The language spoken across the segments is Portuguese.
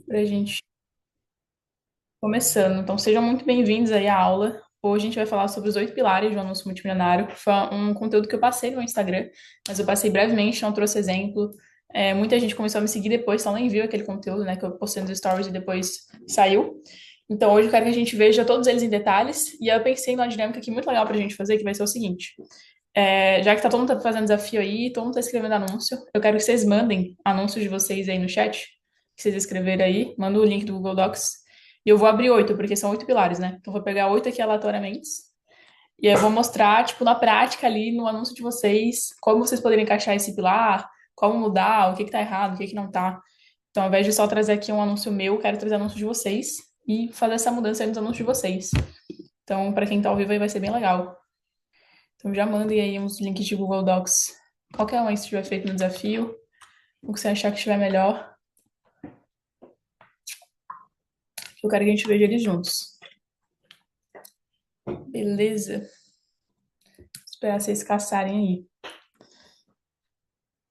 Pra gente começando. Então, sejam muito bem-vindos aí à aula. Hoje a gente vai falar sobre os 8 pilares do anúncio multimilionário. Foi um conteúdo que eu passei no Instagram, mas eu passei brevemente, não trouxe exemplo. Muita gente começou a me seguir depois, só nem viu aquele conteúdo, né, que eu postei nos stories e depois saiu. Então, hoje eu quero que a gente veja todos eles em detalhes. E aí eu pensei numa dinâmica aqui muito legal pra gente fazer, que vai ser o seguinte. Já que tá todo mundo fazendo desafio aí, todo mundo tá escrevendo anúncio, eu quero que vocês mandem anúncios de vocês aí no chat, que vocês escreverem aí, manda o link do Google Docs, e eu vou abrir 8, porque são 8 pilares, né? Então eu vou pegar 8 aqui aleatoriamente, e aí eu vou mostrar, tipo, na prática ali, no anúncio de vocês, como vocês poderiam encaixar esse pilar, como mudar, o que que tá errado, o que que não tá. Então, ao invés de só trazer aqui um anúncio meu, eu quero trazer anúncio de vocês, e fazer essa mudança aí nos anúncios de vocês. Então, para quem tá ao vivo aí, vai ser bem legal. Então já mandem aí uns links de Google Docs. Qualquer um aí que estiver feito no desafio, o que você achar que estiver melhor, eu quero que a gente veja eles juntos. Beleza? Esperar vocês caçarem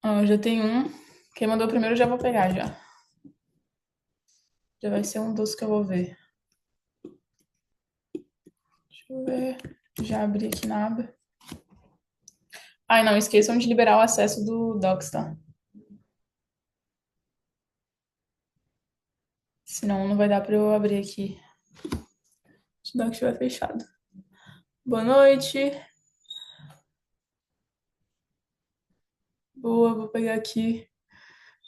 aí. Já tem um. Quem mandou primeiro eu já vou pegar já. Já vai ser um dos que eu vou ver. Deixa eu ver. Já abri aqui na aba. Ai, não esqueçam de liberar o acesso do Docs, tá? Senão não vai dar pra eu abrir aqui. Se o Docs estiver fechado. Boa noite. Boa, vou pegar aqui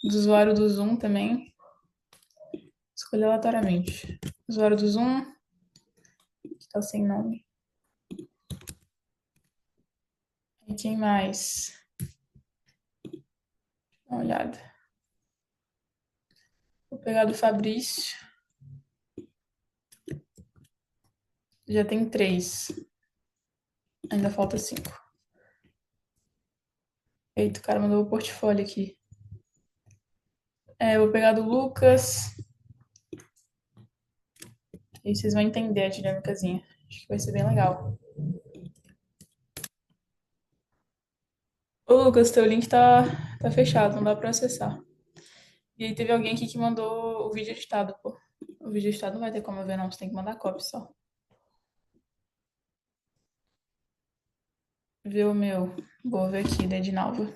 do usuário do Zoom também. Escolher aleatoriamente. Usuário do Zoom, que tá sem nome. E quem mais? Dá uma olhada. Vou pegar do Fabrício. Já tem 3. Ainda falta 5. Eita, o cara mandou o portfólio aqui. Eu vou pegar do Lucas. E aí vocês vão entender a dinâmicazinha. Acho que vai ser bem legal. Ô, Lucas, teu link tá fechado, não dá pra acessar. E aí teve alguém aqui que mandou o vídeo editado, pô. O vídeo editado não vai ter como eu ver, não. Você tem que mandar cópia só. Vê o meu. Vou ver aqui, da Edinalva.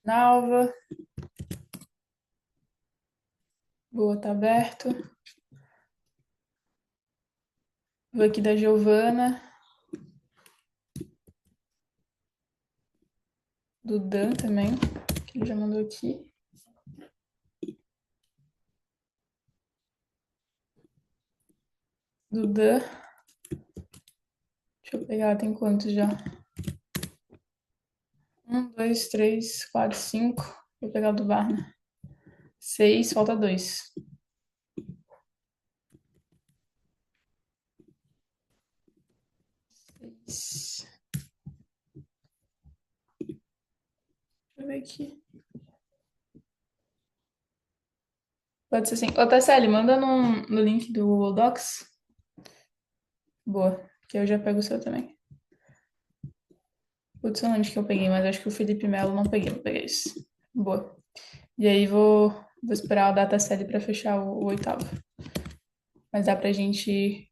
Nalva. Boa, tá aberto. Vou aqui da Giovana. Do Dan também, que ele já mandou aqui. Do Dan. Deixa eu pegar, tem quantos já? 1, 2, 3, 4, 5. Vou pegar o do Barna. 6, falta 2. Deixa eu ver aqui. Pode ser assim. Ô, Tasseli, manda no link do Google Docs. Boa, que eu já pego o seu também. Putz, eu não onde que eu peguei, mas acho que o Felipe Melo não peguei, não peguei esse. Boa. E aí vou esperar o data série pra fechar o oitavo. Mas dá pra gente ir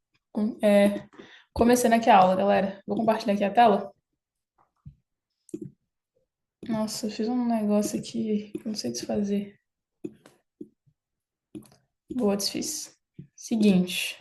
começando aqui a aula, galera. Vou compartilhar aqui a tela. Nossa, eu fiz um negócio aqui que eu não sei desfazer. Boa, desfiz. Seguinte.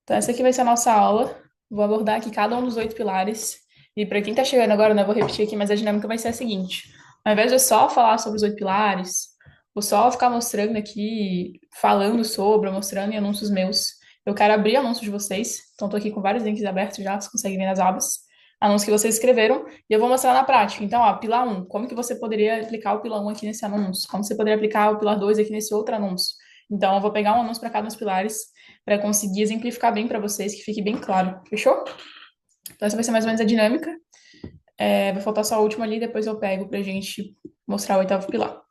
Então, essa aqui vai ser a nossa aula. Vou abordar aqui cada um dos 8 pilares. E para quem tá chegando agora, né, eu vou repetir aqui, mas a dinâmica vai ser a seguinte. Ao invés de eu só falar sobre os 8 pilares, vou só ficar mostrando aqui, falando sobre, mostrando em anúncios meus. Eu quero abrir anúncios de vocês. Então, tô aqui com vários links abertos já, vocês conseguem ver nas abas. Anúncios que vocês escreveram. E eu vou mostrar na prática. Então, ó, pilar um, como que você poderia aplicar o pilar um aqui nesse anúncio? Como você poderia aplicar o pilar 2 aqui nesse outro anúncio? Então, eu vou pegar um anúncio para cada um dos pilares para conseguir exemplificar bem para vocês, que fique bem claro. Fechou? Então, essa vai ser mais ou menos a dinâmica. Vai faltar só a última ali, depois eu pego para a gente mostrar o oitavo pilar.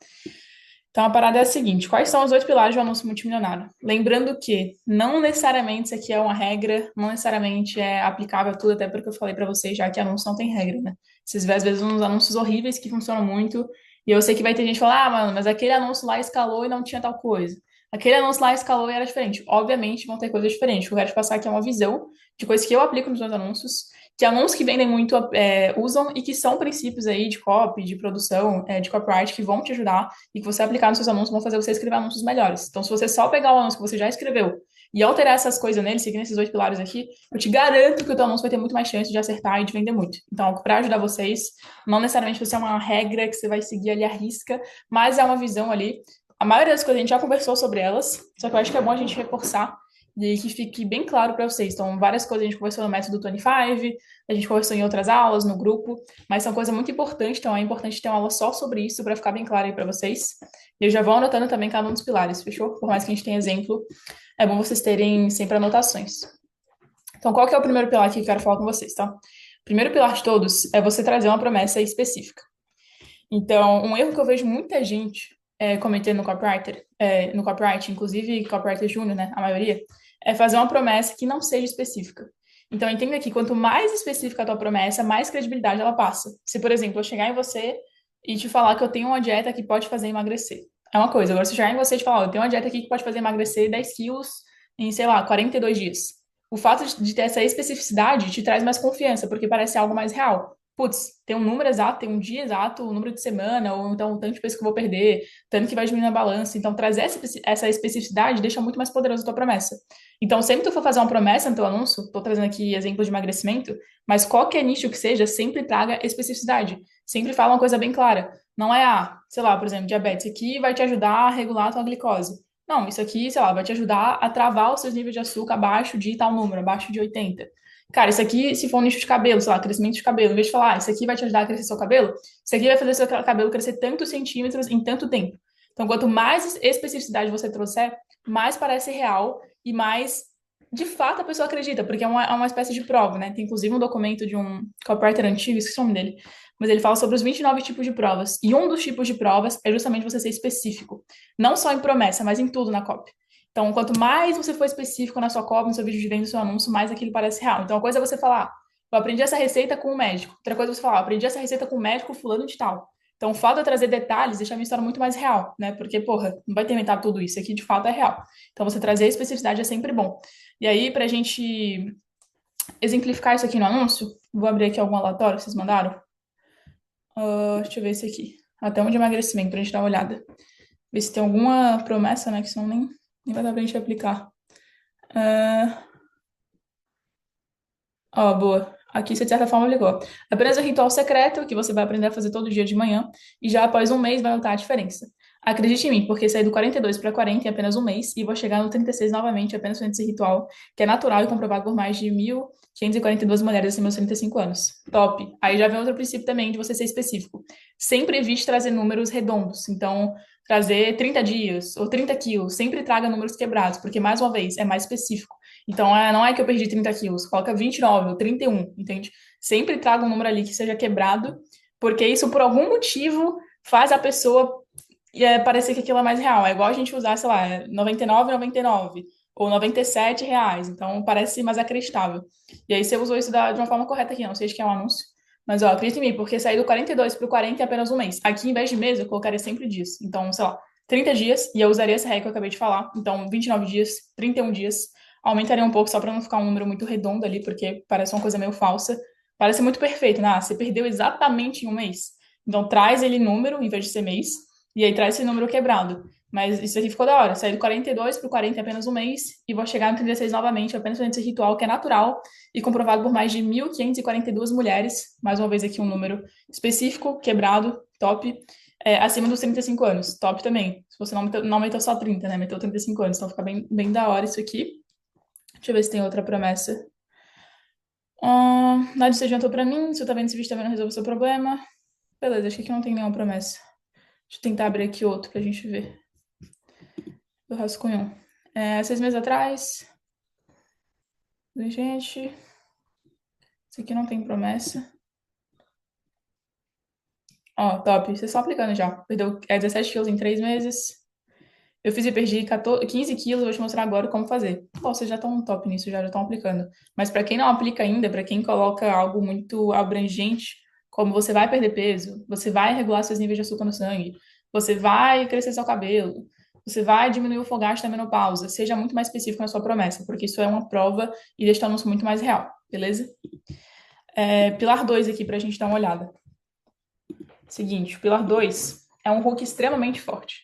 Então, a parada é a seguinte: quais são os 8 pilares do anúncio multimilionário? Lembrando que não necessariamente isso aqui é uma regra, não necessariamente é aplicável a tudo, até porque eu falei para vocês já que anúncio não tem regra, né? Vocês vê às vezes uns anúncios horríveis que funcionam muito, E eu sei que vai ter gente que fala, ah, mano, mas aquele anúncio lá escalou e não tinha tal coisa. Aquele anúncio lá escalou e era diferente. Obviamente vão ter coisas diferentes. O que eu quero te passar aqui é uma visão de coisas que eu aplico nos meus anúncios, que anúncios que vendem muito usam e que são princípios aí de copy, de produção, de copyright que vão te ajudar e que você aplicar nos seus anúncios vão fazer você escrever anúncios melhores. Então, se você só pegar o anúncio que você já escreveu e alterar essas coisas nele, seguindo esses 8 pilares aqui, eu te garanto que o teu anúncio vai ter muito mais chance de acertar e de vender muito. Então, para ajudar vocês, não necessariamente vai ser uma regra que você vai seguir ali à risca, mas é uma visão ali. A maioria das coisas a gente já conversou sobre elas, só que eu acho que é bom a gente reforçar e que fique bem claro para vocês. Então, várias coisas a gente conversou no método 25, a gente conversou em outras aulas, no grupo, mas são coisas muito importantes, então é importante ter uma aula só sobre isso para ficar bem claro aí para vocês. E eu já vou anotando também cada um dos pilares, fechou? Por mais que a gente tenha exemplo, é bom vocês terem sempre anotações. Então, qual que é o primeiro pilar que eu quero falar com vocês, tá? O primeiro pilar de todos é você trazer uma promessa específica. Então, um erro que eu vejo muita gente cometendo no copyright, inclusive copywriter júnior, né, a maioria, é fazer uma promessa que não seja específica. Então, entenda que quanto mais específica a tua promessa, mais credibilidade ela passa. Se, por exemplo, eu chegar em você e te falar que eu tenho uma dieta que pode fazer emagrecer, é uma coisa. Agora, se eu chegar em você e te falar, ó, eu tenho uma dieta aqui que pode fazer emagrecer 10 quilos em, sei lá, 42 dias. O fato de ter essa especificidade te traz mais confiança, porque parece algo mais real. Putz, tem um número exato, tem um dia exato, o número de semana, ou então o tanto de peso que eu vou perder, tanto que vai diminuir na balança. Então, trazer essa especificidade deixa muito mais poderosa a tua promessa. Então, sempre que tu for fazer uma promessa no teu anúncio, tô trazendo aqui exemplo de emagrecimento, mas qualquer nicho que seja, sempre traga especificidade. Sempre fala uma coisa bem clara. Não é, sei lá, por exemplo, diabetes aqui vai te ajudar a regular a tua glicose. Não, isso aqui, sei lá, vai te ajudar a travar os seus níveis de açúcar abaixo de tal número, abaixo de 80. Cara, isso aqui, se for um nicho de cabelo, sei lá, crescimento de cabelo, em vez de falar, isso aqui vai te ajudar a crescer seu cabelo, isso aqui vai fazer seu cabelo crescer tantos centímetros em tanto tempo. Então, quanto mais especificidade você trouxer, mais parece real e mais, de fato, a pessoa acredita, porque é uma espécie de prova, né? Tem inclusive um documento de um copywriter antigo, esqueci o nome dele, mas ele fala sobre os 29 tipos de provas. E um dos tipos de provas é justamente você ser específico. Não só em promessa, mas em tudo na copy. Então, quanto mais você for específico na sua copy, no seu vídeo de venda, no seu anúncio, mais aquilo parece real. Então, uma coisa é você falar, eu aprendi essa receita com o médico. Outra coisa é você falar, eu aprendi essa receita com o médico fulano de tal. Então, o fato de eu trazer detalhes deixa a minha história muito mais real, né? Porque, porra, não vai ter inventado tudo isso. Aqui, de fato, é real. Então, você trazer a especificidade é sempre bom. E aí, pra gente exemplificar isso aqui no anúncio, vou abrir aqui algum aleatório que vocês mandaram. Deixa eu ver esse aqui. Até um de emagrecimento, pra gente dar uma olhada. Ver se tem alguma promessa, né? Que senão nem vai dar pra gente aplicar. Ah, Ó, boa. Aqui você, de certa forma, ligou. Apenas um ritual secreto que você vai aprender a fazer todo dia de manhã e já após um mês vai notar a diferença. Acredite em mim, porque saí do 42 para 40 em apenas um mês e vou chegar no 36 novamente apenas com esse ritual, que é natural e comprovado por mais de 1.542 mulheres acima dos 35 anos. Top. Aí já vem outro princípio também de você ser específico. Sempre evite trazer números redondos. Então, trazer 30 dias ou 30 quilos. Sempre traga números quebrados, porque, mais uma vez, é mais específico. Então, não é que eu perdi 30 quilos, coloca 29 ou 31, entende? Sempre traga um número ali que seja quebrado, porque isso, por algum motivo, faz a pessoa parecer que aquilo é mais real. É igual a gente usar, sei lá, 99,99 ou R$ 97. Então, parece mais acreditável. E aí, você usou isso de uma forma correta aqui, não sei de que é um anúncio. Mas, ó, acredita em mim, porque sair do 42 para o 40 em apenas um mês. Aqui, em vez de mês, eu colocaria sempre dias. Então, sei lá, 30 dias, e eu usaria essa regra que eu acabei de falar. Então, 29 dias, 31 dias. Aumentaria um pouco só para não ficar um número muito redondo ali, porque parece uma coisa meio falsa. Parece muito perfeito, né? Você perdeu exatamente em um mês. Então traz ele número em vez de ser mês, e aí traz esse número quebrado. Mas isso aqui ficou da hora. Saí do 42 para o 40 em apenas um mês e vou chegar no 36 novamente, apenas fazendo esse ritual que é natural e comprovado por mais de 1.542 mulheres. Mais uma vez aqui um número específico, quebrado, top. Acima dos 35 anos, top também. Se você não meteu só 30, né? Meteu 35 anos, então fica bem, bem da hora isso aqui. Deixa eu ver se tem outra promessa. Nada disso adiantou pra mim. Se eu tá vendo esse vídeo, também não resolveu o seu problema. Beleza, acho que aqui não tem nenhuma promessa. Deixa eu tentar abrir aqui outro pra gente ver. Do rascunho. 6 meses atrás. Gente. Esse aqui não tem promessa. Ó, top. Vocês estão aplicando já. Perdeu 17 quilos em 3 meses. Eu fiz e perdi 15 quilos. Vou te mostrar agora como fazer. Pô, vocês já estão top nisso, já estão aplicando. Mas pra quem não aplica ainda, pra quem coloca algo muito abrangente, como você vai perder peso, você vai regular seus níveis de açúcar no sangue, você vai crescer seu cabelo, você vai diminuir o fogacho da menopausa. Seja muito mais específico na sua promessa, porque isso é uma prova e deixa o anúncio muito mais real, beleza? Pilar 2 aqui pra gente dar uma olhada. Seguinte, o pilar 2 é um hook extremamente forte.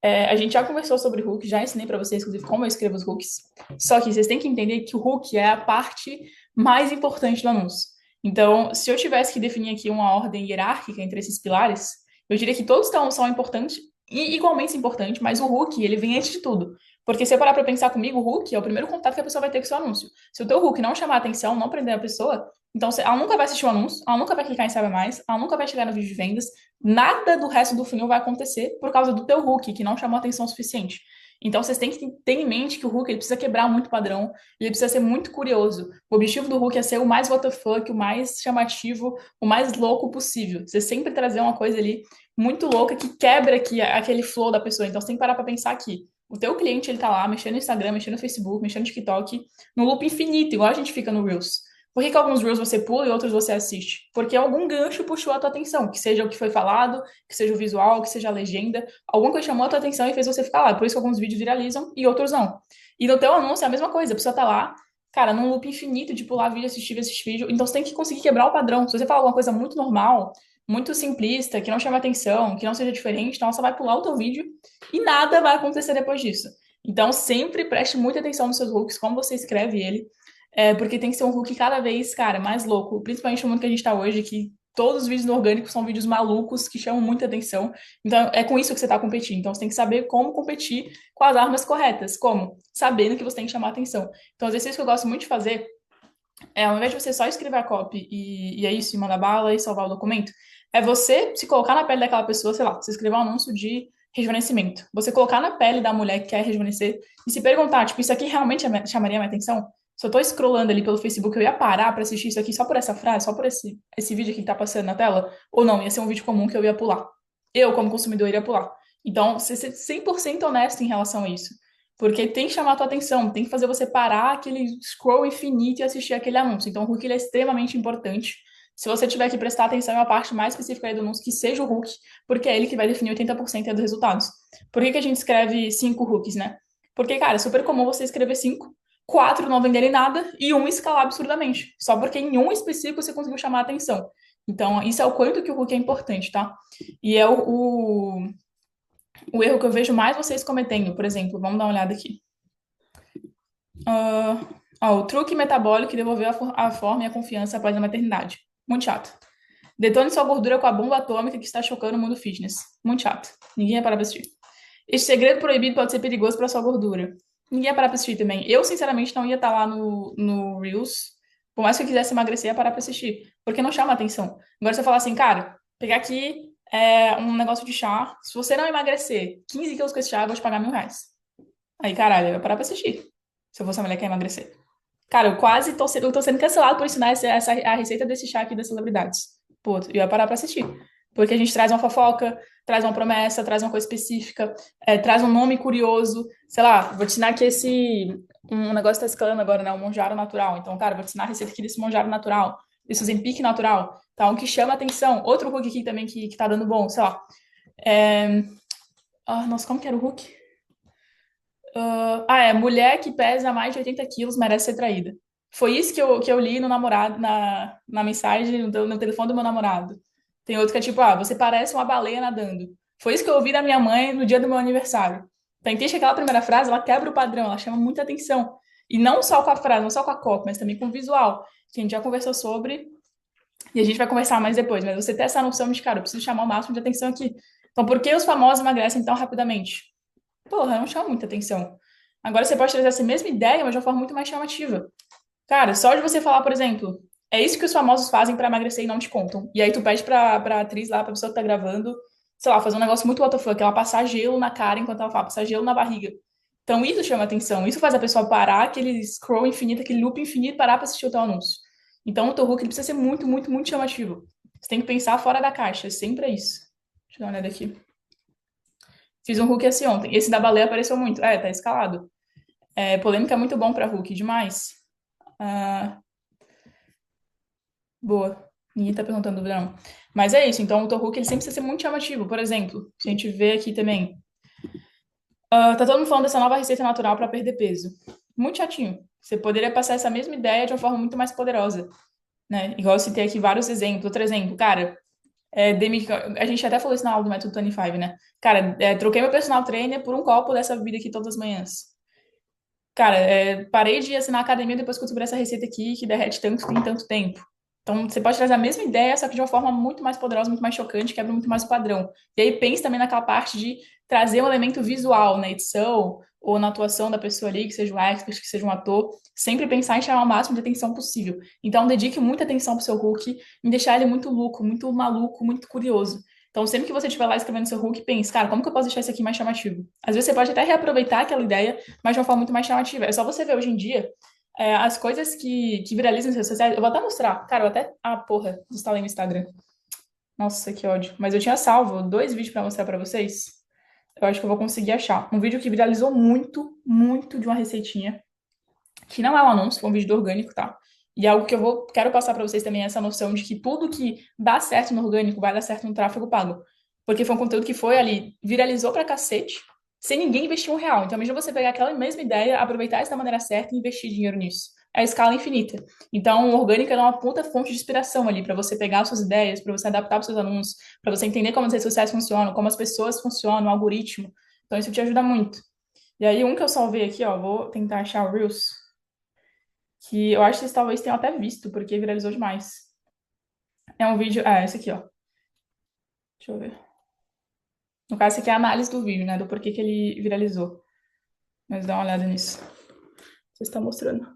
A gente já conversou sobre hook, já ensinei para vocês, inclusive, como eu escrevo os hooks. Só que vocês têm que entender que o hook é a parte mais importante do anúncio. Então, se eu tivesse que definir aqui uma ordem hierárquica entre esses pilares, eu diria que todos são importantes e igualmente importantes, mas o hook, ele vem antes de tudo. Porque se eu parar para pensar comigo, o hook é o primeiro contato que a pessoa vai ter com o seu anúncio. Se o teu hook não chamar a atenção, não prender a pessoa, então ela nunca vai assistir o anúncio, ela nunca vai clicar em Saiba Mais, ela nunca vai chegar no vídeo de vendas, nada do resto do funil vai acontecer por causa do teu hook, que não chamou atenção o suficiente. Então, vocês têm que ter em mente que o hook ele precisa quebrar muito padrão, ele precisa ser muito curioso. O objetivo do hook é ser o mais WTF, o mais chamativo, o mais louco possível. Você sempre trazer uma coisa ali muito louca que quebra aqui aquele flow da pessoa. Então, você tem que parar para pensar aqui. O teu cliente, ele tá lá, mexendo no Instagram, mexendo no Facebook, mexendo no TikTok, no loop infinito, igual a gente fica no Reels. Por que que alguns Reels você pula e outros você assiste? Porque algum gancho puxou a tua atenção, que seja o que foi falado, que seja o visual, que seja a legenda, alguma coisa chamou a tua atenção e fez você ficar lá. Por isso que alguns vídeos viralizam e outros não. E no teu anúncio é a mesma coisa, a pessoa tá lá, cara, num loop infinito de pular vídeo, assistir vídeo. Então você tem que conseguir quebrar o padrão. Se você falar alguma coisa muito normal, muito simplista, que não chama atenção, que não seja diferente, então você vai pular o teu vídeo e nada vai acontecer depois disso. Então sempre preste muita atenção nos seus hooks, como você escreve ele, porque tem que ser um hook cada vez, cara, mais louco. Principalmente no mundo que a gente tá hoje, que todos os vídeos no orgânico são vídeos malucos que chamam muita atenção. Então, é com isso que você tá competindo. Então, você tem que saber como competir com as armas corretas. Como? Sabendo que você tem que chamar atenção. Então, o exercício que eu gosto muito de fazer ao invés de você só escrever a copy e é isso, e mandar bala e salvar o documento, é você se colocar na pele daquela pessoa, sei lá, você escrever um anúncio de rejuvenescimento. Você colocar na pele da mulher que quer rejuvenescer e se perguntar, tipo, isso aqui realmente chamaria minha atenção? Se eu tô scrollando ali pelo Facebook, eu ia parar pra assistir isso aqui só por essa frase, só por esse vídeo aqui que tá passando na tela? Ou não, ia ser um vídeo comum que eu ia pular. Eu, como consumidor, iria pular. Então, você ser 100% honesto em relação a isso. Porque tem que chamar a tua atenção, tem que fazer você parar aquele scroll infinito e assistir aquele anúncio. Então, o hook ele é extremamente importante. Se você tiver que prestar atenção em uma parte mais específica aí do anúncio, que seja o hook, porque é ele que vai definir 80% dos resultados. Por que que a gente escreve 5 hooks, né? Porque, cara, é super comum você escrever 5, 4 não venderem nada e um escalar absurdamente. Só porque em um específico você conseguiu chamar a atenção. Então, isso é o quanto que o hook é importante, tá? E é o erro que eu vejo mais vocês cometendo, por exemplo, vamos dar uma olhada aqui. O truque metabólico que devolveu a forma e a confiança após a maternidade. Muito chato. Detone sua gordura com a bomba atômica que está chocando o mundo fitness. Muito chato. Ninguém ia parar pra assistir. Este segredo proibido pode ser perigoso para sua gordura. Ninguém ia parar pra assistir também. Eu, sinceramente, não ia estar lá no Reels. Por mais que eu quisesse emagrecer, ia parar pra assistir. Porque não chama atenção. Agora, se eu falar assim, cara, pegar aqui um negócio de chá. Se você não emagrecer 15 quilos com esse chá, eu vou te pagar R$ 1.000. Aí, caralho, eu ia parar pra assistir. Se eu fosse uma mulher que quer emagrecer. Cara, eu tô sendo cancelado por ensinar a receita desse chá aqui das celebridades. Pô, eu ia parar pra assistir. Porque a gente traz uma fofoca, traz uma promessa, traz uma coisa específica, traz um nome curioso. Sei lá, vou te ensinar aqui um negócio tá escalando agora, né? Um monjaro natural. Então, cara, vou te ensinar a receita aqui desse monjaro natural, desse Zempic natural. Tá? Um que chama atenção. Outro hook aqui também que tá dando bom, sei lá. É... nossa, como que era o hook? Mulher que pesa mais de 80 quilos merece ser traída. Foi isso que eu li no namorado, na mensagem, no telefone do meu namorado. Tem outro que é tipo, você parece uma baleia nadando. Foi isso que eu ouvi da minha mãe no dia do meu aniversário. Então, entende que aquela primeira frase, ela quebra o padrão, ela chama muita atenção. E não só com a frase, não só com a copy, mas também com o visual, que a gente já conversou sobre, e a gente vai conversar mais depois. Mas você ter essa noção de, cara, eu preciso chamar o máximo de atenção aqui. Então, por que os famosos emagrecem tão rapidamente? Porra, não chama muita atenção. Agora você pode trazer essa mesma ideia, mas de uma forma muito mais chamativa. Cara, só de você falar, por exemplo, é isso que os famosos fazem pra emagrecer e não te contam. E aí tu pede pra atriz lá, pra pessoa que tá gravando, sei lá, fazer um negócio muito WTF, ela passar gelo na cara enquanto ela fala, passar gelo na barriga. Então isso chama atenção, isso faz a pessoa parar, aquele scroll infinito, aquele loop infinito, parar pra assistir o teu anúncio. Então o teu hook ele precisa ser muito, muito, muito chamativo. Você tem que pensar fora da caixa, sempre é isso. Deixa eu dar uma olhada aqui. Fiz um hook assim ontem. Esse da baleia apareceu muito. Tá escalado. Polêmica é muito bom pra hook, demais. Ah, boa. Ninguém tá perguntando dúvida, não. Mas é isso, então o teu hook ele sempre precisa ser muito chamativo. Por exemplo, se a gente vê aqui também, tá todo mundo falando dessa nova receita natural para perder peso. Muito chatinho. Você poderia passar essa mesma ideia de uma forma muito mais poderosa, né? Igual eu citei aqui vários exemplos. Outro exemplo, cara, a gente até falou isso na aula do Método 25, né? Cara, troquei meu personal trainer por um copo dessa bebida aqui todas as manhãs. Cara, parei de assinar a academia depois que eu descobri essa receita aqui, que derrete tanto em tanto tempo. Então, você pode trazer a mesma ideia, só que de uma forma muito mais poderosa, muito mais chocante, quebra muito mais o padrão. E aí, pense também naquela parte de trazer um elemento visual na edição ou na atuação da pessoa ali, que seja um expert, que seja um ator. Sempre pensar em chamar o máximo de atenção possível. Então, dedique muita atenção pro seu hook, em deixar ele muito louco, muito maluco, muito curioso. Então, sempre que você estiver lá escrevendo seu hook, pense, cara, como que eu posso deixar isso aqui mais chamativo? Às vezes você pode até reaproveitar aquela ideia mas de uma forma muito mais chamativa. É só você ver hoje em dia as coisas que viralizam nas redes sociais. Eu vou até mostrar. Cara, eu até. Ah, porra, instalei no Instagram. Nossa, que ódio. Mas eu tinha salvo dois vídeos pra mostrar pra vocês. Eu acho que eu vou conseguir achar. Um vídeo que viralizou muito, muito de uma receitinha. Que não é um anúncio, foi um vídeo do orgânico, tá? E algo que quero passar pra vocês também é essa noção de que tudo que dá certo no orgânico vai dar certo no tráfego pago. Porque foi um conteúdo que foi ali, viralizou pra cacete, sem ninguém investir um real. Então, imagina você pegar aquela mesma ideia, aproveitar isso da maneira certa e investir dinheiro nisso. É a escala infinita. Então, o orgânico é uma puta fonte de inspiração ali para você pegar suas ideias, para você adaptar para os seus anúncios, para você entender como as redes sociais funcionam, como as pessoas funcionam, o algoritmo. Então, isso te ajuda muito. E aí, um que eu salvei aqui, ó, vou tentar achar o Reels, que eu acho que vocês talvez tenham até visto, porque viralizou demais. É um vídeo. Ah, esse aqui, ó. Deixa eu ver. No caso, esse aqui é a análise do vídeo, né? Do porquê que ele viralizou. Mas dá uma olhada nisso. Vocês estão mostrando.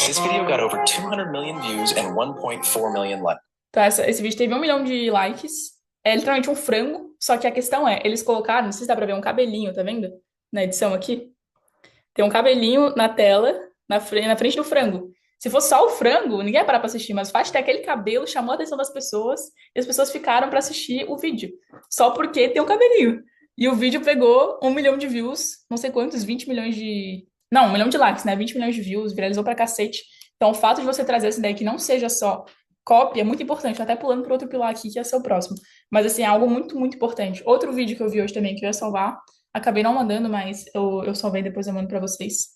This video got over 200 million views and 1.4 million likes. Então, esse vídeo teve 1 milhão de likes. É literalmente um frango. Só que a questão é, eles colocaram, não sei se dá pra ver um cabelinho, tá vendo? Na edição aqui. Tem um cabelinho na tela, na frente do frango. Se fosse só o frango, ninguém ia parar pra assistir, mas o fato de ter aquele cabelo chamou a atenção das pessoas e as pessoas ficaram pra assistir o vídeo. Só porque tem um cabelinho. E o vídeo pegou 1 milhão de views, não sei quantos, 20 milhões de. Não, 1 milhão de likes, né? 20 milhões de views, viralizou pra cacete. Então, o fato de você trazer essa ideia que não seja só cópia é muito importante. Até pulando pro outro pilar aqui, que é ser o próximo. Mas, assim, é algo muito, muito importante. Outro vídeo que eu vi hoje também, que eu ia salvar, acabei não mandando, mas eu salvei depois eu mando pra vocês.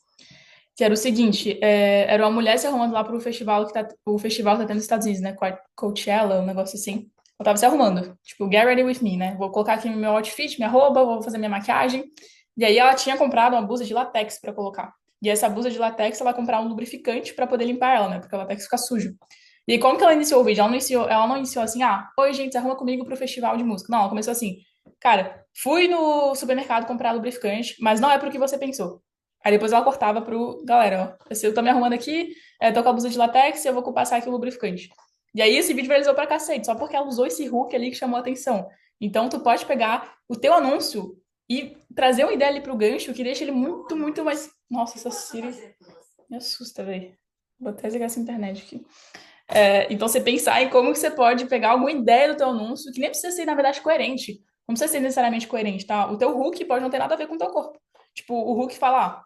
Que era o seguinte, era uma mulher se arrumando lá pro festival o festival tá tendo nos Estados Unidos, né? Coachella, um negócio assim. Eu tava se arrumando, tipo, get ready with me, né? Vou colocar aqui meu outfit, minha roupa, vou fazer minha maquiagem. E aí ela tinha comprado uma blusa de látex pra colocar. E essa blusa de látex, ela vai comprar um lubrificante pra poder limpar ela, né? Porque o látex fica sujo. E aí, como que ela iniciou o vídeo? Ela não iniciou assim, oi, gente, se arruma comigo pro festival de música. Não, ela começou assim, cara, fui no supermercado comprar lubrificante, mas não é pro que você pensou. Aí depois ela cortava pro, galera, ó, eu tô me arrumando aqui, tô com a blusa de látex e eu vou passar aqui o lubrificante. E aí esse vídeo viralizou pra cacete, só porque ela usou esse hook ali que chamou a atenção. Então tu pode pegar o teu anúncio e trazer uma ideia ali pro gancho que deixa ele muito, muito mais... Nossa, essa Siri me assusta, velho. Vou até ligar essa internet aqui. Então você pensar em como que você pode pegar alguma ideia do teu anúncio, que nem precisa ser, na verdade, coerente. Não precisa ser necessariamente coerente, tá? O teu hook pode não ter nada a ver com o teu corpo. Tipo, o hook fala,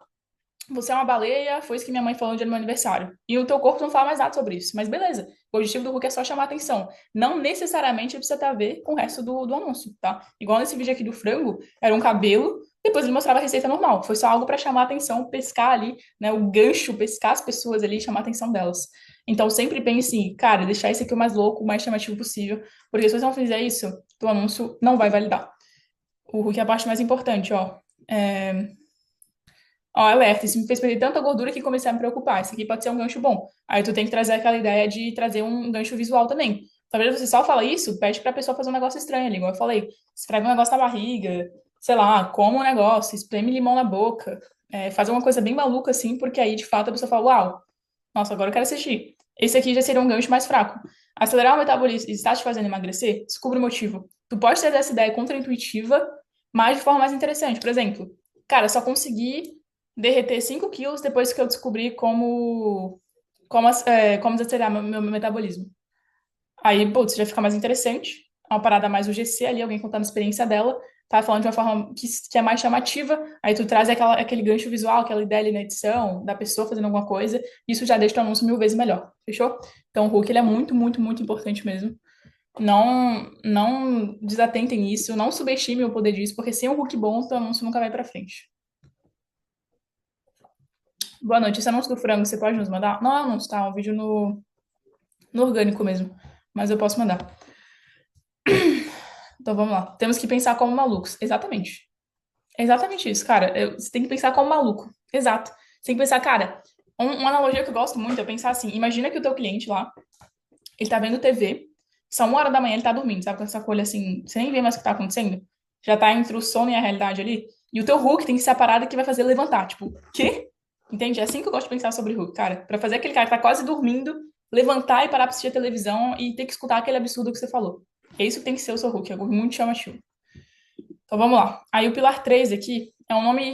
você é uma baleia, foi isso que minha mãe falou no dia do meu aniversário. E o teu corpo não fala mais nada sobre isso. Mas beleza, o objetivo do hook é só chamar atenção. Não necessariamente precisa ter a ver com o resto do anúncio, tá? Igual nesse vídeo aqui do frango, era um cabelo, depois ele mostrava a receita normal. Foi só algo para chamar atenção, pescar ali, né? O gancho, pescar as pessoas ali e chamar a atenção delas. Então sempre pense assim, cara, deixar isso aqui o mais louco, o mais chamativo possível, porque se você não fizer isso, teu anúncio não vai validar. O hook é a parte mais importante, ó. É, Ó, alerta, isso me fez perder tanta gordura que comecei a me preocupar. Isso aqui pode ser um gancho bom. Aí tu tem que trazer aquela ideia de trazer um gancho visual também. Talvez você só fala isso, pede pra pessoa fazer um negócio estranho ali, igual eu falei. Escreve um negócio na barriga, sei lá, coma um negócio, espreme limão na boca. Fazer uma coisa bem maluca assim, porque aí de fato a pessoa fala, uau, nossa, agora eu quero assistir. Esse aqui já seria um gancho mais fraco. Acelerar o metabolismo e está te fazendo emagrecer? Descubra o motivo. Tu pode ter essa ideia contraintuitiva, mas de forma mais interessante. Por exemplo, cara, só consegui derreter 5 quilos depois que eu descobri como desacelerar meu metabolismo. Aí, putz, já fica mais interessante. É uma parada mais UGC ali, alguém contando a experiência dela. tá falando de uma forma que é mais chamativa, aí tu traz aquele gancho visual, aquela ideia ali na edição, da pessoa fazendo alguma coisa, isso já deixa o anúncio mil vezes melhor, fechou? Então o hook, ele é muito, muito, muito importante mesmo. Não desatentem nisso, não subestimem o poder disso, porque sem um hook bom, o teu anúncio nunca vai pra frente. Boa noite, esse anúncio do frango, você pode nos mandar? Não é um anúncio, tá? É um vídeo no orgânico mesmo, mas eu posso mandar. Então vamos lá. Temos que pensar como malucos. Exatamente. É exatamente isso, cara. Você tem que pensar como maluco. Exato. Você tem que pensar, cara, uma analogia que eu gosto muito é pensar assim: imagina que o teu cliente lá, ele tá vendo TV, são 1 hora da manhã, ele tá dormindo, sabe? Com essa colha assim, você nem vê mais o que tá acontecendo. Já tá entre o sono e a realidade ali. E o teu hook tem que ser a parada que vai fazer ele levantar. Tipo, quê? Entende? É assim que eu gosto de pensar sobre hook, cara. Pra fazer aquele cara que tá quase dormindo, levantar e parar pra assistir a televisão e ter que escutar aquele absurdo que você falou. É isso que tem que ser o seu hook, é algo muito chamativo. Então vamos lá. Aí o pilar 3 aqui é um nome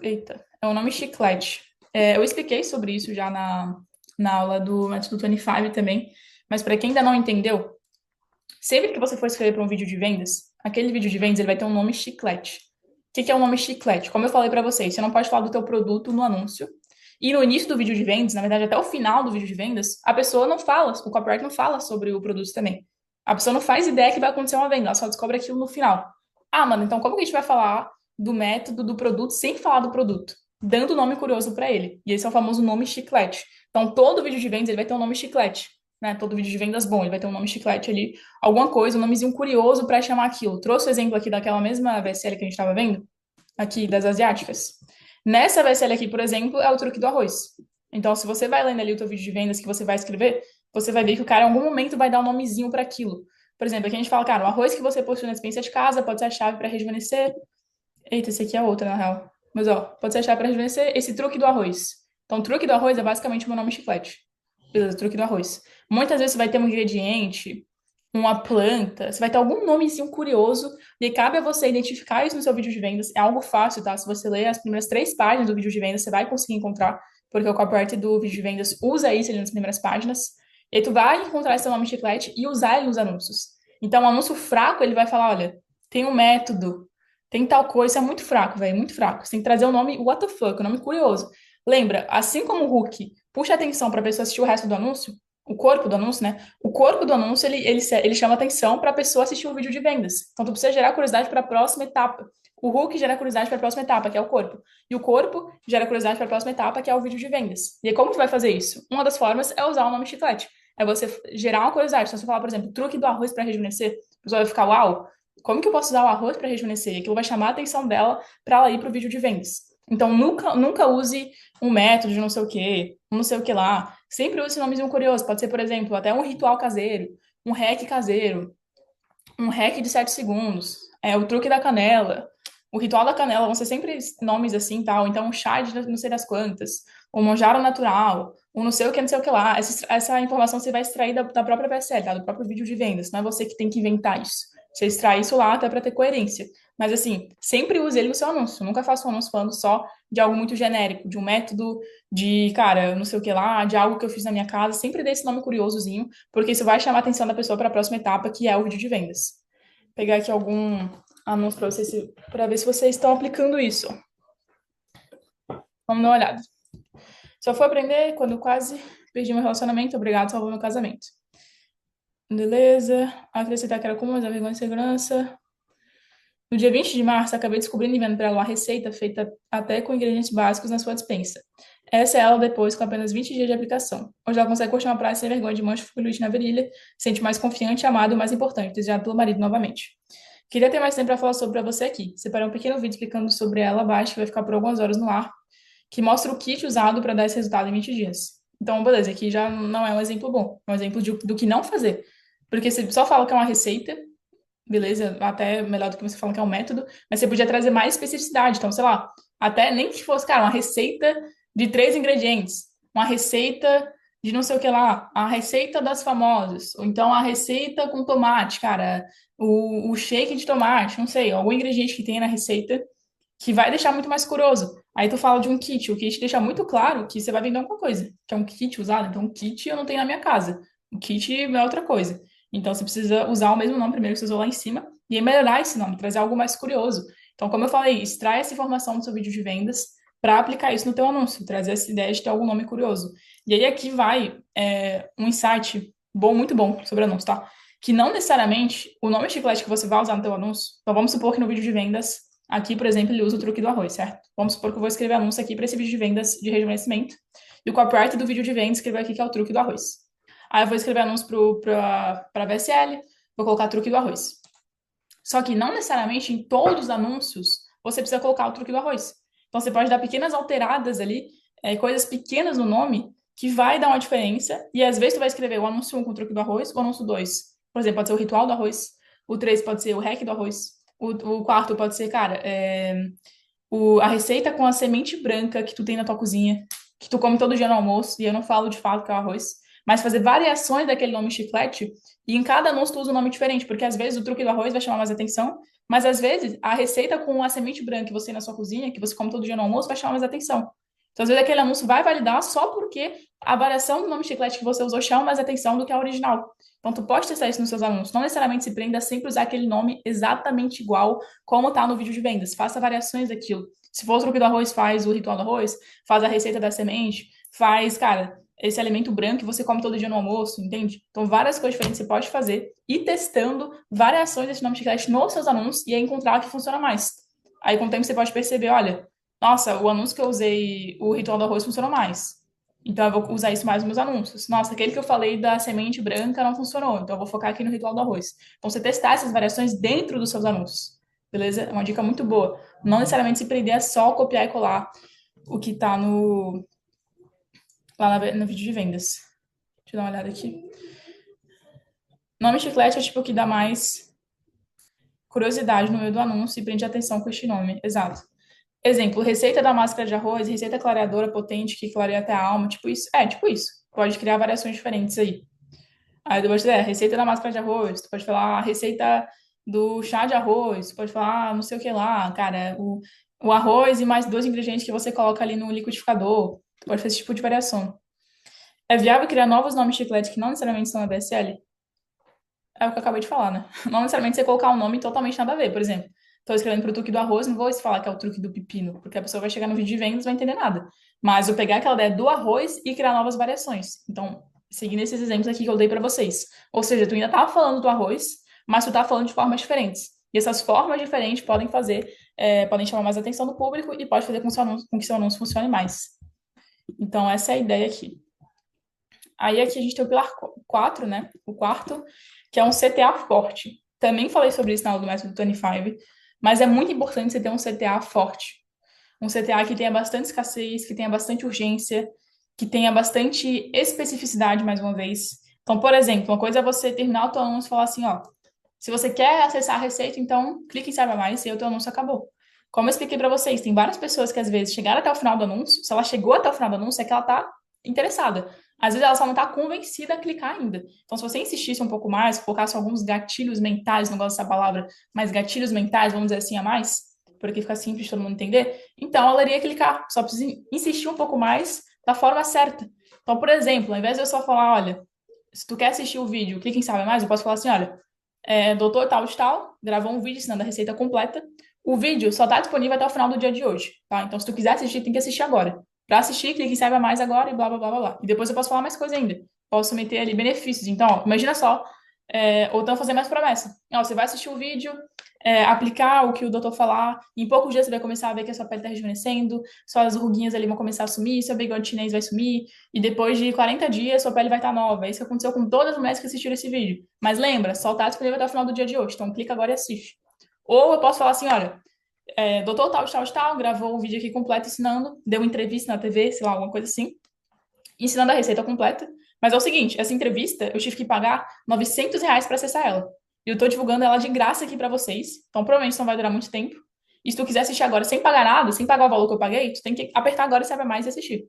Eita, é um nome chiclete. Eu expliquei sobre isso já na aula do método 25 também, mas para quem ainda não entendeu, sempre que você for escrever para um vídeo de vendas, aquele vídeo de vendas ele vai ter um nome chiclete. O que que é um nome chiclete? Como eu falei para vocês, você não pode falar do teu produto no anúncio. E no início do vídeo de vendas, na verdade até o final do vídeo de vendas, a pessoa não fala, o copywriter não fala sobre o produto também. A pessoa não faz ideia que vai acontecer uma venda, ela só descobre aquilo no final. Ah, mano, então como que a gente vai falar do método do produto sem falar do produto? Dando nome curioso para ele. E esse é o famoso nome chiclete. Então todo vídeo de vendas ele vai ter um nome chiclete, né? Todo vídeo de vendas bom, ele vai ter um nome chiclete ali, alguma coisa, um nomezinho curioso para chamar aquilo. Trouxe o exemplo aqui daquela mesma VSL que a gente estava vendo, aqui das asiáticas. Nessa VSL aqui, por exemplo, é o truque do arroz. Então, se você vai lendo ali o teu vídeo de vendas que você vai escrever, você vai ver que o cara em algum momento vai dar um nomezinho para aquilo. Por exemplo, aqui a gente fala, cara, o arroz que você possui na dispensa de casa pode ser a chave para rejuvenescer. Eita, esse aqui é outra, na real. Mas, ó, pode ser a chave para rejuvenescer esse truque do arroz. Então, o truque do arroz é basicamente o meu nome chiclete. Beleza, truque do arroz. Muitas vezes você vai ter um ingrediente, uma planta, você vai ter algum nomezinho curioso, e cabe a você identificar isso no seu vídeo de vendas. É algo fácil, tá? Se você ler as primeiras 3 páginas do vídeo de vendas, você vai conseguir encontrar, porque o copyright do vídeo de vendas usa isso ali nas primeiras páginas. E aí tu vai encontrar esse nome chiclete e usar ele nos anúncios. Então, um anúncio fraco, ele vai falar, olha, tem um método, tem tal coisa, isso é muito fraco, velho, muito fraco. Você tem que trazer o nome what the fuck, o nome curioso. Lembra, assim como o hook puxa atenção para a pessoa assistir o resto do anúncio, o corpo do anúncio, né? O corpo do anúncio, ele chama atenção para a pessoa assistir o vídeo de vendas. Então, tu precisa gerar curiosidade para a próxima etapa. O hook gera curiosidade para a próxima etapa, que é o corpo. E o corpo gera curiosidade para a próxima etapa, que é o vídeo de vendas. E aí, como tu vai fazer isso? Uma das formas é usar o nome chiclete. É você gerar uma curiosidade. Então, se você falar, por exemplo, truque do arroz para rejuvenescer, a pessoa vai ficar, uau, como que eu posso usar o arroz para rejuvenescer? E aquilo vai chamar a atenção dela para ela ir para o vídeo de vendas. Então, nunca use um método de não sei o quê, um não sei o que lá. Sempre use esse nomezinho curioso. Pode ser, por exemplo, até um ritual caseiro, um hack caseiro, um hack de 7 segundos, o truque da canela, o ritual da canela, vão ser sempre nomes assim, tal. Então, um chá de não sei das quantas, o monjaro natural, o não sei o que, não sei o que lá. Essa informação você vai extrair da própria PSL, tá? Do próprio vídeo de vendas. Não é você que tem que inventar isso. Você extrai isso lá até para ter coerência. Mas, assim, sempre use ele no seu anúncio. Nunca faça um anúncio falando só de algo muito genérico, de um método, de, cara, não sei o que lá, de algo que eu fiz na minha casa. Sempre dê esse nome curiosozinho, porque isso vai chamar a atenção da pessoa para a próxima etapa, que é o vídeo de vendas. Vou pegar aqui algum anúncio para vocês, para ver se vocês estão aplicando isso. Vamos dar uma olhada. Só fui aprender quando eu quase perdi meu relacionamento. Obrigado, salvou meu casamento. Beleza. Acrescentar que era comum, mas a vergonha e segurança. No dia 20 de março, acabei descobrindo e vendo para ela uma receita feita até com ingredientes básicos na sua despensa. Essa é ela depois, com apenas 20 dias de aplicação. Hoje ela consegue curtir uma praia sem vergonha de mancha fluide na virilha, se sente mais confiante, amado e, mais importante, desejado pelo marido novamente. Queria ter mais tempo para falar sobre para você aqui. Separei um pequeno vídeo explicando sobre ela abaixo, que vai ficar por algumas horas no ar, que mostra o kit usado para dar esse resultado em 20 dias. Então, beleza, aqui já não é um exemplo bom, é um exemplo do que não fazer. Porque você só fala que é uma receita, beleza, até melhor do que você falar que é um método, mas você podia trazer mais especificidade. Então, sei lá, até nem que fosse, cara, uma receita de 3 ingredientes, uma receita de não sei o que lá, a receita das famosas, ou então a receita com tomate, cara, o shake de tomate, não sei, algum ingrediente que tenha na receita que vai deixar muito mais curioso. Aí tu fala de um kit, o kit deixa muito claro que você vai vender alguma coisa, que é um kit usado, então um kit eu não tenho na minha casa, o kit é outra coisa. Então você precisa usar o mesmo nome primeiro que você usou lá em cima, E aí melhorar esse nome, trazer algo mais curioso. Então, como eu falei, extrai essa informação do seu vídeo de vendas para aplicar isso no teu anúncio, trazer essa ideia de ter algum nome curioso. E aí aqui vai um insight bom, muito bom sobre anúncio, tá? Que não necessariamente o nome chiclete que você vai usar no teu anúncio, então vamos supor que no vídeo de vendas, aqui, por exemplo, ele usa o truque do arroz, certo? Vamos supor que eu vou escrever anúncio aqui para esse vídeo de vendas de rejuvenescimento, e o copyright do vídeo de vendas escrever aqui que é o truque do arroz. Aí eu vou escrever anúncio para VSL, vou colocar truque do arroz. Só que não necessariamente em todos os anúncios você precisa colocar o truque do arroz. Então você pode dar pequenas alteradas ali, coisas pequenas no nome, que vai dar uma diferença. E às vezes tu vai escrever o anúncio 1 com o truque do arroz, o anúncio 2, por exemplo, pode ser o ritual do arroz, o 3 pode ser o hack do arroz, o quarto pode ser, cara, a receita com a semente branca que tu tem na tua cozinha, que tu come todo dia no almoço, e eu não falo de fato que é o arroz, mas fazer variações daquele nome chiclete, e em cada anúncio tu usa um nome diferente, porque às vezes o truque do arroz vai chamar mais atenção, mas às vezes a receita com a semente branca que você tem na sua cozinha, que você come todo dia no almoço, vai chamar mais atenção. Então, às vezes aquele anúncio vai validar só porque a variação do nome chiclete que você usou chama mais atenção do que a original. Então, tu pode testar isso nos seus anúncios. Não necessariamente se prenda a sempre usar aquele nome exatamente igual como tá no vídeo de vendas. Faça variações daquilo. Se for o truque do arroz, faz o ritual do arroz, faz a receita da semente, faz, cara, esse alimento branco que você come todo dia no almoço, entende? Então, várias coisas diferentes você pode fazer e testando variações desse nome chiclete nos seus anúncios e aí encontrar o que funciona mais. Aí, com o tempo, você pode perceber, olha, nossa, o anúncio que eu usei, o ritual do arroz, funcionou mais. Então, eu vou usar isso mais nos meus anúncios. Nossa, aquele que eu falei da semente branca não funcionou. Então, eu vou focar aqui no ritual do arroz. Então, você testar essas variações dentro dos seus anúncios. Beleza? É uma dica muito boa. Não necessariamente se prender a só copiar e colar o que tá lá no vídeo de vendas. Deixa eu dar uma olhada aqui. Nome chiclete é tipo o que dá mais curiosidade no meio do anúncio e prende atenção com este nome. Exato. Exemplo, receita da máscara de arroz, receita clareadora potente que clareia até a alma, tipo isso. É, tipo isso. Pode criar variações diferentes aí. Aí depois, receita da máscara de arroz, tu pode falar a receita do chá de arroz, tu pode falar não sei o que lá, cara, o arroz e mais dois ingredientes que você coloca ali no liquidificador. Tu pode fazer esse tipo de variação. É viável criar novos nomes de chiclete que não necessariamente são na BSL? É o que eu acabei de falar, né? Não necessariamente você colocar um nome totalmente nada a ver. Por exemplo, estou escrevendo pro truque do arroz, não vou falar que é o truque do pepino, porque a pessoa vai chegar no vídeo de vendas e vai entender nada. Mas eu pegar aquela ideia do arroz e criar novas variações. Então, seguindo esses exemplos aqui que eu dei para vocês. Ou seja, tu ainda tá falando do arroz, mas tu tá falando de formas diferentes. E essas formas diferentes podem podem chamar mais atenção do público e pode fazer com que seu anúncio funcione mais. Então, essa é a ideia aqui. Aí aqui a gente tem o pilar 4, né? O quarto, que é um CTA forte. Também falei sobre isso na aula do Método 25, mas é muito importante você ter um CTA forte. Um CTA que tenha bastante escassez, que tenha bastante urgência, que tenha bastante especificidade, mais uma vez. Então, por exemplo, uma coisa é você terminar o teu anúncio e falar assim, ó, se você quer acessar a receita, então clique em Saiba Mais e o teu anúncio acabou. Como eu expliquei para vocês, tem várias pessoas que às vezes chegaram até o final do anúncio, se ela chegou até o final do anúncio, é que ela tá interessada. Às vezes ela só não tá convencida a clicar ainda. Então, se você insistisse um pouco mais, colocasse alguns gatilhos mentais, não gosto dessa palavra, mas gatilhos mentais, vamos dizer assim, a mais, porque fica simples de todo mundo entender, então ela iria clicar. Só precisa insistir um pouco mais da forma certa. Então, por exemplo, ao invés de eu só falar, olha, se tu quer assistir o vídeo, clica em Saber Mais, eu posso falar assim, olha, doutor tal de tal, gravou um vídeo ensinando a receita completa. O vídeo só está disponível até o final do dia de hoje, tá? Então, se tu quiser assistir, tem que assistir agora. Para assistir, clique em Saiba Mais agora e blá, blá, blá, blá, blá. E depois eu posso falar mais coisa ainda. Posso meter ali benefícios. Então, ó, imagina só, ou então fazer mais promessa. Ó, você vai assistir o vídeo, aplicar o que o doutor falar, em poucos dias você vai começar a ver que a sua pele está rejuvenescendo, suas ruguinhas ali vão começar a sumir, seu bigode chinês vai sumir, e depois de 40 dias sua pele vai estar nova. Isso aconteceu com todas as mulheres que assistiram esse vídeo. Mas lembra, só está disponível até o final do dia de hoje, então clica agora e assiste. Ou eu posso falar assim, olha, doutor tal, tal, tal, gravou um vídeo aqui completo ensinando, deu uma entrevista na TV, sei lá, alguma coisa assim, ensinando a receita completa. Mas é o seguinte, essa entrevista eu tive que pagar R$ 900 para acessar ela. E eu tô divulgando ela de graça aqui para vocês. Então provavelmente não vai durar muito tempo. E se tu quiser assistir agora sem pagar nada, sem pagar o valor que eu paguei, tu tem que apertar agora e saber mais e assistir.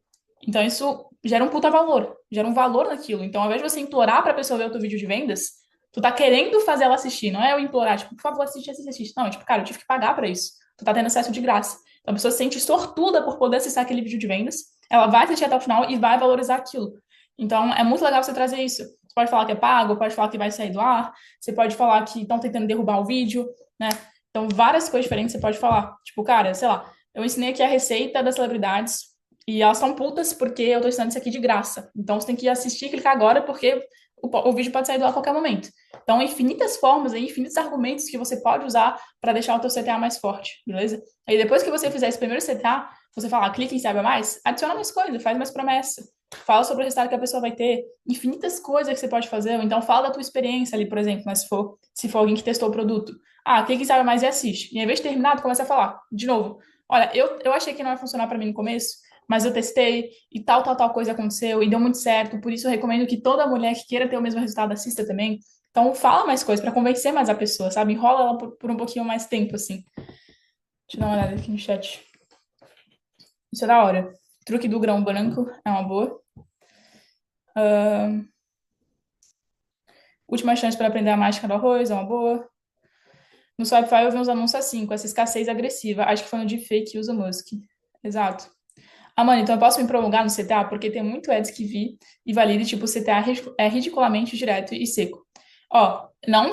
Então isso gera um puta valor, gera um valor naquilo. Então ao invés de você implorar pra pessoa ver o teu vídeo de vendas, tu tá querendo fazer ela assistir, não é eu implorar, tipo, por favor, assiste, assiste, assiste. Não, é tipo, cara, eu tive que pagar pra isso. Tu tá tendo acesso de graça. Então a pessoa se sente sortuda por poder acessar aquele vídeo de vendas, ela vai assistir até o final e vai valorizar aquilo. Então, é muito legal você trazer isso. Você pode falar que é pago, pode falar que vai sair do ar, você pode falar que estão tentando derrubar o vídeo, né? Então, várias coisas diferentes você pode falar. Tipo, cara, sei lá, eu ensinei aqui a receita das celebridades e elas estão putas porque eu tô ensinando isso aqui de graça. Então, você tem que assistir e clicar agora porque o vídeo pode sair do ar a qualquer momento. Então, infinitas formas, infinitos argumentos que você pode usar para deixar o teu CTA mais forte, beleza? Aí, depois que você fizer esse primeiro CTA, você fala, clique em saiba mais, adiciona mais coisa, faz mais promessa. Fala sobre o resultado que a pessoa vai ter, infinitas coisas que você pode fazer. Ou então, fala da tua experiência ali, por exemplo, mas se for alguém que testou o produto. Ah, clique em saiba mais e assiste. E ao invés de terminar, tu começa a falar, de novo. Olha, eu achei que não ia funcionar para mim no começo, mas eu testei e tal coisa aconteceu e deu muito certo. Por isso eu recomendo que toda mulher que queira ter o mesmo resultado assista também. Então fala mais coisas para convencer mais a pessoa, sabe? Enrola ela por um pouquinho mais tempo, assim. Deixa eu dar uma olhada aqui no chat. Isso é da hora. Truque do grão branco é uma boa. Última chance para aprender a mágica do arroz é uma boa. No Shopify eu vi uns anúncios assim, com essa escassez agressiva. Acho que foi no deepfake que usa o Musk. Exato. Ah, mano, então eu posso me prolongar no CTA porque tem muito ads que vi e valida, tipo, o CTA é ridiculamente direto e seco. Ó, não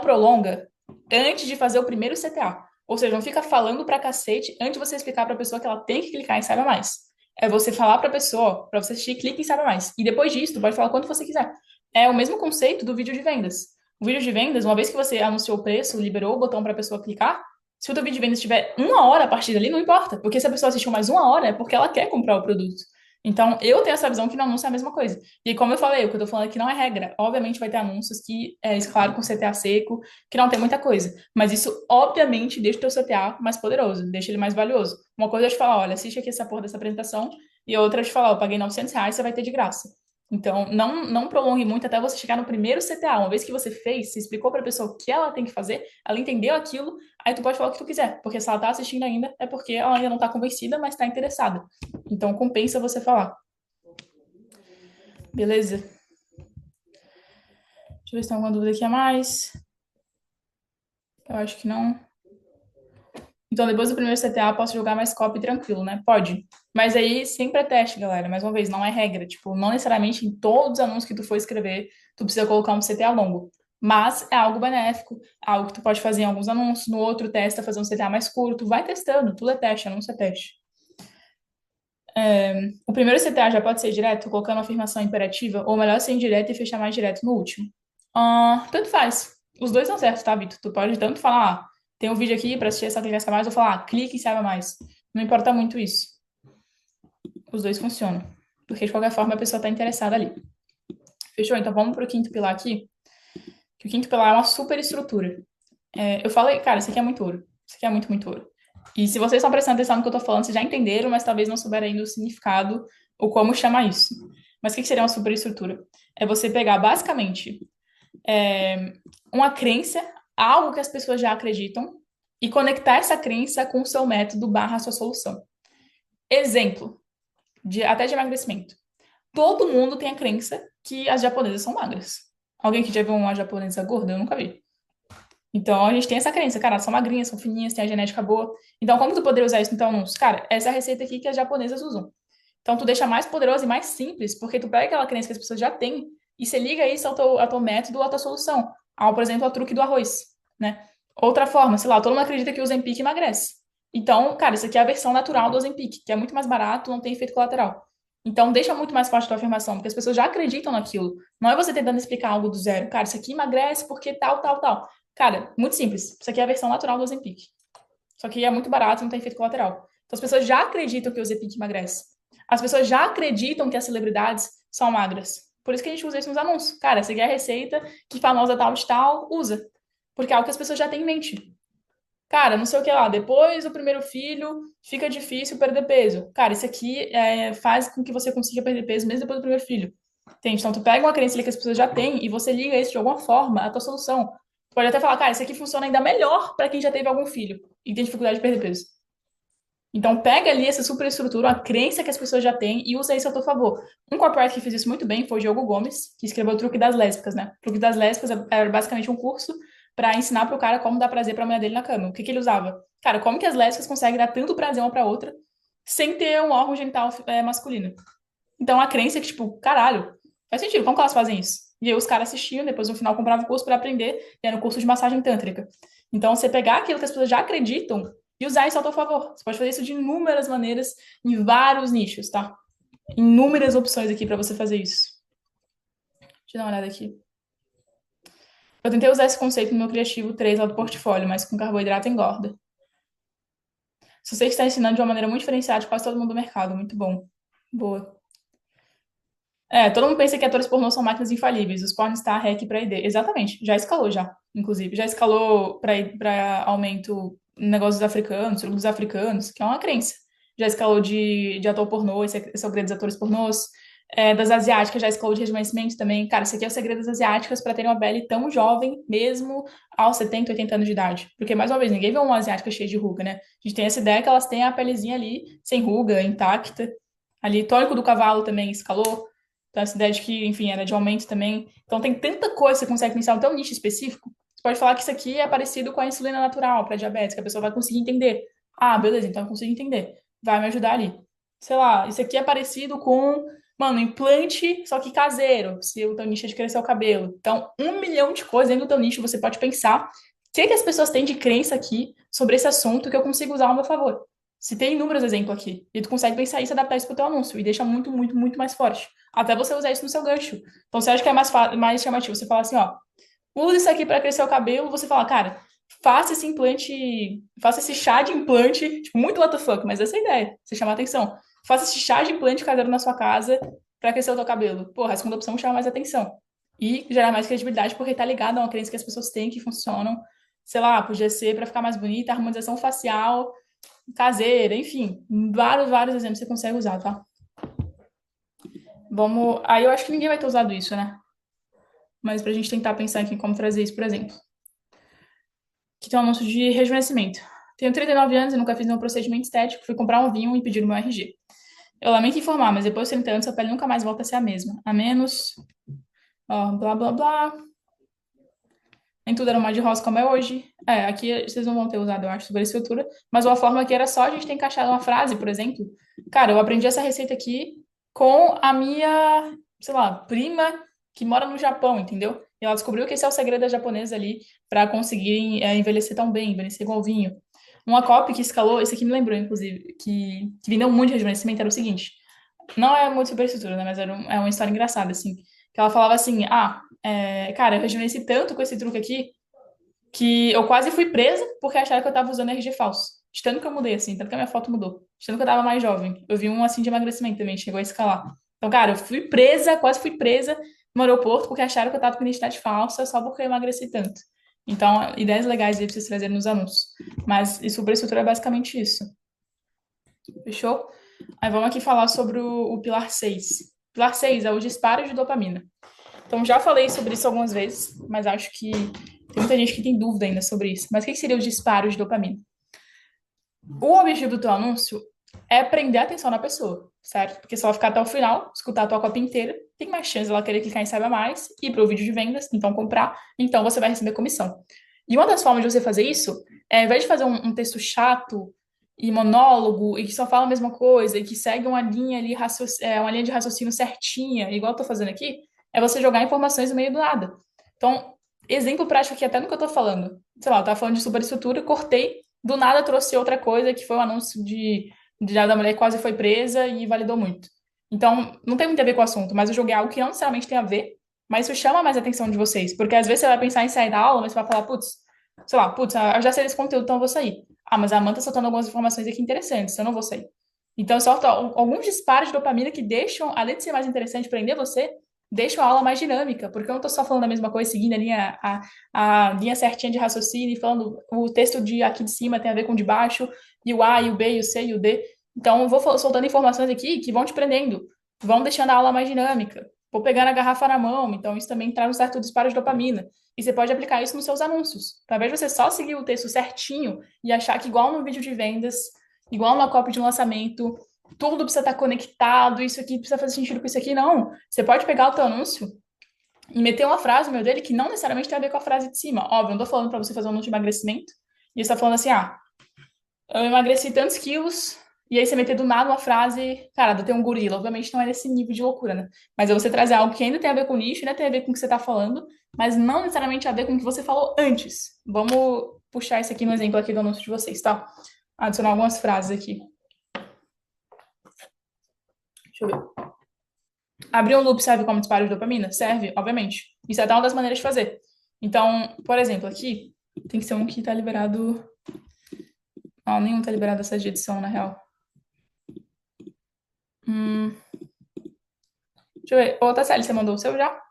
prolonga antes de fazer o primeiro CTA. Ou seja, não fica falando pra cacete antes de você explicar pra pessoa que ela tem que clicar em Saiba Mais. É você falar pra pessoa, ó, pra você assistir, clique em Saiba Mais. E depois disso, tu pode falar quanto você quiser. É o mesmo conceito do vídeo de vendas. O vídeo de vendas, uma vez que você anunciou o preço, liberou o botão pra pessoa clicar, se o teu vídeo de vendas tiver 1 hora a partir dali, não importa. Porque se a pessoa assistiu mais 1 hora, é porque ela quer comprar o produto. Então, eu tenho essa visão que no anúncio é a mesma coisa. E como eu falei, o que eu tô falando aqui não é regra. Obviamente vai ter anúncios que, claro, com CTA seco, que não tem muita coisa. Mas isso, obviamente, deixa o teu CTA mais poderoso, deixa ele mais valioso. Uma coisa é eu te falar, olha, assiste aqui essa porra dessa apresentação, e outra é eu te falar, eu paguei R$ 900, você vai ter de graça. Então, não prolongue muito até você chegar no primeiro CTA. Uma vez que você fez, você explicou para a pessoa o que ela tem que fazer, ela entendeu aquilo, aí tu pode falar o que tu quiser. Porque se ela tá assistindo ainda, é porque ela ainda não tá convencida, mas tá interessada. Então, compensa você falar. Beleza? Deixa eu ver se tem alguma dúvida aqui a mais. Eu acho que não. Então, depois do primeiro CTA, posso jogar mais copy tranquilo, né? Pode. Mas aí sempre é teste, galera. Mais uma vez, não é regra. Tipo, não necessariamente em todos os anúncios que tu for escrever, tu precisa colocar um CTA longo. Mas é algo benéfico, algo que tu pode fazer em alguns anúncios, no outro testa fazer um CTA mais curto. Vai testando, tudo é teste, anúncio é teste. O primeiro CTA já pode ser direto, colocando uma afirmação imperativa, ou melhor ser indireto e fechar mais direto no último. Tanto faz. Os dois são certos, tá, Vitor? Tu pode tanto falar, tem um vídeo aqui para assistir essa clicar mais, ou falar, clique e saiba mais. Não importa muito isso. Os dois funcionam. Porque de qualquer forma a pessoa está interessada ali. Fechou? Então vamos pro quinto pilar aqui. Que o quinto pilar é uma super estrutura. Eu falei, cara, isso aqui é muito ouro. Isso aqui é muito, muito ouro. E se vocês estão prestando atenção no que eu tô falando, vocês já entenderam, mas talvez não souberam ainda o significado ou como chamar isso. Mas o que seria uma superestrutura? É você pegar, basicamente, uma crença, algo que as pessoas já acreditam, e conectar essa crença com o seu método barra sua solução. Exemplo, até de emagrecimento. Todo mundo tem a crença que as japonesas são magras. Alguém que já viu uma japonesa gorda? Eu nunca vi. Então, a gente tem essa crença, cara, elas são magrinhas, são fininhas, têm a genética boa. Então, como tu poderia usar isso então anúncio? Cara, essa é a receita aqui que as japonesas usam. Então, tu deixa mais poderoso e mais simples, porque tu pega aquela crença que as pessoas já têm e você liga isso ao teu método, à tua solução. Por exemplo, ao truque do arroz, né? Outra forma, sei lá, todo mundo acredita que o Ozempic emagrece. Então, cara, isso aqui é a versão natural do Ozempic, que é muito mais barato, não tem efeito colateral. Então, deixa muito mais forte a tua afirmação, porque as pessoas já acreditam naquilo. Não é você tentando explicar algo do zero. Cara, isso aqui emagrece porque tal, tal, tal. Cara, muito simples. Isso aqui é a versão natural do Ozempic. Só que é muito barato, não tem efeito colateral. Então, as pessoas já acreditam que o Ozempic emagrece. As pessoas já acreditam que as celebridades são magras. Por isso que a gente usa isso nos anúncios. Cara, essa aqui é a receita que famosa tal de tal usa. Porque é algo que as pessoas já têm em mente. Cara, não sei o que lá. Depois do primeiro filho, fica difícil perder peso. Cara, isso aqui faz com que você consiga perder peso mesmo depois do primeiro filho. Entende? Então, tu pega uma crença ali que as pessoas já têm e você liga isso de alguma forma à tua solução. Tu pode até falar, cara, isso aqui funciona ainda melhor para quem já teve algum filho e tem dificuldade de perder peso. Então, pega ali essa superestrutura, a crença que as pessoas já têm e usa isso a teu favor. Um corporate que fez isso muito bem foi o Diogo Gomes, que escreveu o Truque das Lésbicas, né? O Truque das Lésbicas era basicamente um curso para ensinar pro cara como dar prazer pra mulher dele na cama. O que que ele usava? Cara, como que as lésbicas conseguem dar tanto prazer uma pra outra sem ter um órgão genital masculino? Então, a crença é que, tipo, caralho, Faz sentido, como que elas fazem isso? E aí os caras assistiam, depois no final compravam o curso para aprender, e era um curso de massagem tântrica. Então, você pegar aquilo que as pessoas já acreditam e usar isso ao seu favor. Você pode fazer isso de inúmeras maneiras, em vários nichos, tá? Inúmeras opções aqui para você fazer isso. Deixa eu dar uma olhada aqui. Eu tentei usar esse conceito no meu Criativo 3 lá do portfólio, mas com carboidrato engorda. Se você está ensinando de uma maneira muito diferenciada de quase todo mundo do mercado, muito bom. Boa. Todo mundo pensa que atores pornô são máquinas infalíveis, os pornstar, REC para ID. Exatamente, já escalou já, inclusive. Já escalou para aumento em negócios africanos, dos africanos, que é uma crença. Já escalou de ator pornô, esse é o segredo dos atores pornôs. Das asiáticas, já escalou de rejuvenescimento também. Cara, isso aqui é o segredo das asiáticas para terem uma pele tão jovem, mesmo aos 70, 80 anos de idade. Porque, mais uma vez, ninguém vê uma asiática cheia de ruga, né? A gente tem essa ideia que elas têm a pelezinha ali, sem ruga, intacta. Ali, tónico do cavalo também escalou. Então, essa ideia de que, enfim, era de aumento também. Então, tem tanta coisa que você consegue pensar até um nicho específico. Você pode falar que isso aqui é parecido com a insulina natural para diabetes, que a pessoa vai conseguir entender. Ah, beleza, então eu consigo entender. Vai me ajudar ali. Sei lá, isso aqui é parecido com, mano, implante, só que caseiro, se o teu nicho é de crescer o cabelo. Então, 1 milhão de coisas dentro do teu nicho você pode pensar. O que as pessoas têm de crença aqui sobre esse assunto que eu consigo usar ao meu favor? Se tem inúmeros exemplos aqui, e tu consegue pensar isso e adaptar isso pro teu anúncio, e deixa muito, muito, muito mais forte. Até você usar isso no seu gancho. Então, você acha que é mais chamativo você falar assim, ó, usa isso aqui para crescer o cabelo, você fala, cara, faça esse implante, faça esse chá de implante, tipo, muito what the fuck, mas essa é a ideia, você chamar atenção. Faça esse chá de implante caseiro na sua casa para crescer o teu cabelo. Porra, a segunda opção chama mais atenção. E gerar mais credibilidade, porque tá ligado a uma crença que as pessoas têm que funcionam. Sei lá, podia ser para ficar mais bonita, harmonização facial, caseira, enfim, vários, vários exemplos você consegue usar, tá? Vamos. Aí eu acho que ninguém vai ter usado isso, né? Mas pra gente tentar pensar aqui em como trazer isso, por exemplo. Aqui tem um anúncio de rejuvenescimento. Tenho 39 anos e nunca fiz nenhum procedimento estético. Fui comprar um vinho e pedir o meu RG. Eu lamento informar, mas depois de 30 anos, sua pele nunca mais volta a ser a mesma. A menos. Ó, blá, blá, blá. Nem tudo era uma de rosa como é hoje. Aqui vocês não vão ter usado, eu acho, sobre a estrutura. Mas uma forma que era só a gente ter encaixado uma frase, por exemplo. Cara, eu aprendi essa receita aqui com a minha, sei lá, prima que mora no Japão, entendeu? E ela descobriu que esse é o segredo das japonesas ali para conseguirem envelhecer tão bem, envelhecer igual vinho. Uma copy que escalou, esse aqui me lembrou, inclusive, que vendeu muito de rejuvenescimento, era o seguinte. Não é muito super estrutura, né? Mas é uma história engraçada, assim. Que ela falava assim, cara, eu rejuvenesci tanto com esse truque aqui que eu quase fui presa porque acharam que eu tava usando RG falso. De tanto que eu mudei, assim, tanto que a minha foto mudou. De tanto que eu tava mais jovem. Eu vi um, assim, de emagrecimento também, chegou a escalar. Então, cara, eu fui presa, quase fui presa no aeroporto porque acharam que eu tava com identidade falsa só porque eu emagreci tanto. Então, ideias legais aí pra vocês trazerem nos anúncios. Mas superestrutura é basicamente isso. Fechou? Aí vamos aqui falar sobre o pilar 6. Pilar 6 é o disparo de dopamina. Então, já falei sobre isso algumas vezes, mas acho que tem muita gente que tem dúvida ainda sobre isso. Mas o que seria o disparo de dopamina? O objetivo do teu anúncio é prender a atenção da pessoa, certo? Porque se ela ficar até o final, escutar a tua cópia inteira, tem mais chance dela querer clicar em saiba mais, ir para o vídeo de vendas, então comprar, então você vai receber comissão. E uma das formas de você fazer isso ao invés de fazer um texto chato e monólogo, e que só fala a mesma coisa, e que segue uma linha ali, uma linha de raciocínio certinha, igual eu tô fazendo aqui, é você jogar informações no meio do nada. Então, exemplo prático aqui, até no que eu tô falando. Sei lá, eu tava falando de superestrutura, cortei, do nada trouxe outra coisa, que foi o anúncio da mulher que quase foi presa e validou muito. Então, não tem muito a ver com o assunto, mas eu joguei algo que não necessariamente tem a ver, mas isso chama mais a atenção de vocês, porque às vezes você vai pensar em sair da aula, mas você vai falar, putz, sei lá, putz, eu já sei desse conteúdo, então eu vou sair. Ah, mas a Amanda tá soltando algumas informações aqui interessantes, eu não vou sair. Então, solta alguns disparos de dopamina que deixam, além de ser mais interessante prender você, deixam a aula mais dinâmica, porque eu não tô só falando a mesma coisa, seguindo a linha certinha de raciocínio, e falando o texto de aqui de cima tem a ver com o de baixo, e o A, e o B, e o C, e o D. Então, eu vou soltando informações aqui que vão te prendendo, vão deixando a aula mais dinâmica. Vou pegar a garrafa na mão, então isso também traz um certo disparo de dopamina. E você pode aplicar isso nos seus anúncios. Ao invés de você só seguir o texto certinho e achar que, igual no vídeo de vendas, igual na copy de lançamento, tudo precisa estar conectado, isso aqui precisa fazer sentido com isso aqui, não. Você pode pegar o teu anúncio e meter uma frase no meio dele que não necessariamente tem a ver com a frase de cima. Óbvio, eu não tô falando para você fazer um anúncio de emagrecimento e você tá falando assim, eu emagreci tantos quilos E aí você meter do nada uma frase, cara, do ter um gorila. Obviamente não é nesse nível de loucura, né? Mas é você trazer algo que ainda tem a ver com o nicho, ainda tem a ver com o que você tá falando, mas não necessariamente a ver com o que você falou antes. Vamos puxar isso aqui no exemplo aqui do anúncio de vocês, tá? Adicionar algumas frases aqui. Deixa eu ver. Abrir um loop serve como disparo de dopamina? Serve, obviamente. Isso é até uma das maneiras de fazer. Então, por exemplo, aqui tem que ser um que tá liberado. Não, nenhum tá liberado essa de edição, na real. Hum, deixa eu ver. Ô, Tasseli, você mandou o seu já?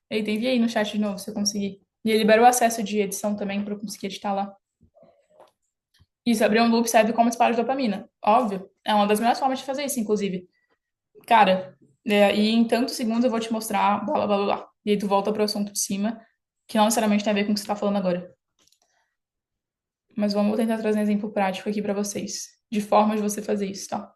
Eita, envia aí no chat de novo, se eu conseguir. E ele libera o acesso de edição também para eu conseguir editar lá. Isso, abrir um loop serve como disparo de dopamina. Óbvio. É uma das melhores formas de fazer isso, inclusive. Cara, e em tantos segundos eu vou te mostrar, blá, blá, blá, blá. Blá. E aí tu volta pro assunto de cima, que não necessariamente tem a ver com o que você tá falando agora. Mas vamos tentar trazer um exemplo prático aqui pra vocês, de formas de você fazer isso, tá?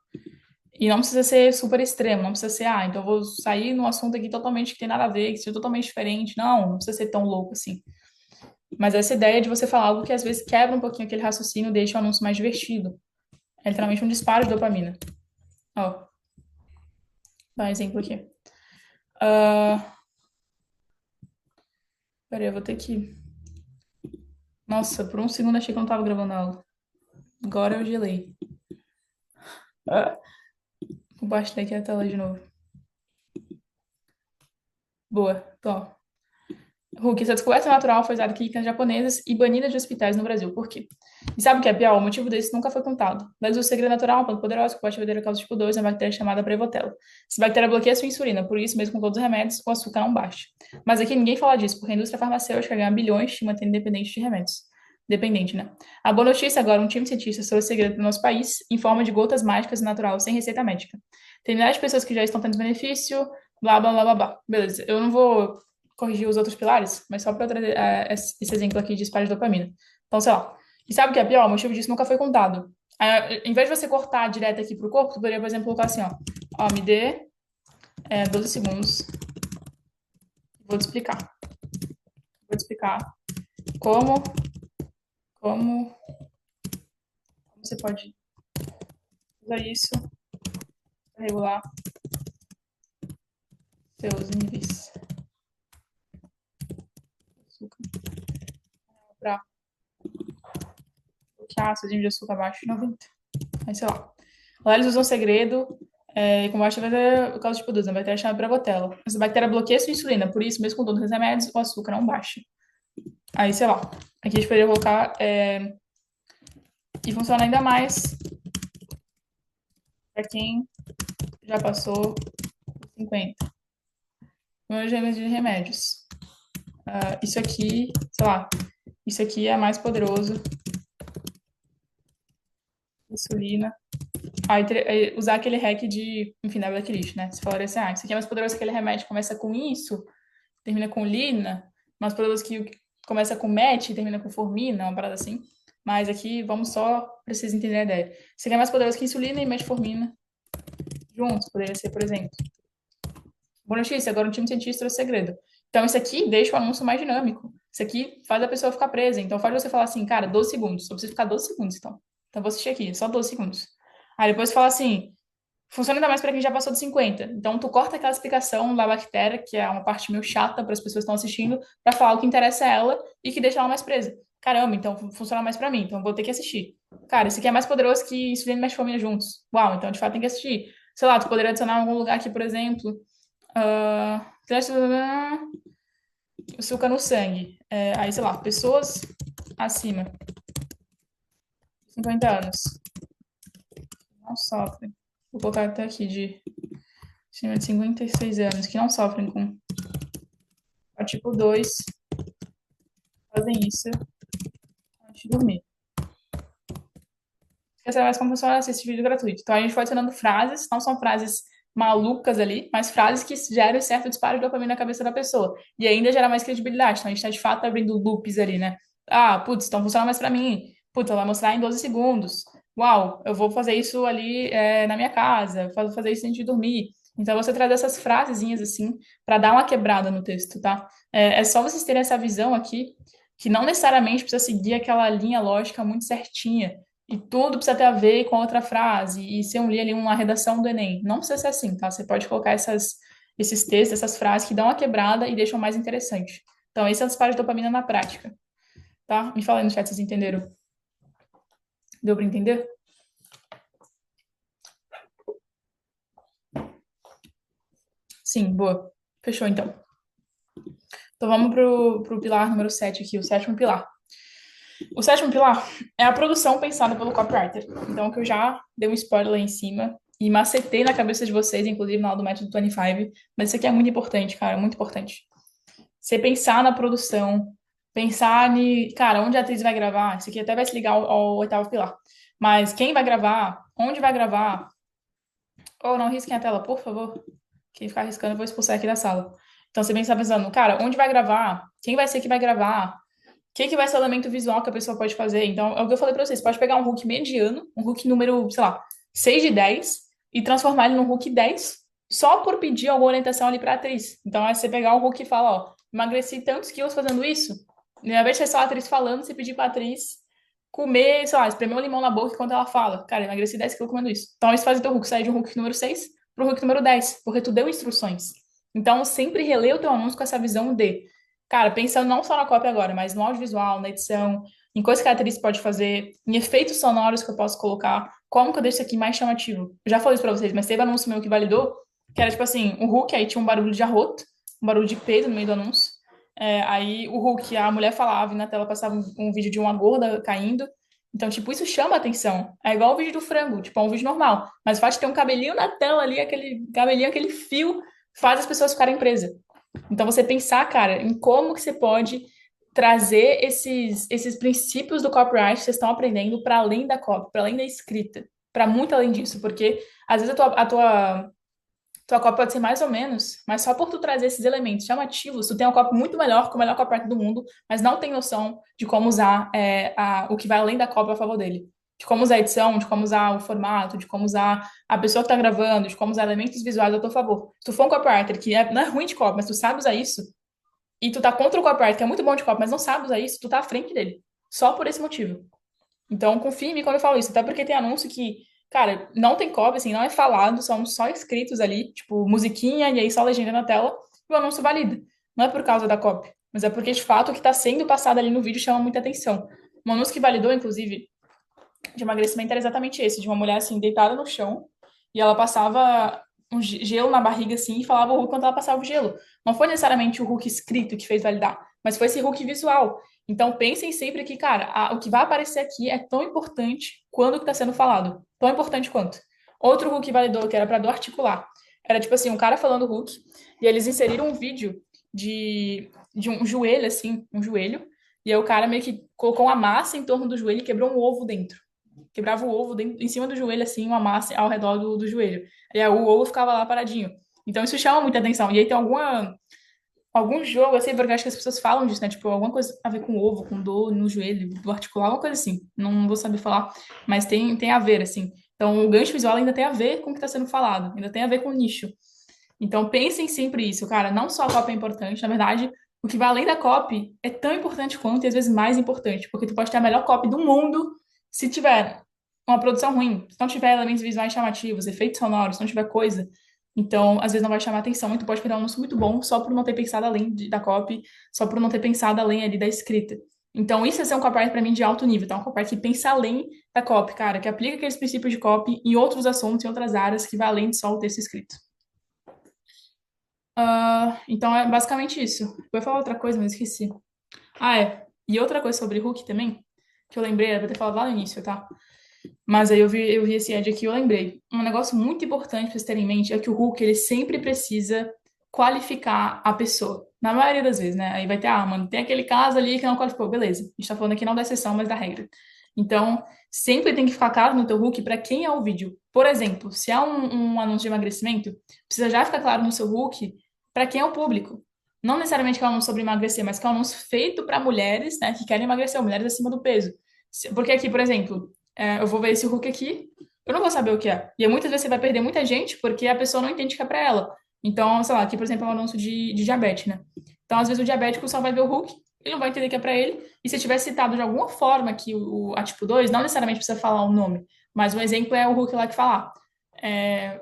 E não precisa ser super extremo, não precisa ser, então eu vou sair num assunto aqui totalmente que tem nada a ver, que seja totalmente diferente. Não, não precisa ser tão louco assim. Mas essa ideia de você falar algo que às vezes quebra um pouquinho aquele raciocínio, deixa o anúncio mais divertido. É literalmente um disparo de dopamina. Ó, dá um exemplo aqui. Ah, peraí, eu vou ter que. Nossa, por um segundo achei que eu não tava gravando a aula. Agora eu gelei. Ah, compartilhei aqui a tela de novo. Boa, tô. Hulk, essa descoberta natural foi usada em clínicas japonesas e banida de hospitais no Brasil. Por quê? E sabe o que é pior? O motivo desse nunca foi contado. Mas o segredo natural é uma planta poderosa que pode vender a causa tipo 2 uma bactéria chamada Prevotella. Essa bactéria bloqueia a sua insulina, por isso, mesmo com todos os remédios, o açúcar não baixa. Mas aqui ninguém fala disso, porque a indústria farmacêutica ganha bilhões te mantendo dependente de remédios. Dependente, né? A boa notícia agora, um time de cientistas trouxe o segredo para o nosso país em forma de gotas mágicas natural, sem receita médica. Tem milhares de pessoas que já estão tendo benefício, blá, blá, blá, blá, blá. Beleza, eu não vou corrigir os outros pilares, mas só para trazer esse exemplo aqui de disparo de dopamina. Então, sei lá. E sabe o que é pior? O motivo disso nunca foi contado. Em vez de você cortar direto aqui pro corpo, tu poderia, por exemplo, colocar assim, ó. Ó, me dê 12 segundos. Vou te explicar. Vou te explicar como, como você pode usar isso para regular seus níveis de açúcar. Para bloquear seus níveis de açúcar abaixo de 90. Aí, sei lá. Lá eles usam segredo e combate a bactéria, o caso tipo 2, a bactéria chama Prevotella. Essa bactéria bloqueia sua insulina, por isso, mesmo com todos os remédios, o açúcar não baixa. Aí, sei lá. Aqui a gente poderia colocar e funciona ainda mais para quem já passou os 50. Meus de remédios. Isso aqui, sei lá, isso aqui é mais poderoso. Insulina. Aí usar aquele hack de, enfim, da blacklist, né? Você falaria assim, isso aqui é mais poderoso que aquele remédio que começa com isso, termina com lina, mais poderoso que começa com met e termina com formina, uma parada assim. Mas aqui, vamos só para vocês entenderem a ideia. Isso aqui é mais poderoso que insulina e metformina juntos, poderia ser, por exemplo. Boa notícia, agora um time de cientistas trouxe segredo. Então, isso aqui deixa o anúncio mais dinâmico. Isso aqui faz a pessoa ficar presa. Então, faz você falar assim, cara, 12 segundos. Só precisa ficar 12 segundos, então. Então, vou assistir aqui, só 12 segundos. Aí depois fala assim, funciona ainda mais para quem já passou de 50. Então, tu corta aquela explicação da bactéria, que é uma parte meio chata para as pessoas que estão assistindo, para falar o que interessa a ela e que deixa ela mais presa. Caramba, então funciona mais para mim, então vou ter que assistir. Cara, esse aqui é mais poderoso que insulina e metformina juntos. Uau, então de fato tem que assistir. Sei lá, tu poderia adicionar em algum lugar aqui, por exemplo, teste açúcar no sangue. Aí, sei lá, pessoas acima de 50 anos não sofrem. Vou colocar até aqui de acima de 56 anos que não sofrem com a tipo 2 fazem isso antes de dormir. Quer saber mais como funciona esse vídeo gratuito? Então a gente foi adicionando frases, não são frases malucas ali, mas frases que geram certo disparo de dopamina na cabeça da pessoa. E ainda gera mais credibilidade. Então a gente está de fato abrindo loops ali, né? Putz, então funciona mais para mim. Putz, ela vai mostrar em 12 segundos. Uau, eu vou fazer isso ali na minha casa, vou fazer isso antes de dormir. Então você traz essas frasezinhas assim para dar uma quebrada no texto, tá? É só vocês terem essa visão aqui, que não necessariamente precisa seguir aquela linha lógica muito certinha. e tudo precisa ter a ver com a outra frase, e se eu li ali uma redação do Enem. Não precisa ser assim, tá? Você pode colocar esses textos, essas frases que dão uma quebrada e deixam mais interessante. Então, esse é o disparo de dopamina na prática, tá? Me fala aí no chat se vocês entenderam. Deu pra entender? Sim, boa. Fechou, então. Então, vamos pro pilar número 7 aqui, o sétimo pilar. O sétimo pilar é a produção pensada pelo copywriter. Então, que eu já dei um spoiler lá em cima e macetei na cabeça de vocês, inclusive na aula do Método 25, mas isso aqui é muito importante, cara, muito importante. Você pensar na produção, pensar cara, onde a atriz vai gravar, isso aqui até vai se ligar ao oitavo pilar. Mas quem vai gravar, onde vai gravar, ou não risquem a tela, por favor. Quem ficar riscando, eu vou expulsar aqui da sala. Então, você pensa pensando, cara, onde vai gravar? Quem vai ser que vai gravar? Que vai ser o elemento visual que a pessoa pode fazer? Então, é o que eu falei pra vocês. Você pode pegar um hook mediano, um hook número, sei lá, 6 de 10 e transformar ele num hook 10 só por pedir alguma orientação ali pra atriz. Então, é você pegar o hook e falar, ó, emagreci tantos quilos fazendo isso. E ao invés de ser só a atriz falando, você pedir pra atriz comer, sei lá, espremer um limão na boca enquanto ela fala. Cara, emagreci 10 quilos comendo isso. Então, isso faz o teu hook sair de um hook número 6 pro hook número 10, porque tu deu instruções. Então, sempre relê o teu anúncio com essa visão de cara, pensando não só na cópia agora, mas no audiovisual, na edição, em coisas que a atriz pode fazer, em efeitos sonoros que eu posso colocar, como que eu deixo isso aqui mais chamativo? Eu já falei isso pra vocês, mas teve anúncio meu que validou, que era tipo assim, o Hulk, aí tinha um barulho de arroto, um barulho de peido no meio do anúncio. Aí o Hulk, a mulher falava e na tela passava um vídeo de uma gorda caindo. Então, tipo, isso chama atenção. É igual o vídeo do frango, tipo, é um vídeo normal. Mas o fato de ter um cabelinho na tela ali, aquele cabelinho, aquele fio, faz as pessoas ficarem presas. Então, você pensar, cara, em como que você pode trazer esses princípios do copyright que vocês estão aprendendo para além da copy, para além da escrita, para muito além disso, porque às vezes a tua copy pode ser mais ou menos, mas só por tu trazer esses elementos chamativos, tu tem uma copy muito melhor, com o melhor copyright do mundo, mas não tem noção de como usar o que vai além da copy a favor dele. De como usar a edição, de como usar o formato, de como usar a pessoa que tá gravando, de como usar elementos visuais a teu favor. Se tu for um copywriter que não é ruim de copy, mas tu sabe usar isso, e tu tá contra o copywriter que é muito bom de copy, mas não sabe usar isso, tu tá à frente dele. Só por esse motivo. Então, confia em mim quando eu falo isso. Até porque tem anúncio que, cara, não tem copy, assim, não é falado, são só escritos ali, tipo, musiquinha e aí só legenda na tela, e o anúncio valida. Não é por causa da copy, mas é porque, de fato, o que está sendo passado ali no vídeo chama muita atenção. Um anúncio que validou, inclusive, de emagrecimento era exatamente esse, de uma mulher, assim, deitada no chão, e ela passava um gelo na barriga, assim, e falava o Hulk quando ela passava o gelo. Não foi necessariamente o Hulk escrito que fez validar, mas foi esse Hulk visual. Então, pensem sempre que, cara, o que vai aparecer aqui é tão importante quanto o que está sendo falado. Tão importante quanto. Outro Hulk validou, que era para dor articular. Era tipo assim, um cara falando Hulk, e eles inseriram um vídeo de um joelho, assim, um joelho, e aí o cara meio que colocou uma massa em torno do joelho e quebrou um ovo dentro. Quebrava o ovo em cima do joelho, assim, uma massa ao redor do joelho. E aí o ovo ficava lá paradinho. Então isso chama muita atenção. E aí tem algum jogo, assim, porque eu acho que as pessoas falam disso, né? Tipo, alguma coisa a ver com ovo, com dor no joelho, do articular, alguma coisa assim. Não vou saber falar, mas tem a ver, assim. Então o gancho visual ainda tem a ver com o que está sendo falado, ainda tem a ver com o nicho. Então pensem sempre isso, cara. Não só a copy é importante, na verdade, o que vai além da copy é tão importante quanto e às vezes mais importante, porque tu pode ter a melhor copy do mundo se tiver uma produção ruim, se não tiver elementos visuais chamativos, efeitos sonoros, se não tiver coisa. Então, às vezes não vai chamar atenção e tu pode perder um anúncio muito bom só por não ter pensado além da copy, só por não ter pensado além ali da escrita. Então, isso é ser um copywriter para mim de alto nível, tá? Um copywriter que pensa além da copy, cara, que aplica aqueles princípios de copy em outros assuntos, em outras áreas, que vai além de só o texto escrito. Então é basicamente isso. Eu ia falar outra coisa, mas esqueci. Ah, é. E outra coisa sobre Hulk também, que eu lembrei, era pra ter falado lá no início, tá? Mas aí eu vi esse ad aqui e eu lembrei. Um negócio muito importante pra vocês terem em mente é que o Hulk, ele sempre precisa qualificar a pessoa. Na maioria das vezes, né? Aí vai ter, mano, tem aquele caso ali que não qualificou. Beleza. A gente tá falando aqui não da exceção, mas da regra. Então, sempre tem que ficar claro no teu Hulk para quem é o vídeo. Por exemplo, se é um anúncio de emagrecimento, precisa já ficar claro no seu Hulk para quem é o público. Não necessariamente que é um anúncio sobre emagrecer, mas que é um anúncio feito para mulheres, né, que querem emagrecer, ou mulheres acima do peso. Porque aqui, por exemplo, eu vou ver esse Hulk aqui, eu não vou saber o que é. E muitas vezes você vai perder muita gente porque a pessoa não entende que é para ela. Então, sei lá, aqui, por exemplo, é um anúncio de diabetes, né? Então, às vezes, o diabético só vai ver o Hulk ele não vai entender que é para ele. E se tiver citado de alguma forma que a tipo 2 não necessariamente precisa falar o nome, mas um exemplo é o Hulk lá que falar.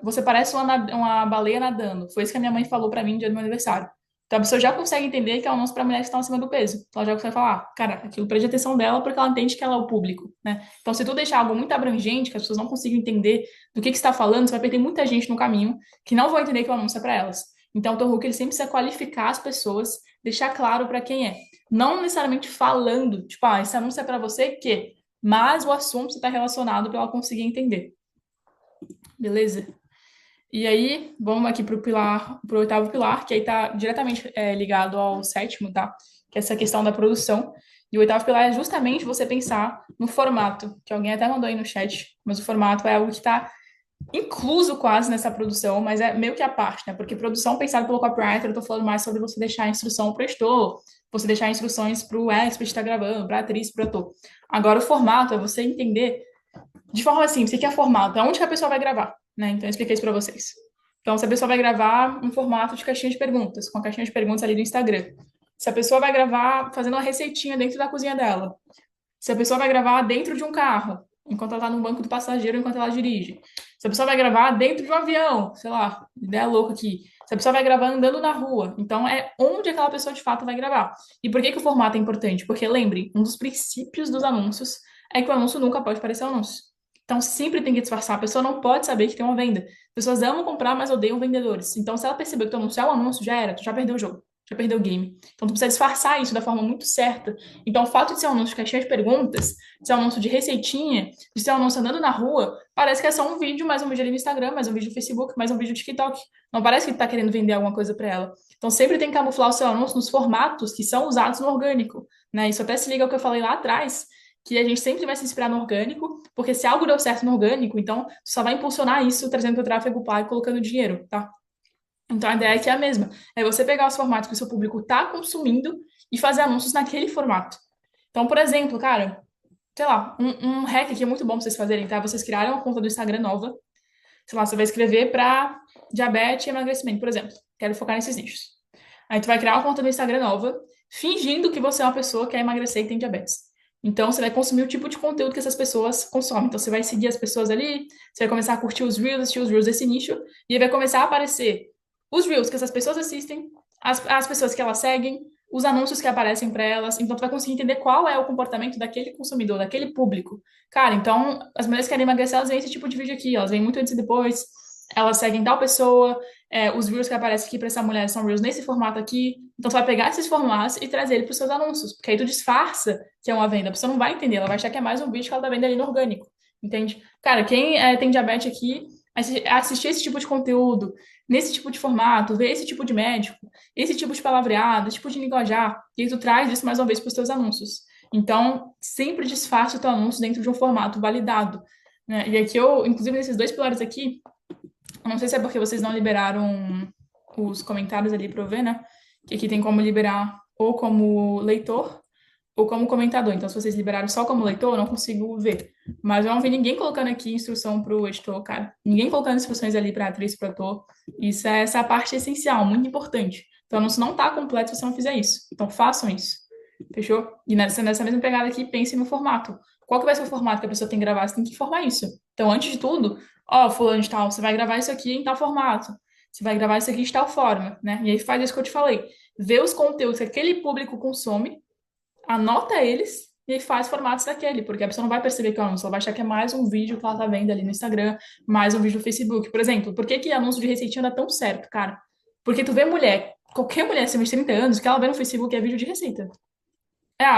Você parece uma baleia nadando. Foi isso que a minha mãe falou para mim no dia do meu aniversário. Então a pessoa já consegue entender que é um anúncio para mulheres que estão acima do peso. Então ela já consegue falar, cara, aquilo prende a atenção dela porque ela entende que ela é o público, né? Então se tu deixar algo muito abrangente, que as pessoas não consigam entender do que está falando, você vai perder muita gente no caminho que não vão entender que o anúncio é para elas. Então o Tom Hulk ele sempre precisa qualificar as pessoas, deixar claro para quem é. Não necessariamente falando, tipo, esse anúncio é para você que, mas o assunto está relacionado para ela conseguir entender. Beleza? E aí, vamos aqui pro oitavo pilar, que aí tá diretamente ligado ao sétimo, tá? Que é essa questão da produção. E o oitavo pilar é justamente você pensar no formato, que alguém até mandou aí no chat, mas o formato é algo que está incluso quase nessa produção, mas é meio que a parte, né? Porque produção pensada pelo copywriter, eu tô falando mais sobre você deixar a instrução para o gestor, você deixar instruções para o expert que está gravando, para a atriz, para o ator. Agora, o formato é você entender de forma simples, o que é formato? Aonde que a pessoa vai gravar, né? Então, eu expliquei isso para vocês. Então, se a pessoa vai gravar um formato de caixinha de perguntas, com a caixinha de perguntas ali do Instagram. Se a pessoa vai gravar fazendo uma receitinha dentro da cozinha dela. Se a pessoa vai gravar dentro de um carro, enquanto ela está no banco do passageiro, enquanto ela dirige. Se a pessoa vai gravar dentro de um avião, sei lá, ideia louca aqui. Se a pessoa vai gravar andando na rua. Então, é onde aquela pessoa de fato vai gravar. E por que que o formato é importante? Porque, lembre, um dos princípios dos anúncios é que o anúncio nunca pode parecer um anúncio. Então, sempre tem que disfarçar. A pessoa não pode saber que tem uma venda. Pessoas amam comprar, mas odeiam vendedores. Então, se ela perceber que o teu anúncio é um anúncio, já era, tu já perdeu o jogo. Já perdeu o game. Então, tu precisa disfarçar isso da forma muito certa. Então, o fato de ser um anúncio de caixinha de perguntas, de ser um anúncio de receitinha, de ser um anúncio andando na rua, parece que é só um vídeo, mais um vídeo ali no Instagram, mais um vídeo no Facebook, mais um vídeo no TikTok. Não parece que tu tá querendo vender alguma coisa para ela. Então, sempre tem que camuflar o seu anúncio nos formatos que são usados no orgânico, né? Isso até se liga ao que eu falei lá atrás, que a gente sempre vai se inspirar no orgânico, porque se algo deu certo no orgânico, então tu só vai impulsionar isso trazendo para o tráfego pago e colocando dinheiro, tá? Então a ideia aqui é a mesma. É você pegar os formatos que o seu público está consumindo e fazer anúncios naquele formato. Então, por exemplo, cara, sei lá, um hack aqui é muito bom pra vocês fazerem, tá? Vocês criarem uma conta do Instagram nova. Sei lá, você vai escrever para diabetes e emagrecimento, por exemplo. Quero focar nesses nichos. Aí tu vai criar uma conta do Instagram nova, fingindo que você é uma pessoa que quer emagrecer e tem diabetes. Então, você vai consumir o tipo de conteúdo que essas pessoas consomem. Então, você vai seguir as pessoas ali, você vai começar a curtir os Reels, assistir os Reels desse nicho, e aí vai começar a aparecer os Reels que essas pessoas assistem, as pessoas que elas seguem, os anúncios que aparecem para elas. Então, tu vai conseguir entender qual é o comportamento daquele consumidor, daquele público. Cara, então, as mulheres que querem emagrecer, elas veem esse tipo de vídeo aqui, elas veem muito antes e depois, elas seguem tal pessoa, os Reels que aparecem aqui para essa mulher são Reels nesse formato aqui. Então, tu vai pegar esses formatos e trazer ele para os seus anúncios, porque aí tu disfarça que é uma venda. A pessoa não vai entender, ela vai achar que é mais um vídeo que ela tá vendo ali no orgânico, entende? Cara, quem tem diabetes aqui, assistir esse tipo de conteúdo, nesse tipo de formato, ver esse tipo de médico, esse tipo de palavreado, esse tipo de linguajar, e aí tu traz isso mais uma vez para os teus anúncios. Então, sempre disfarça o teu anúncio dentro de um formato validado, né? E aqui eu, inclusive nesses dois pilares aqui, eu não sei se é porque vocês não liberaram os comentários ali para eu ver, né? Que aqui tem como liberar ou como leitor ou como comentador. Então, se vocês liberaram só como leitor, eu não consigo ver. Mas eu não vi ninguém colocando aqui instrução para o editor, cara. Ninguém colocando instruções ali para atriz, para ator. Isso é essa parte essencial, muito importante. Então, o anúncio não está completo se você não fizer isso. Então, façam isso. Fechou? E nessa mesma pegada aqui, pense no formato. Qual que vai ser o formato que a pessoa tem que gravar? Você tem que informar isso. Então, antes de tudo, fulano de tal, você vai gravar isso aqui em tal formato. Você vai gravar isso aqui de tal forma, né? E aí faz isso que eu te falei. Vê os conteúdos que aquele público consome, anota eles e aí faz formatos daquele, porque a pessoa não vai perceber que é um anúncio, ela vai achar que é mais um vídeo que ela tá vendo ali no Instagram, mais um vídeo no Facebook. Por exemplo, por que que anúncio de receitinha dá tão certo, cara? Porque tu vê mulher, qualquer mulher acima de 30 anos, que ela vê no Facebook é vídeo de receita.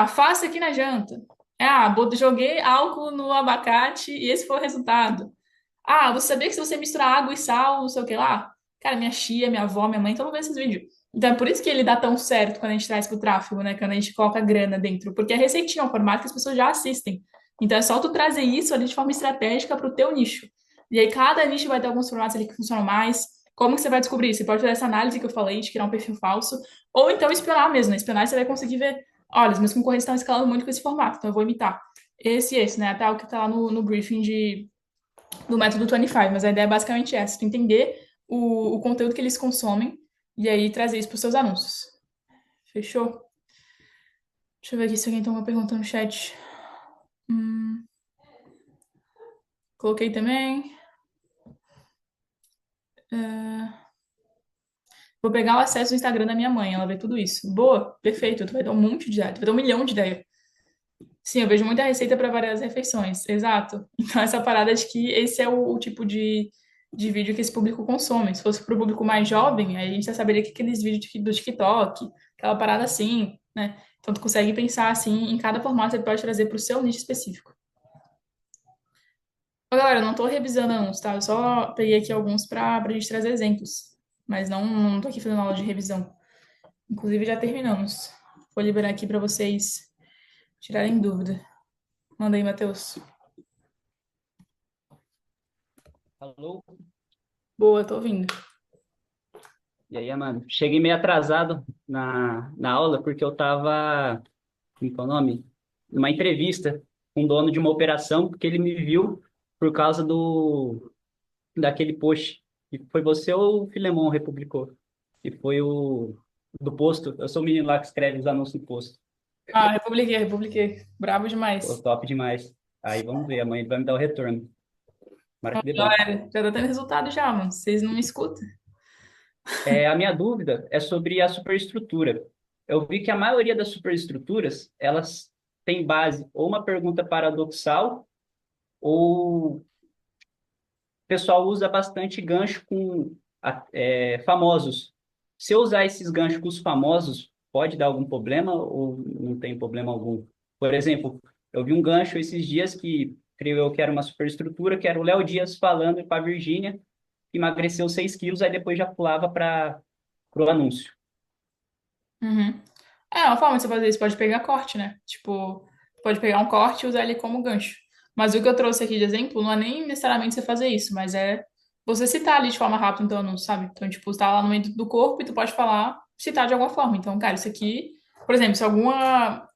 Faça aqui na janta. Joguei álcool no abacate e esse foi o resultado. Você sabia que se você misturar água e sal, não sei o que lá? Cara, minha tia, minha avó, minha mãe, então não vê esses vídeos. Então é por isso que ele dá tão certo quando a gente traz pro tráfego, né? Quando a gente coloca grana dentro. Porque a receitinha é um formato que as pessoas já assistem. Então é só tu trazer isso ali de forma estratégica pro teu nicho. E aí cada nicho vai ter alguns formatos ali que funcionam mais. Como que você vai descobrir? Você pode fazer essa análise que eu falei de criar um perfil falso. Ou então espionar mesmo. Né? Espionar você vai conseguir ver. Olha, os meus concorrentes estão escalando muito com esse formato, então eu vou imitar. Esse e esse, né? Até o que tá lá no briefing do método 25, mas a ideia é basicamente essa, tu entender o conteúdo que eles consomem e aí trazer isso para os seus anúncios. Fechou? Deixa eu ver aqui se alguém tem uma pergunta no chat. Hum, coloquei também. É, vou pegar o acesso do Instagram da minha mãe, ela vê tudo isso. Boa, perfeito. Tu vai dar um monte de ideia, tu vai dar um milhão de ideias. Sim, eu vejo muita receita para várias refeições, exato. Então, essa parada de que esse é o tipo de vídeo que esse público consome. Se fosse para o público mais jovem, aí a gente já saberia que aqueles vídeos do TikTok, aquela parada assim, né? Então, tu consegue pensar assim, em cada formato você pode trazer para o seu nicho específico. Ô, galera, eu não tô revisando anúncios, tá? Eu só peguei aqui alguns pra gente trazer exemplos. Mas não tô aqui fazendo aula de revisão. Inclusive, já terminamos. Vou liberar aqui para vocês tirarem dúvida. Manda aí, Matheus. Alô? Boa, tô ouvindo. E aí, mano? Cheguei meio atrasado na aula porque eu tava, como que é o nome? Numa entrevista com o dono de uma operação, porque ele me viu por causa daquele post. E foi você ou o Filemon republicou? E foi o do posto. Eu sou o menino lá que escreve os anúncios no posto. Ah, republiquei. Brabo Pô, demais. top demais. Aí vamos ver, amanhã ele vai me dar o retorno. Tomara que dê bom. Galera, já tá tendo resultado já, mano. Vocês não me escutam? A minha dúvida é sobre a superestrutura. Eu vi que a maioria das superestruturas, elas têm base ou uma pergunta paradoxal, ou o pessoal usa bastante gancho com famosos. Se eu usar esses ganchos com os famosos, pode dar algum problema ou não tem problema algum? Por exemplo, eu vi um gancho esses dias que creio eu que era uma superestrutura, que era o Léo Dias falando para a Virgínia, que emagreceu 6 quilos, aí depois já pulava para o anúncio. Uhum. É, uma forma de você fazer isso, pode pegar corte, né? Tipo, pode pegar um corte e usar ele como gancho. Mas o que eu trouxe aqui de exemplo não é nem necessariamente você fazer isso, mas é você citar ali de forma rápida, então, não sabe? Então, tipo, você tá lá no meio do corpo e tu pode falar, citar de alguma forma. Então, cara, isso aqui, por exemplo, se alguma.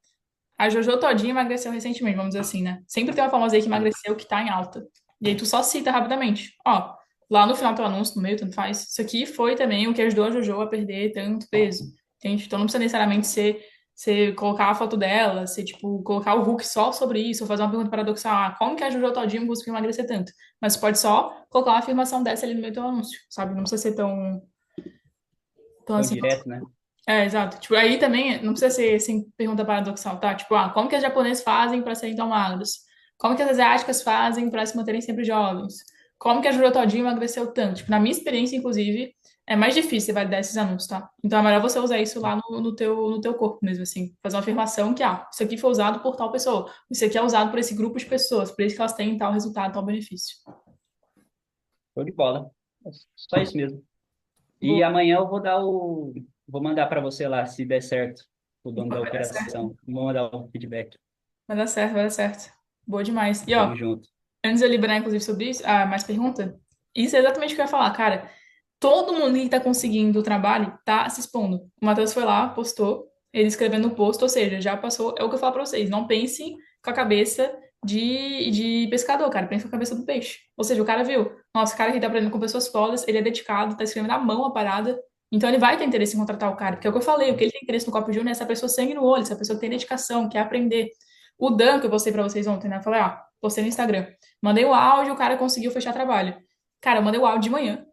A Jojo todinha emagreceu recentemente, vamos dizer assim, né? Sempre tem uma famosa aí que emagreceu que tá em alta. E aí tu só cita rapidamente. Ó, lá no final do teu anúncio, no meio, tanto faz. Isso aqui foi também o que ajudou a Jojo a perder tanto peso. Entende? Então não precisa necessariamente ser colocar a foto dela, ser tipo, colocar o Hulk só sobre isso, ou fazer uma pergunta paradoxal. Ah, como que a Jojo todinha conseguiu emagrecer tanto? Mas pode só colocar uma afirmação dessa ali no meio do teu anúncio, sabe? Não precisa ser tão Tão assim. direto, né? É, exato. Tipo, aí também não precisa ser sem pergunta paradoxal, tá? Tipo, ah, como que os japoneses fazem para serem tão magros? Como que as asiáticas fazem para se manterem sempre jovens? Como que a Juro Todinho emagreceu tanto? Tipo, na minha experiência, inclusive, é mais difícil você validar esses anúncios, tá? Então é melhor você usar isso lá no teu corpo mesmo, assim. Fazer uma afirmação que, ah, isso aqui foi usado por tal pessoa. Isso aqui é usado por esse grupo de pessoas, por isso que elas têm tal resultado, tal benefício. Show de bola. É só isso mesmo. E Boa, amanhã eu vou mandar para você lá, se der certo, o dono da vai dar certo. operação. Vou mandar o feedback. Vai dar certo, vai dar certo. Boa demais. E, Tamo ó, junto. antes de eu liberar, inclusive, sobre isso, mais pergunta? Isso é exatamente o que eu ia falar, cara. Todo mundo que tá conseguindo o trabalho tá se expondo. O Matheus foi lá, postou, ele escrevendo no post, ou seja, já passou. É o que eu falo pra vocês, não pense com a cabeça de pescador, cara. Pense com a cabeça do peixe. Ou seja, o cara viu, nossa, o cara que tá aprendendo com pessoas fodas, ele é dedicado, tá escrevendo à mão a parada. Então ele vai ter interesse em contratar o cara, porque é o que eu falei, o que ele tem interesse no Copo Júnior é essa pessoa sangue no olho, essa pessoa que tem dedicação, quer aprender. O Dan, que eu postei pra vocês ontem, né? Eu falei, postei no Instagram. Mandei o áudio, o cara conseguiu fechar trabalho. Cara, eu mandei o áudio de manhã.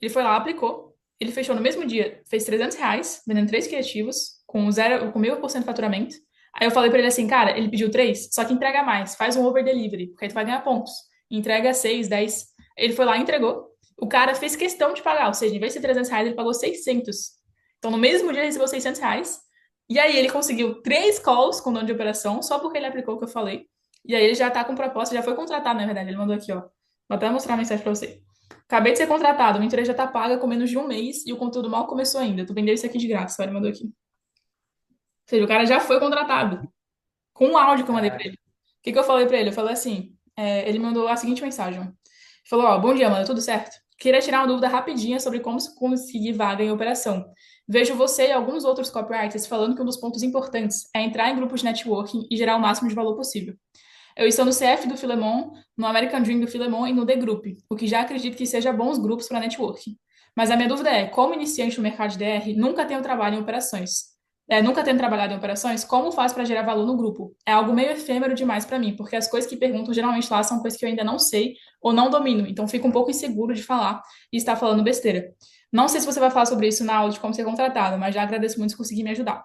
Ele foi lá, aplicou. Ele fechou no mesmo dia, fez R$ 300, vendendo três criativos, com zero, com 0,5% de faturamento. Aí eu falei pra ele assim, cara, ele pediu três, só que entrega mais, faz um over delivery, porque aí tu vai ganhar pontos. Entrega 6, 10. Ele foi lá e entregou. O cara fez questão de pagar, ou seja, em vez de ser R$ 300, ele pagou 600. Então, no mesmo dia, ele recebeu R$ 600. E aí, ele conseguiu três calls com o dono de operação, só porque ele aplicou o que eu falei. E aí, ele já tá com proposta, já foi contratado, na verdade. Ele mandou aqui, ó. Vou até mostrar a mensagem pra você. Acabei de ser contratado, minha entrega já tá paga com menos de um mês e o conteúdo mal começou ainda. Tu vendeu isso aqui de graça, ele mandou aqui. Ou seja, o cara já foi contratado, com um áudio que eu mandei pra Caraca. ele. O que que eu falei pra ele? Eu falei assim, ele mandou a seguinte mensagem. Ele falou, ó, bom dia, mano, tudo certo? Queria tirar uma dúvida rapidinha sobre como se conseguir vaga em operação. Vejo você e alguns outros copywriters falando que um dos pontos importantes é entrar em grupos de networking e gerar o máximo de valor possível. Eu estou no CF do Filemon, no American Dream do Filemon e no The Group, o que já acredito que seja bons grupos para networking. Mas a minha dúvida é, como iniciante no mercado de DR, nunca tenho trabalho em operações. nunca tendo trabalhado em operações, como faz para gerar valor no grupo? É algo meio efêmero demais para mim, porque as coisas que perguntam geralmente lá são coisas que eu ainda não sei ou não domino, então fico um pouco inseguro de falar e estar falando besteira. Não sei se você vai falar sobre isso na aula de como ser contratado, mas já agradeço muito se conseguir me ajudar.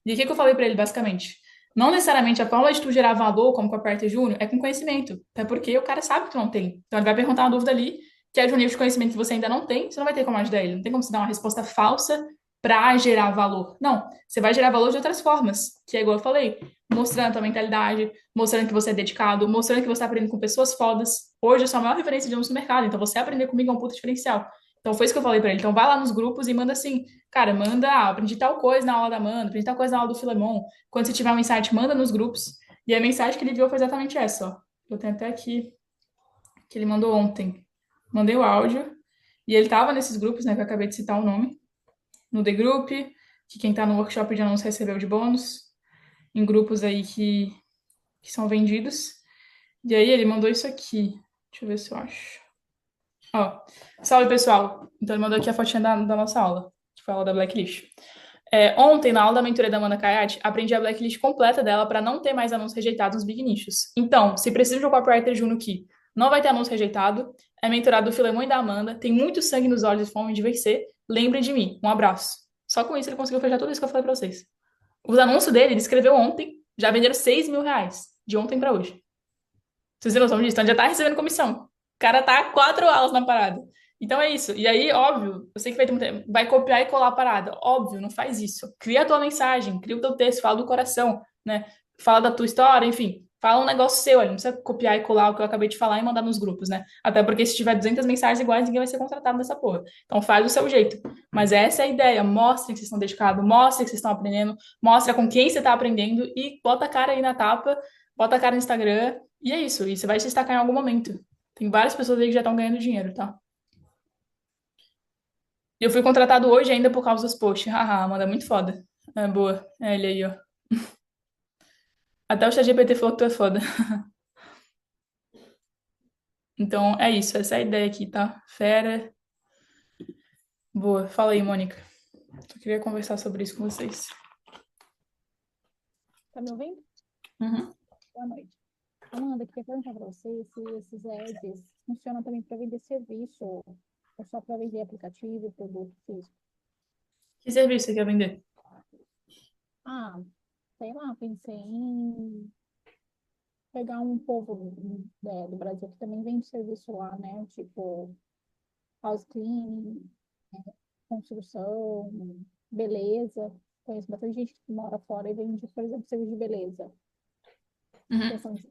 E o que que eu falei para ele, basicamente? Não necessariamente a forma de tu gerar valor, como com a Parter Júnior, é com conhecimento. Até porque o cara sabe que tu não tem. Então ele vai perguntar uma dúvida ali, que é de um nível de conhecimento que você ainda não tem, você não vai ter como ajudar ele. Não tem como você dar uma resposta falsa para gerar valor. Não, você vai gerar valor de outras formas, que é igual eu falei, mostrando a tua mentalidade, mostrando que você é dedicado, mostrando que você está aprendendo com pessoas fodas. Hoje eu sou a maior referência de alunos no mercado, então você aprender comigo é um puto diferencial. Então foi isso que eu falei para ele. Então vai lá nos grupos e manda assim, cara, manda, aprendi tal coisa na aula da Amanda, aprendi tal coisa na aula do Filemon. Quando você tiver um insight, manda nos grupos. E a mensagem que ele enviou foi exatamente essa, ó. Eu tenho até aqui, que ele mandou ontem. Mandei o áudio. E ele tava nesses grupos, né, que eu acabei de citar o nome. No The Group, que quem tá no workshop de anúncios recebeu de bônus. Em grupos aí que são vendidos. E aí ele mandou isso aqui. Deixa eu ver se eu acho. Ó, salve pessoal. Então ele mandou aqui a fotinha da nossa aula, que foi a aula da Blacklist. Ontem, na aula da mentoria da Amanda Kayat, aprendi a blacklist completa dela para não ter mais anúncios rejeitados nos big nichos. Então, se precisa de um copywriter júnior que não vai ter anúncio rejeitado, é mentorado do Filemão e da Amanda, tem muito sangue nos olhos e fome de vencer, lembrem de mim. Um abraço. Só com isso ele conseguiu fechar tudo isso que eu falei para vocês. Os anúncios dele, ele escreveu ontem, já venderam R$ 6.000, de ontem para hoje. Vocês têm noção disso? Então ele já tá recebendo comissão. O cara tá 4 aulas na parada. Então é isso. E aí, óbvio, eu sei que vai ter muita... vai copiar e colar a parada. Óbvio, não faz isso. Cria a tua mensagem, cria o teu texto, fala do coração, né? Fala da tua história, enfim. Fala um negócio seu ali. Não precisa copiar e colar o que eu acabei de falar e mandar nos grupos, né? Até porque se tiver 200 mensagens iguais, ninguém vai ser contratado nessa porra. Então faz do seu jeito. Mas essa é a ideia. Mostrem que vocês estão dedicados, mostrem que vocês estão aprendendo, mostra com quem você está aprendendo e bota a cara aí na tapa, bota a cara no Instagram e é isso, e você vai se destacar em algum momento. Tem várias pessoas aí que já estão ganhando dinheiro, tá? E eu fui contratado hoje ainda por causa dos posts. Haha, Amanda, é muito foda. É boa. É ele aí, ó. Até o ChatGPT falou que tu é foda. Então é isso, essa é a ideia aqui, tá? Fera. Boa. Fala aí, Mônica. Só queria conversar sobre isso com vocês. Tá me ouvindo? Uhum. Boa noite. Amanda, queria perguntar para você se esses ads funcionam também para vender serviço ou só para vender aplicativo e produto físico. Que serviço você quer vender? Ah, sei lá, pensei em pegar um povo do Brasil que também vende serviço lá, né? Tipo, house cleaning, construção, beleza. Conheço bastante gente que mora fora e vende, por exemplo, serviço de beleza. Uhum. Questão de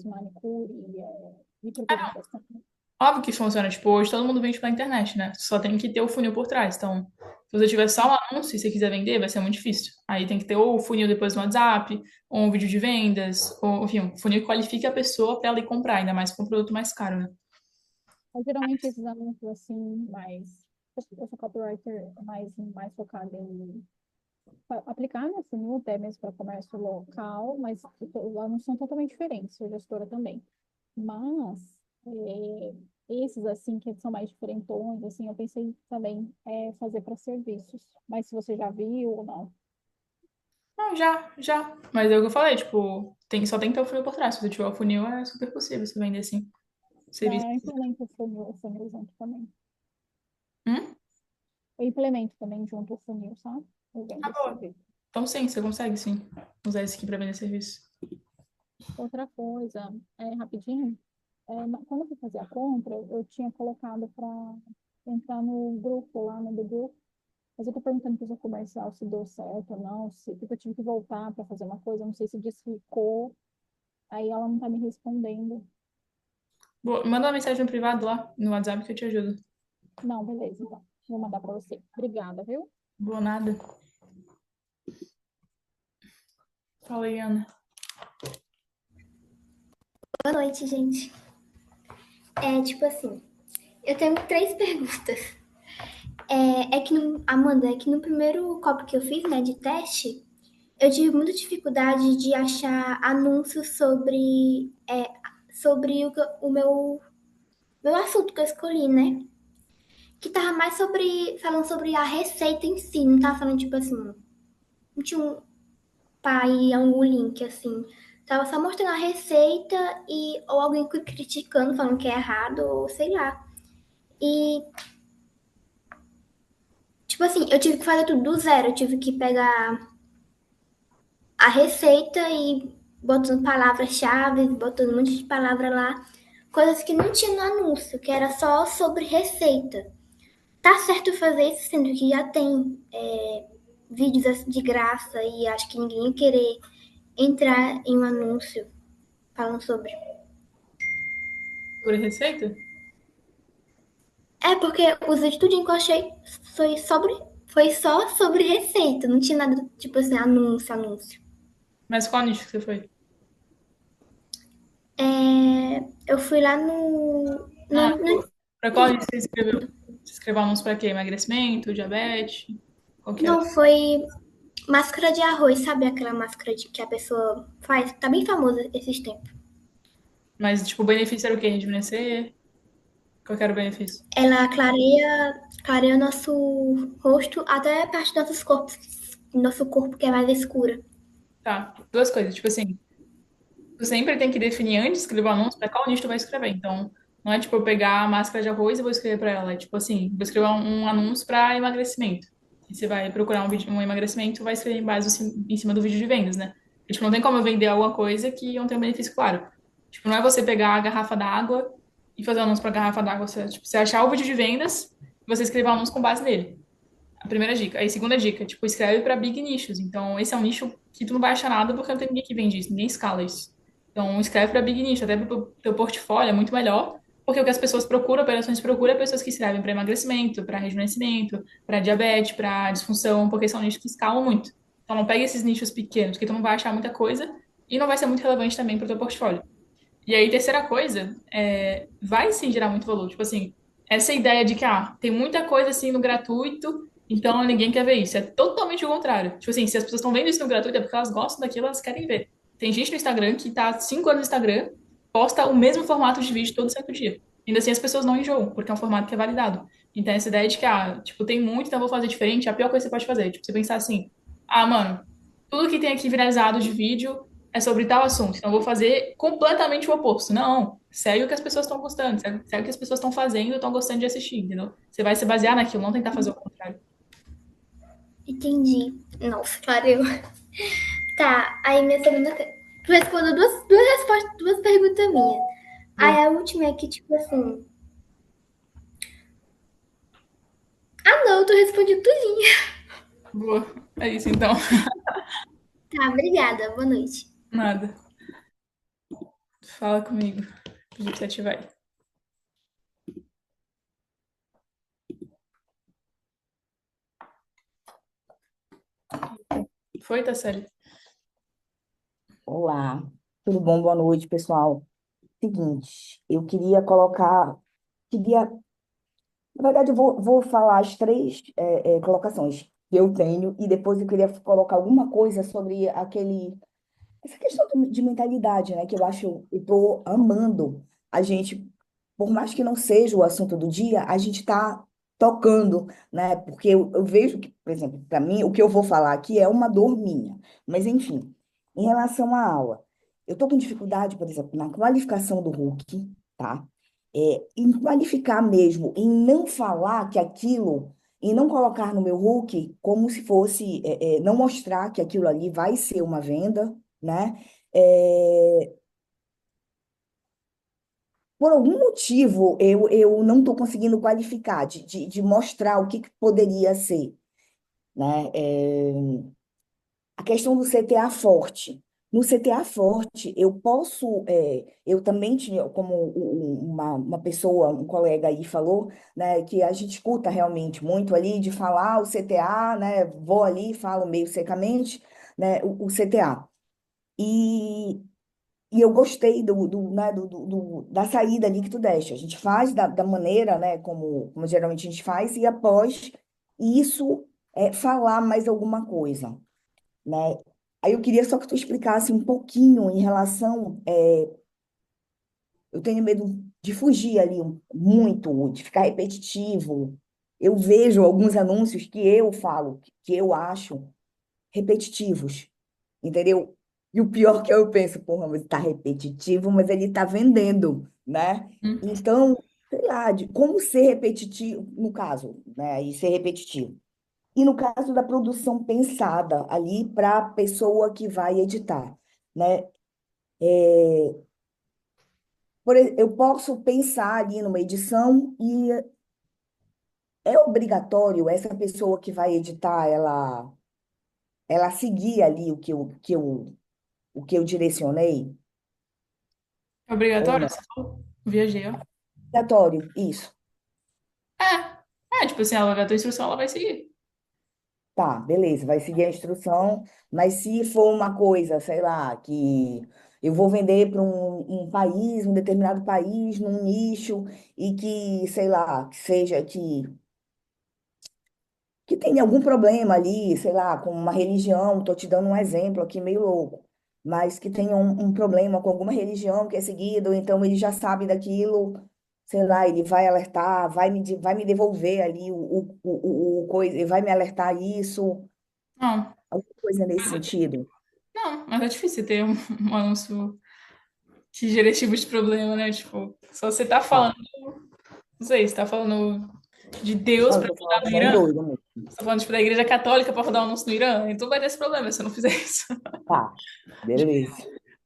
manicure, micropigmentação. Óbvio que funciona. Tipo, hoje todo mundo vende pela internet, né? Só tem que ter o funil por trás. Então, se você tiver só um anúncio e você quiser vender, vai ser muito difícil. Aí tem que ter ou o funil depois no WhatsApp, ou um vídeo de vendas, ou, enfim, um funil que qualifique a pessoa para ela ir comprar, ainda mais com um produto mais caro, né? Mas geralmente esses anúncios assim, mais. Eu sou copywriter mais focado em aplicar no funil, até mesmo para comércio local, mas os anúncios são totalmente diferentes, sou gestora também. Mas esses assim que são mais diferentões, assim, eu pensei também fazer para serviços. Mas se você já viu ou não. Não, já. Mas é o que eu falei, tipo, só tem que ter o funil por trás. Se você tiver o funil, é super possível você vender assim. Serviço. Não, eu implemento o funil junto também. Hum? Eu implemento também junto o funil, sabe? Eu vendo Tá esse bom. serviço. Então sim, você consegue sim usar esse aqui para vender serviço. Outra coisa, rapidinho, quando eu fui fazer a compra, eu tinha colocado para entrar no grupo lá no The Group, mas eu tô perguntando para o comercial se deu certo ou não, porque eu tive que voltar para fazer uma coisa, não sei se desclicou, aí ela não tá me respondendo. Boa, manda uma mensagem no privado lá, no WhatsApp que eu te ajudo. Não, beleza, então. Vou mandar para você. Obrigada, viu? Boa nada. Fala aí, Ana. Boa noite, gente. Tipo assim, eu tenho três perguntas. Amanda, é que no primeiro copo que eu fiz, né, de teste, eu tive muita dificuldade de achar anúncios sobre o meu assunto que eu escolhi, né? Que tava mais falando sobre a receita em si, não tava falando, tipo assim, não tinha um pai, algum link, assim. Tava só mostrando a receita e ou alguém criticando, falando que é errado, ou sei lá. E, tipo assim, eu tive que fazer tudo do zero. Eu tive que pegar a receita e botando palavras-chave, botando um monte de palavra lá. Coisas que não tinha no anúncio, que era só sobre receita. Tá certo fazer isso, sendo que já tem vídeos assim de graça e acho que ninguém ia querer entrar em um anúncio falando sobre. Sobre receita? É porque os vídeos tudinho que eu achei foi só sobre receita, não tinha nada tipo assim, anúncio. Mas qual nicho que você foi? Eu fui lá no, Ah, no, no- pra qual nicho você escreveu? Você escreveu anúncio pra quê? Emagrecimento, diabetes? Qual que era? Não, foi máscara de arroz, sabe aquela máscara de que a pessoa faz? Tá bem famosa esses tempos. Mas, tipo, o benefício era o quê? Rejuvenescer? Qual que era o benefício? Ela clareia o nosso rosto até a parte do nosso corpo que é mais escura. Tá, duas coisas. Tipo assim, tu sempre tem que definir antes de escrever o anúncio pra qual nicho tu vai escrever. Então, não é tipo eu pegar a máscara de arroz e vou escrever pra ela. É tipo assim, vou escrever um anúncio pra emagrecimento. E você vai procurar um emagrecimento, vai escrever em base em cima do vídeo de vendas, né? E, tipo, não tem como eu vender alguma coisa que não tem um benefício claro. Tipo, não é você pegar a garrafa d'água e fazer um anúncio pra garrafa d'água. Você achar o vídeo de vendas e você escrever um anúncio com base nele. A primeira dica. Aí, segunda dica, tipo, escreve para big nichos. Então, esse é um nicho que tu não vai achar nada porque não tem ninguém que vende isso, ninguém escala isso. Então, escreve para big nicho, até pro teu portfólio é muito melhor, porque o que as pessoas procuram, operações procuram, é pessoas que escrevem para emagrecimento, para rejuvenescimento, para diabetes, para disfunção, porque são nichos que escalam muito. Então, não pega esses nichos pequenos, porque tu não vai achar muita coisa e não vai ser muito relevante também para o teu portfólio. E aí, terceira coisa, vai sim gerar muito valor. Tipo assim, essa ideia de que tem muita coisa assim no gratuito, então ninguém quer ver isso. É totalmente o contrário. Tipo assim, se as pessoas estão vendo isso no gratuito, é porque elas gostam daquilo, elas querem ver. Tem gente no Instagram que tá há 5 anos no Instagram, posta o mesmo formato de vídeo todo santo dia. Ainda assim, as pessoas não enjoam, porque é um formato que é validado. Então, essa ideia de que, tipo, tem muito, então eu vou fazer diferente, é a pior coisa que você pode fazer. Tipo, você pensar assim, mano, tudo que tem aqui viralizado de vídeo é sobre tal assunto, então eu vou fazer completamente o oposto. Não, segue o que as pessoas estão gostando, segue o que as pessoas estão fazendo e estão gostando de assistir, entendeu? Você vai se basear naquilo, não tentar fazer o contrário. Entendi. Nossa, clareou. Tá, aí minha segunda. Tu respondeu duas respostas, duas perguntas minhas. Boa. Aí a última é que, tipo assim. Ah, não, tu responde tudinho. Boa. É isso então. Tá, obrigada. Boa noite. Nada. Fala comigo. Pedir pra você ativar aí. Foi, tá sério? Olá, tudo bom? Boa noite, pessoal. Seguinte, eu queria, na verdade, eu vou falar as três colocações que eu tenho e depois eu queria colocar alguma coisa sobre essa questão de mentalidade, né? Que eu acho, eu estou amando a gente, por mais que não seja o assunto do dia, a gente está tocando, né? Porque eu vejo que, por exemplo, para mim, o que eu vou falar aqui é uma dor minha. Mas, enfim, em relação à aula, eu estou com dificuldade, por exemplo, na qualificação do RUC, tá? Em qualificar mesmo, em não falar que aquilo, em não colocar no meu RUC como se fosse, não mostrar que aquilo ali vai ser uma venda, né? É, por algum motivo, eu não estou conseguindo qualificar, de mostrar o que poderia ser, né? A questão do CTA forte. No CTA forte, eu posso, eu também tinha, como uma pessoa, um colega aí falou, né, que a gente escuta realmente muito ali de falar o CTA, né, vou ali e falo meio secamente, né, o CTA. E E eu gostei da saída ali que tu deste. A gente faz da maneira, né, como geralmente a gente faz, e após isso, falar mais alguma coisa, né? Aí eu queria só que tu explicasse um pouquinho em relação. Eu tenho medo de fugir ali muito, de ficar repetitivo. Eu vejo alguns anúncios que eu falo, que eu acho repetitivos, entendeu? E o pior que eu penso, porra, mas tá repetitivo, mas ele tá vendendo, né? Hum. Então, sei lá, de como ser repetitivo, no caso, né? E ser repetitivo. E no caso da produção pensada ali para a pessoa que vai editar, né? Eu posso pensar ali numa edição e é obrigatório essa pessoa que vai editar, ela seguir ali o que eu direcionei É ou obrigatório? não? Você falou? Viajei, ó. Obrigatório, isso. Tipo assim, ela vai ver a tua instrução, ela vai seguir. Tá, beleza, vai seguir a instrução, mas se for uma coisa, sei lá, que eu vou vender para um país, um determinado país, num nicho, e que, sei lá, que seja que tenha algum problema ali, sei lá, com uma religião, estou te dando um exemplo aqui meio louco, mas que tenha um problema com alguma religião que é seguido, então ele já sabe daquilo, sei lá, ele vai alertar, vai me devolver ali o coisa, ele vai me alertar isso, Não, alguma coisa nesse sentido. não, mas é difícil ter um anúncio que gera esse tipo de problema, né? Tipo, só você tá Tá. falando, não sei, você tá falando de Deus Não, eu pra tô rodar falando no que nem Irã, doido mesmo. você tá falando, tipo, da Igreja Católica pra rodar um anúncio no Irã, então vai ter esse problema se eu não fizer isso. Tá, beleza.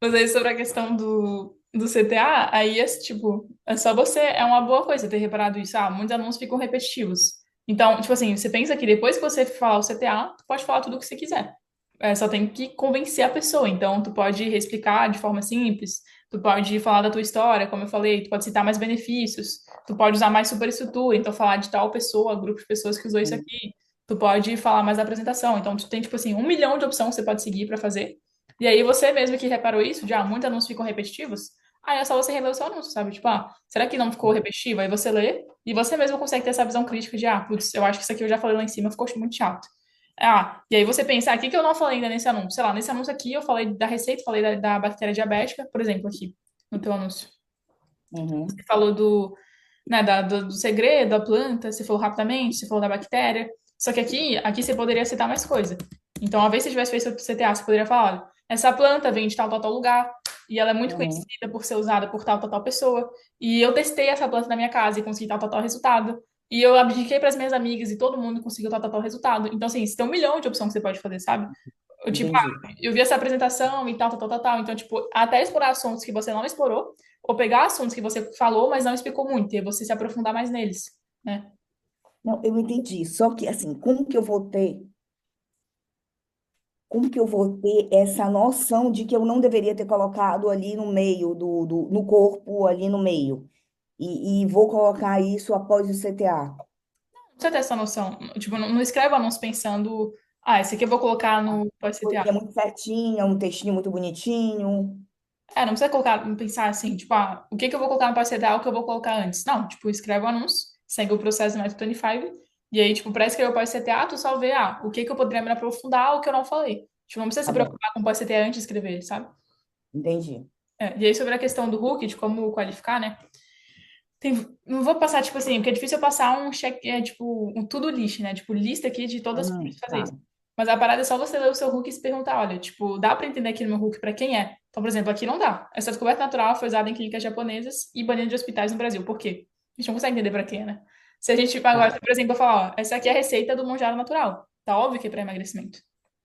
Mas aí sobre a questão do CTA, aí é tipo, é só você, é uma boa coisa ter reparado isso. Ah, muitos anúncios ficam repetitivos. Então, tipo assim, você pensa que depois que você falar o CTA, tu pode falar tudo o que você quiser. É, só tem que convencer a pessoa. Então, tu pode explicar de forma simples, tu pode falar da tua história, como eu falei, tu pode citar mais benefícios, tu pode usar mais superestrutura, então falar de tal pessoa, grupo de pessoas que usou isso aqui. Tu pode falar mais da apresentação. Então, tu tem, tipo assim, 1 milhão de opções que você pode seguir para fazer. E aí você mesmo que reparou isso, já muitos anúncios ficam repetitivos, aí é só você reler o seu anúncio, sabe? Tipo, ah, será que não ficou repetitivo? Aí você lê e você mesmo consegue ter essa visão crítica de, ah, putz, eu acho que isso aqui eu já falei lá em cima, ficou muito chato. Ah, e aí você pensa, ah, o que que eu não falei ainda nesse anúncio? Sei lá, nesse anúncio aqui eu falei da receita, falei da bactéria diabética, por exemplo, aqui no teu anúncio. Você Uhum, falou do segredo, da planta, você falou rapidamente, você falou da bactéria. Só que aqui você poderia citar mais coisa. Então, uma vez que você tivesse feito o CTA, você poderia falar, olha, essa planta vem de tal, tal, tal lugar, e ela é muito uhum. conhecida por ser usada por tal, tal, tal pessoa. E eu testei essa planta na minha casa e consegui tal, tal, tal resultado. E eu abdiquei para as minhas amigas e todo mundo conseguiu tal, tal, tal resultado. Então, assim, você tem 1 milhão de opções que você pode fazer, sabe? Eu, tipo, Entendi. eu vi essa apresentação e tal, tal, tal, tal, tal. Então, tipo, até explorar assuntos que você não explorou, ou pegar assuntos que você falou, mas não explicou muito, e você se aprofundar mais neles, né? Não, eu entendi. Só que, assim, como que eu vou ter essa noção de que eu não deveria ter colocado ali no meio no corpo, ali no meio, e vou colocar isso após o CTA? Você tem essa noção. Tipo, não escreve o anúncio pensando, ah, esse aqui eu vou colocar no pós-CTA. Coisinha muito certinha, um textinho muito bonitinho. É, não precisa pensar assim, tipo, ah, o que que eu vou colocar no pós-CTA, o que eu vou colocar antes. Não, tipo, escreve o anúncio, segue o processo do Método 25, e aí, tipo, para escrever o pós-CTA, tu só vê, ah, o que que eu poderia me aprofundar, o que eu não falei. Tipo, não precisa se Tá bom, preocupar com o pós-CTA antes de escrever, sabe? entendi. É, e aí, sobre a questão do Hook, de como qualificar, né? Não vou passar, tipo assim, porque é difícil eu passar um check, tipo, um to-do list, né? Tipo, lista aqui de todas as formas de fazer isso. Tá, Mas a parada é só você ler o seu hook e se perguntar, olha, tipo, dá pra entender aqui no meu hook pra quem é? Então, por exemplo, aqui não dá. Essa descoberta natural foi usada em clínicas japonesas e banido de hospitais no Brasil. Por quê? A gente não consegue entender pra quem é, né? Se a gente agora, tá, por exemplo, eu falar, ó, essa aqui é a receita do monjaro natural. Tá óbvio que é pra emagrecimento.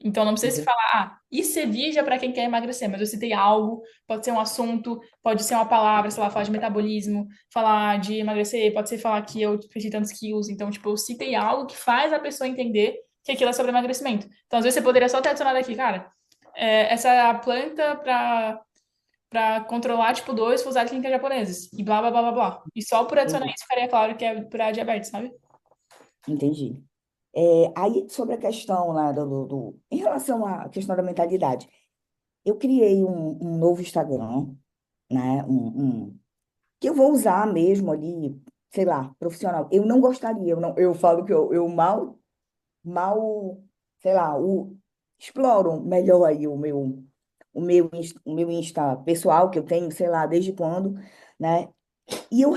Então, não precisa se entendi. falar, ah, isso é vija pra quem quer emagrecer, mas eu citei algo, pode ser um assunto, pode ser uma palavra, sei lá, falar de metabolismo, falar de emagrecer, pode ser falar que eu perdi tantos quilos. Então, tipo, eu citei algo que faz a pessoa entender que aquilo é sobre emagrecimento. Então, às vezes, você poderia só ter adicionado aqui, cara, essa é a planta pra controlar tipo 2 foi usada em clínicas japonesas. E blá, blá, blá, blá, blá. E só por adicionar Entendi. isso ficaria claro que é pra diabetes, sabe? Entendi. Aí, sobre a questão lá em relação à questão da mentalidade, eu criei um novo Instagram, né? Que eu vou usar mesmo ali, sei lá, profissional. Eu não gostaria, eu falo que eu mal, sei lá, exploro melhor aí o meu Insta pessoal, que eu tenho, sei lá, desde quando, né? E eu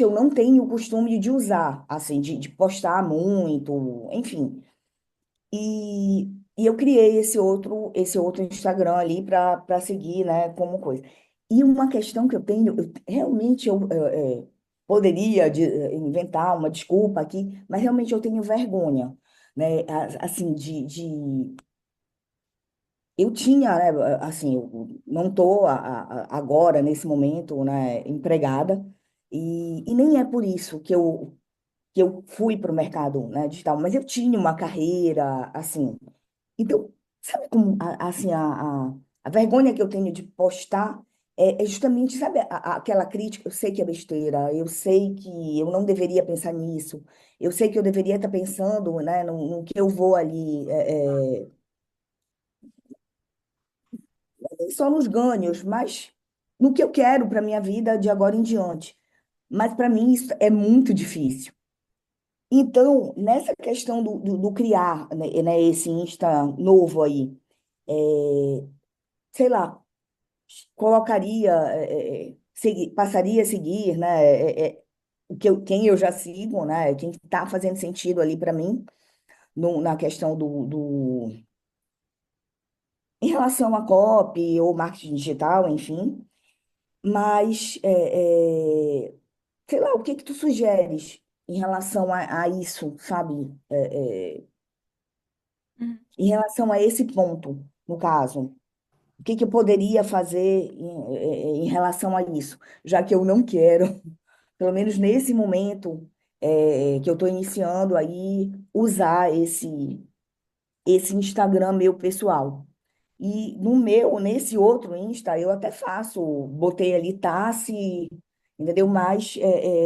não tenho o costume de usar, assim, de postar muito, enfim. E eu criei esse outro Instagram ali para seguir, né, como coisa. E uma questão que eu tenho, realmente poderia inventar uma desculpa aqui, mas realmente eu tenho vergonha, né, assim, eu tinha, né, assim, eu não estou agora, nesse momento, né, empregada, e nem é por isso que eu fui para o mercado, né, digital, mas eu tinha uma carreira, assim. Então, sabe como, assim, a vergonha que eu tenho de postar é justamente, sabe, aquela crítica, eu sei que é besteira, eu sei que eu não deveria pensar nisso, eu sei que eu deveria estar pensando, né, no que eu vou ali, nem só nos ganhos, mas no que eu quero para minha vida de agora em diante. Mas para mim isso é muito difícil. Então, nessa questão do criar, né, esse Insta novo aí, sei lá, colocaria, passaria a seguir, né, quem eu já sigo, né, quem está fazendo sentido ali para mim, na questão em relação a copy ou marketing digital, enfim, mas, sei lá, o que que tu sugeres em relação a isso, sabe? Uhum. Em relação a esse ponto, no caso. O que que eu poderia fazer em relação a isso? Já que eu não quero, pelo menos nesse momento que eu estou iniciando aí, usar esse Instagram meu pessoal. E nesse outro Insta, eu até faço, botei ali Tassi, entendeu? Mas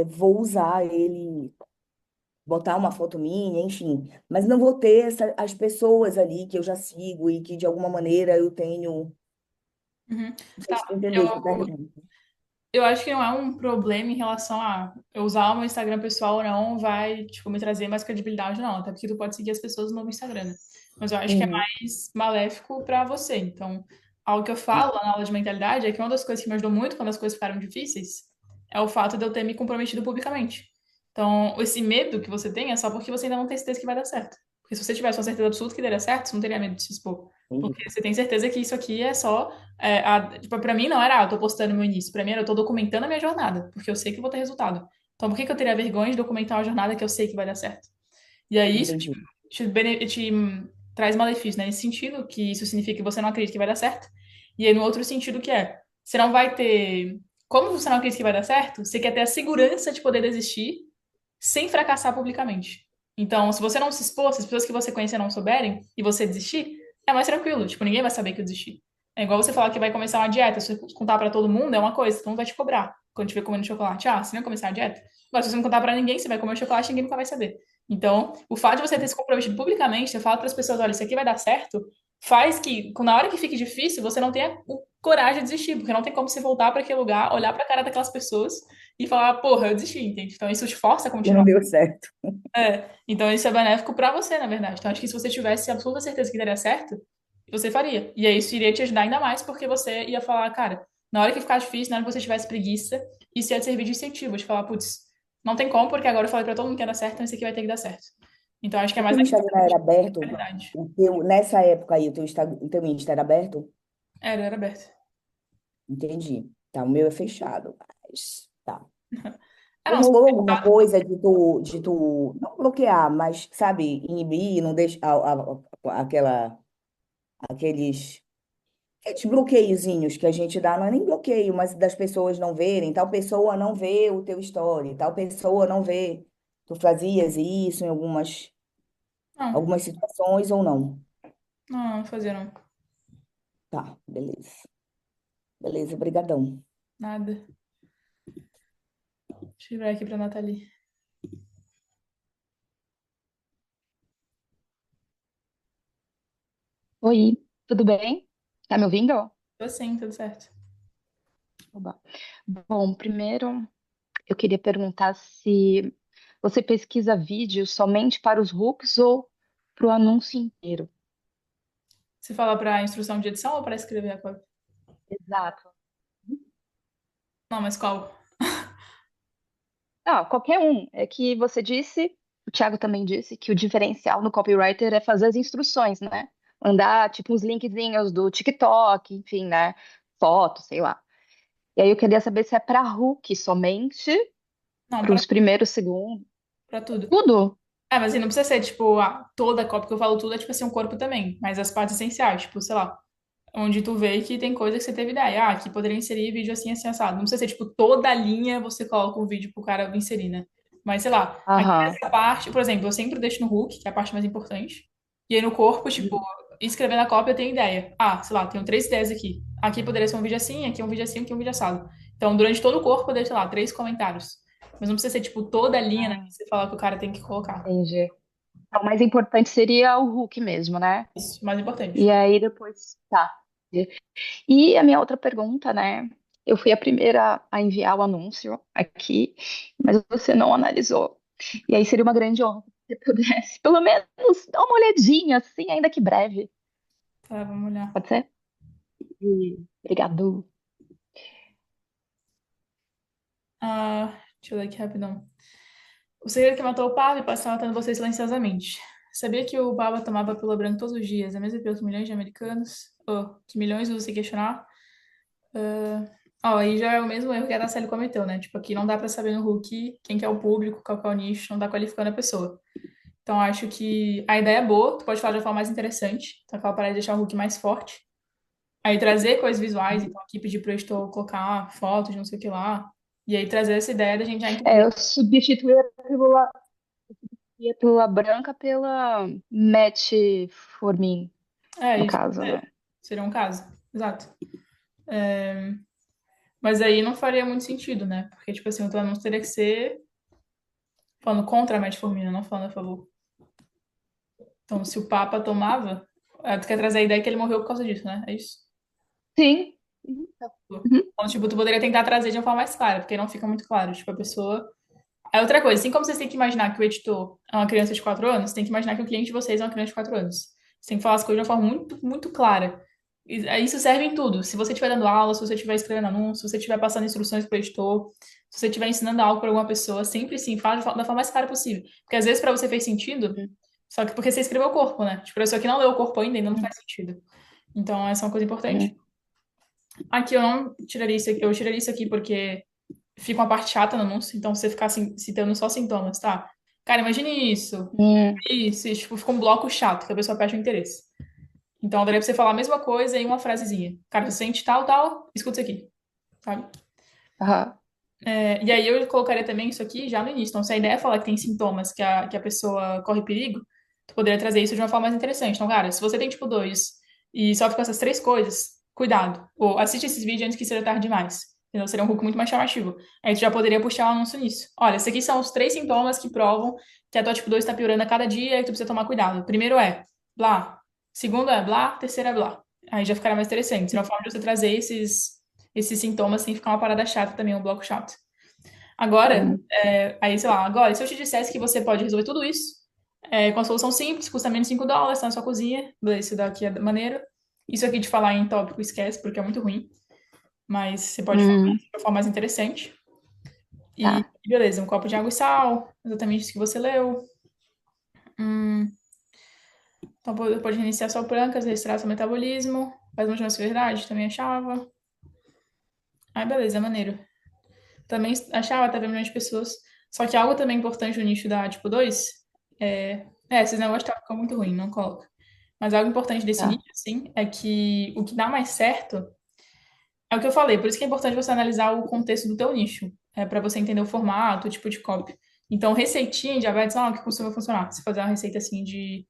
vou usar ele, botar uma foto minha, enfim. Mas não vou ter as pessoas ali que eu já sigo e que de alguma maneira eu tenho. Uhum. Não sei Tá, se tu entendeu o que eu eu, pergunto. eu acho que não é um problema em relação a eu usar o meu Instagram pessoal ou não vai, tipo, me trazer mais credibilidade, não. Até porque tu pode seguir as pessoas no novo Instagram, né? Mas eu acho que é Uhum. mais maléfico pra você. Então, algo que eu falo lá na aula de mentalidade é que uma das coisas que me ajudou muito quando as coisas ficaram difíceis é o fato de eu ter me comprometido publicamente. Então, esse medo que você tem é só porque você ainda não tem certeza que vai dar certo. Porque se você tivesse uma certeza absoluta que daria certo, você não teria medo de se expor. Entendi. Porque você tem certeza que isso aqui é só tipo, pra mim não era, eu tô postando meu início. Pra mim era, eu tô documentando a minha jornada, porque eu sei que eu vou ter resultado. Então, por que que eu teria vergonha de documentar uma jornada que eu sei que vai dar certo? E aí, isso Entendi. te traz malefício, né? Nesse sentido, que isso significa que você não acredita que vai dar certo. E aí, no outro sentido, que é, você não vai ter. Como você não acredita que vai dar certo, você quer ter a segurança de poder desistir sem fracassar publicamente. Então, se você não se expor, se as pessoas que você conhecer não souberem e você desistir, é mais tranquilo. Tipo, ninguém vai saber que eu desisti. É igual você falar que vai começar uma dieta. Se você contar pra todo mundo, é uma coisa. Todo mundo vai te cobrar. Quando estiver comendo chocolate, você não vai começar a dieta. Agora, se você não contar pra ninguém, você vai comer o chocolate e ninguém nunca vai saber. Então, o fato de você ter se comprometido publicamente, você fala para as pessoas, olha, isso aqui vai dar certo, faz que, na hora que fique difícil, você não tenha coragem de desistir, porque não tem como você voltar para aquele lugar, olhar para a cara daquelas pessoas e falar, porra, eu desisti, entende? Então, isso te força a E não continuar. deu certo. Então isso é benéfico pra você, na verdade. Então acho que se você tivesse absoluta certeza que daria certo, você faria. E aí isso iria te ajudar ainda mais, porque você ia falar, cara, na hora que ficar difícil, na hora que você tivesse preguiça, isso ia te servir de incentivo, de falar, putz, não tem como, porque agora eu falei pra todo mundo que ia dar certo, então isso aqui vai ter que dar certo. Então acho que é O mais teu a questão Instagram era da aberto? realidade. Nessa época aí, o teu Insta era aberto? Era aberto. Entendi. Tá, o meu é fechado, mas tá. É, E não, rolou alguma coisa de tu não bloquear, mas, sabe, inibir, não deixar aqueles, aqueles bloqueiozinhos que a gente dá, não é nem bloqueio, mas das pessoas não verem, tal pessoa não vê o teu story, tal pessoa não vê. Tu fazias isso em não, algumas situações ou não? não fazia não. Tá, beleza. Beleza, brigadão. Nada. Deixa eu virar aqui pra Nathalie. Oi, tudo bem? Tá me ouvindo? Tô sim, tudo certo. Oba. Bom, primeiro eu queria perguntar se você pesquisa vídeo somente para os hooks ou para o anúncio inteiro? Você fala pra instrução de edição ou pra escrever a cópia? Exato. Não, mas qual? Ah, qualquer um. É que você disse, o Thiago também disse, que o diferencial no copywriter é fazer as instruções, né? mandar tipo uns linkzinhos do TikTok, enfim, né? Fotos, sei lá. E aí eu queria saber se é para Hulk somente, Não, para os primeiros segundos, pra tudo. tudo. É, mas assim, não precisa ser, tipo, toda a cópia que eu falo tudo é, tipo assim, um corpo também. Mas as partes essenciais, tipo, sei lá, onde tu vê que tem coisa que você teve ideia. Ah, aqui poderia inserir vídeo assim, assim, assado. Não precisa ser, tipo, toda a linha você coloca um vídeo pro cara inserir, né? Mas, sei lá, aqui Aham. nessa parte, por exemplo, eu sempre deixo no hook, que é a parte mais importante. E aí no corpo, tipo, escrevendo a cópia eu tenho ideia. Ah, sei lá, tenho 3 ideias aqui. Aqui poderia ser um vídeo assim, aqui um vídeo assim, aqui um vídeo assado. Então, durante todo o corpo eu deixo, sei lá, 3 comentários. Mas não precisa ser, tipo, toda a linha, né, Ah, que você fala que o cara tem que colocar. entendi. Então, o mais importante seria o Hulk mesmo, né? Isso, mais E importante. aí depois, tá. E a minha outra pergunta, né? Eu fui a primeira a enviar o anúncio aqui, mas você não analisou. E aí seria uma grande honra se você pudesse, pelo menos, dar uma olhadinha, assim, ainda que breve. Tá, vamos olhar. Pode ser? Obrigado. Deixa eu ler aqui rapidão. O segredo que matou o Pablo e passou matando você silenciosamente. Sabia que o Baba tomava pílula branca todos os dias, a mesma pílula que milhões de americanos? Oh, que milhões usam se questionar? Ó, aí já é o mesmo erro que a Araceli cometeu, né? Tipo, aqui não dá pra saber no Hulk quem que é o público, qual que é o nicho, não dá qualificando a pessoa. Então, acho que a ideia é boa, tu pode falar de uma forma mais interessante, então aquela parada de deixar o Hulk mais forte. Aí trazer coisas visuais, então aqui pedir pro editor colocar fotos de não sei o que lá. E aí trazer essa ideia da gente já É, entender. eu substituí a pílula branca pela metformin, É no isso, caso, né? seria um caso. Exato. Mas aí não faria muito sentido, né? Porque, tipo assim, o teu anúncio teria que ser falando contra a metformina, não falando a favor. Então, se o Papa tomava, tu quer trazer a ideia que ele morreu por causa disso, né? É isso? Sim. Uhum. Então, tipo, tu poderia tentar trazer de uma forma mais clara, porque não fica muito claro. Tipo, a pessoa. Aí outra coisa, assim como vocês têm que imaginar que o editor é uma criança de 4 anos, tem que imaginar que o cliente de vocês é uma criança de 4 anos. Você tem que falar as coisas de uma forma muito, muito clara. Isso serve em tudo. Se você estiver dando aula, se você estiver escrevendo anúncio, se você estiver passando instruções para o editor, se você estiver ensinando algo para alguma pessoa, sempre sim, fala da forma mais clara possível. Porque às vezes para você fez sentido, só que porque você escreveu o corpo, né? Tipo, a pessoa que não leu o corpo ainda não faz sentido. Então, essa é uma coisa importante. Uhum. Aqui eu não tiraria isso aqui, eu tiraria isso aqui porque fica uma parte chata no anúncio, então você ficar assim, citando só sintomas, tá? Cara, imagine Uhum. isso, e, tipo, fica um bloco chato, que a pessoa perde o interesse. Então, daria pra você falar a mesma coisa em uma frasezinha. Cara, você sente tal, tal, escuta isso aqui, sabe? Aham. E aí eu colocaria também isso aqui já no início. Então, se a ideia é falar que tem sintomas que a pessoa corre perigo, tu poderia trazer isso de uma forma mais interessante. Então, cara, se você tem tipo 2 e sofre com essas 3 coisas, cuidado. Ou assiste esses vídeos antes que seja tarde demais. Entendeu? Seria um hook muito mais chamativo. Aí tu já poderia puxar um anúncio nisso. Olha, esses aqui são os 3 sintomas que provam que a tua tipo 2 está piorando a cada dia e tu precisa tomar cuidado. Primeiro é blá. Segundo é blá. Terceiro é blá. Aí já ficará mais interessante. Seria uma forma de você trazer esses sintomas sem ficar uma parada chata também, um bloco chato. Agora, Uhum. aí, sei lá, agora, se eu te dissesse que você pode resolver tudo isso com a solução simples, custa menos $5, tá na sua cozinha, beleza, isso daqui é maneiro. Isso aqui de falar em tópico, esquece, porque é muito ruim, mas você pode falar Uhum. de uma forma mais interessante. E Tá. beleza, um copo de água e sal, exatamente isso que você leu. Hum, então pode reiniciar sua brancas, registrar seu metabolismo, faz uma verdade, também achava. Aí beleza, maneiro. Também achava até ver milhões de pessoas. Só que algo também importante no nicho da tipo 2 esses negócios tá ficando muito ruim, não coloca. Mas algo importante desse Tá. nicho, assim, é que o que dá mais certo é o que eu falei, por isso que é importante você analisar o contexto do teu nicho, para você entender o formato, o tipo de copy. Então, receitinha de diabetes, o que costuma funcionar? Você fazer uma receita assim de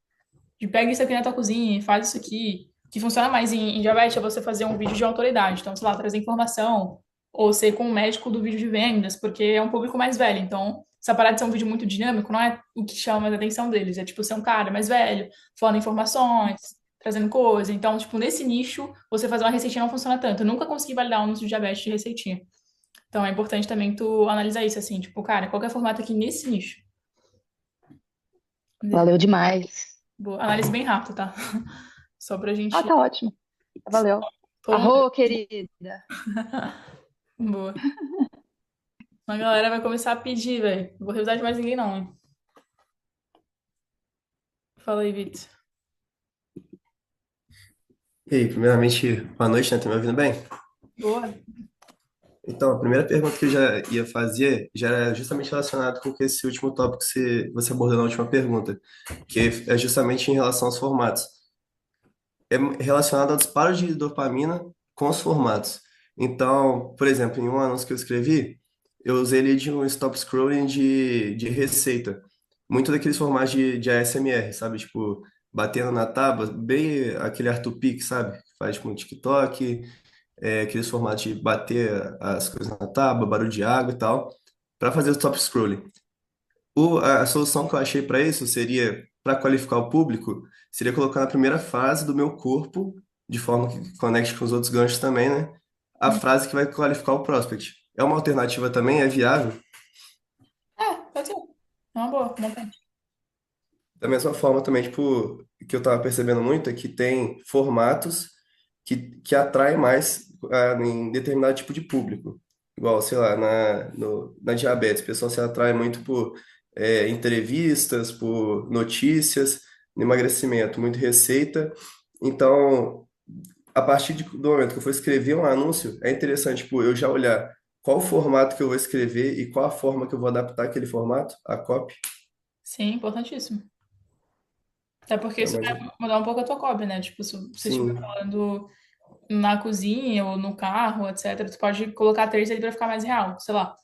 pega isso aqui na tua cozinha e faz isso aqui. O que funciona mais em diabetes é você fazer um vídeo de autoridade. Então, sei lá, trazer informação. Ou ser com o médico do vídeo de vendas, porque é um público mais velho. Então, essa parada de ser um vídeo muito dinâmico não é o que chama a atenção deles. É tipo ser um cara mais velho, falando informações, trazendo coisa. Então, tipo, nesse nicho, você fazer uma receitinha não funciona tanto. Eu nunca consegui validar um anúncio de diabetes de receitinha. Então, é importante também tu analisar isso, assim, tipo, cara, qualquer formato aqui nesse nicho. Valeu demais. Boa. Análise bem rápida, tá? Só pra Ah, gente. tá ótimo. Valeu. Todo mundo. Arro, querida. Boa. A galera vai começar a pedir, velho. Não vou revisar de mais ninguém, não, hein? Fala aí, Vitor. E aí, primeiramente, boa noite, né? Tá me ouvindo bem? Boa. Então, a primeira pergunta que eu já ia fazer já era justamente relacionada com esse último tópico que você abordou na última pergunta, que é justamente em relação aos formatos. É relacionado ao disparo de dopamina com os formatos. Então, por exemplo, em um anúncio que eu escrevi, eu usei ele de um stop scrolling de receita. Muito daqueles formatos de ASMR, sabe? Tipo, batendo na tábua, bem aquele Arthur Pic, sabe? Que faz tipo um TikTok, aqueles formatos de bater as coisas na tábua, barulho de água e tal, para fazer o stop scrolling. A solução que eu achei para isso seria, para qualificar o público, seria colocar na primeira fase do meu corpo, de forma que conecte com os outros ganchos também, né? A Hum. frase que vai qualificar o prospect. É uma alternativa também? É viável? É, pode ser. É uma boa, bom ponto. Da mesma forma também, tipo, que eu estava percebendo muito é que tem formatos que atraem mais em determinado tipo de público. Igual, sei lá, na diabetes, o pessoal se atrai muito por entrevistas, por notícias, no emagrecimento, muito receita. Então, a partir do momento que eu for escrever um anúncio, é interessante, tipo, eu já olhar qual o formato que eu vou escrever e qual a forma que eu vou adaptar aquele formato, a copy. Sim, importantíssimo. Até porque É isso mais, vai mudar um pouco a tua cópia, né? Tipo, se você estiver sim, falando na cozinha ou no carro, etc., tu pode colocar três ali pra ficar mais real. Sei lá.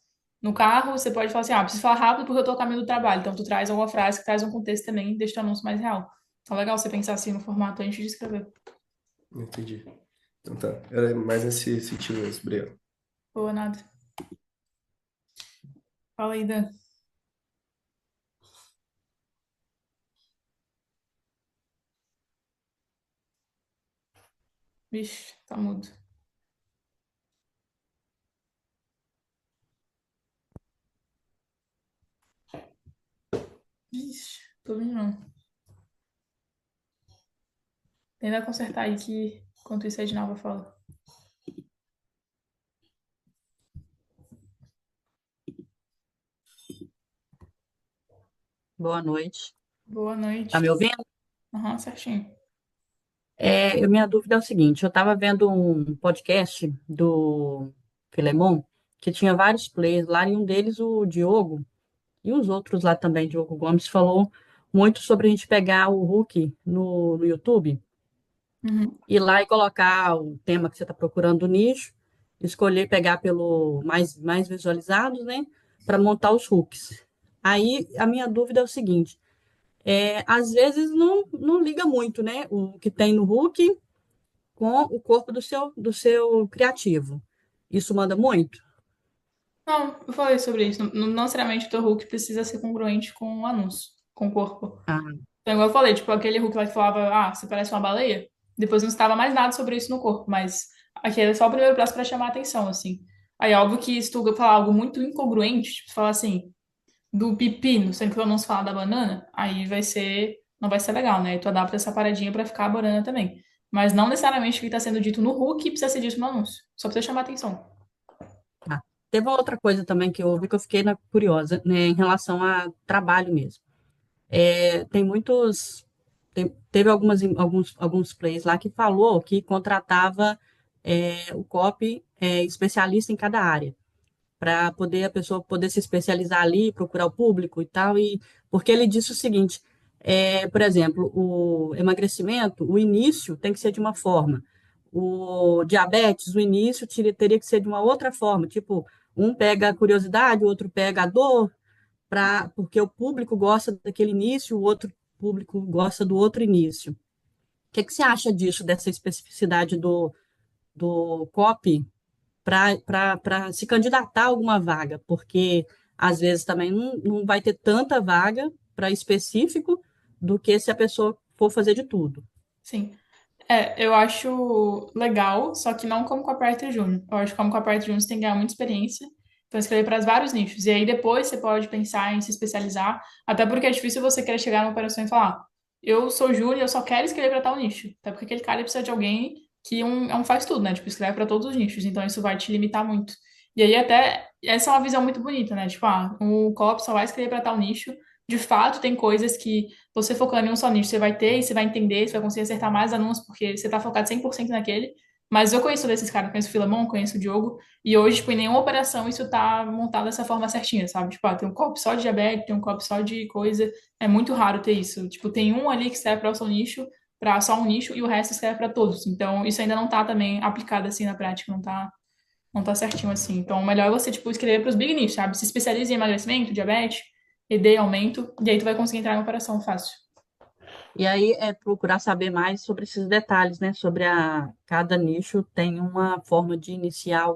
No carro, você pode falar assim, ah, preciso falar rápido porque eu tô a caminho do trabalho. Então, tu traz alguma frase que traz um contexto também e deixa o anúncio mais real. Então, é legal você pensar assim no formato antes de escrever. entendi. Então tá, era mais nesse sentido mesmo, obrigado. Boa, nada. Fala aí, Dan. Vixe, tá mudo. Vixe, tô vendo não. Tenta consertar aí que, enquanto isso, a Edinalva fala. Boa noite. Boa Tá noite. me ouvindo? Aham, certinho. Minha dúvida é o seguinte: eu estava vendo um podcast do Filemon que tinha vários players lá, e um deles, o Diogo, e os outros lá também, Diogo Gomes, falou muito sobre a gente pegar o Hulk no YouTube, Uhum. ir lá e colocar o tema que você está procurando do nicho, escolher pegar pelo mais visualizados, né, para montar os hooks. Aí a minha dúvida é o seguinte. Às vezes não liga muito, né? O que tem no Hulk com o corpo do seu criativo. Isso manda muito? Não, eu falei sobre isso. Não necessariamente o teu Hulk precisa ser congruente com o anúncio, com o corpo. Ah, Então, igual eu falei, tipo, aquele Hulk lá que falava, ah, você parece uma baleia. Depois não estava mais nada sobre isso no corpo, mas aquele é só o primeiro passo para chamar a atenção, assim. Aí, óbvio que se tu falar algo muito incongruente, tipo, falar assim, do pepino, sendo que eu não se falar da banana, aí não vai ser legal, né? Aí tu adapta essa paradinha pra ficar a banana também. Mas não necessariamente o que tá sendo dito no Hulk precisa ser dito no anúncio. Só precisa chamar a atenção. tá. Teve uma outra coisa também que eu ouvi que eu fiquei curiosa, né, em relação a trabalho mesmo. Tem muitos. Teve alguns plays lá que falou que contratava o copy especialista em cada área, para poder a pessoa poder se especializar ali, procurar o público e tal. E porque ele disse o seguinte, por exemplo, o emagrecimento, o início tem que ser de uma forma. O diabetes, o início teria que ser de uma outra forma. Tipo, um pega a curiosidade, o outro pega a dor, porque o público gosta daquele início, o outro público gosta do outro início. O que você acha disso, dessa especificidade do copy para se candidatar a alguma vaga, porque às vezes também não vai ter tanta vaga para específico do que se a pessoa for fazer de tudo. Sim. É, eu acho legal, só que não como copywriter júnior. Eu acho que como copywriter júnior você tem que ganhar muita experiência. Então, escrever para vários nichos. E aí depois você pode pensar em se especializar. Até porque é difícil você querer chegar numa operação e falar: eu sou júnior, eu só quero escrever para tal nicho. Até porque aquele cara precisa de alguém que é um faz tudo, né? Tipo, escreve para todos os nichos. Então, isso vai te limitar muito. E aí, até, essa é uma visão muito bonita, né? Tipo, ah, o copy só vai escrever para tal nicho, De fato, tem coisas que você focando em um só nicho, você vai ter e você vai entender, você vai conseguir acertar mais anúncios, porque você tá focado 100% naquele. Mas eu conheço desses caras, conheço o Filemon, conheço o Diogo, e hoje, tipo, em nenhuma operação isso tá montado dessa forma certinha, sabe? Tipo, tem um copy só de diabetes, tem um copy só de coisa. É muito raro ter isso. Tipo, tem um ali que serve para o seu nicho, para só um nicho, e o resto serve para todos. Então, isso ainda não tá também aplicado assim na prática, não tá certinho assim. Então, o melhor é você, tipo, escrever para os big nichos, sabe? Se especializa em emagrecimento, diabetes, ED, aumento, e aí tu vai conseguir entrar em operação fácil. E aí é procurar saber mais sobre esses detalhes, né? Sobre cada nicho tem uma forma de iniciar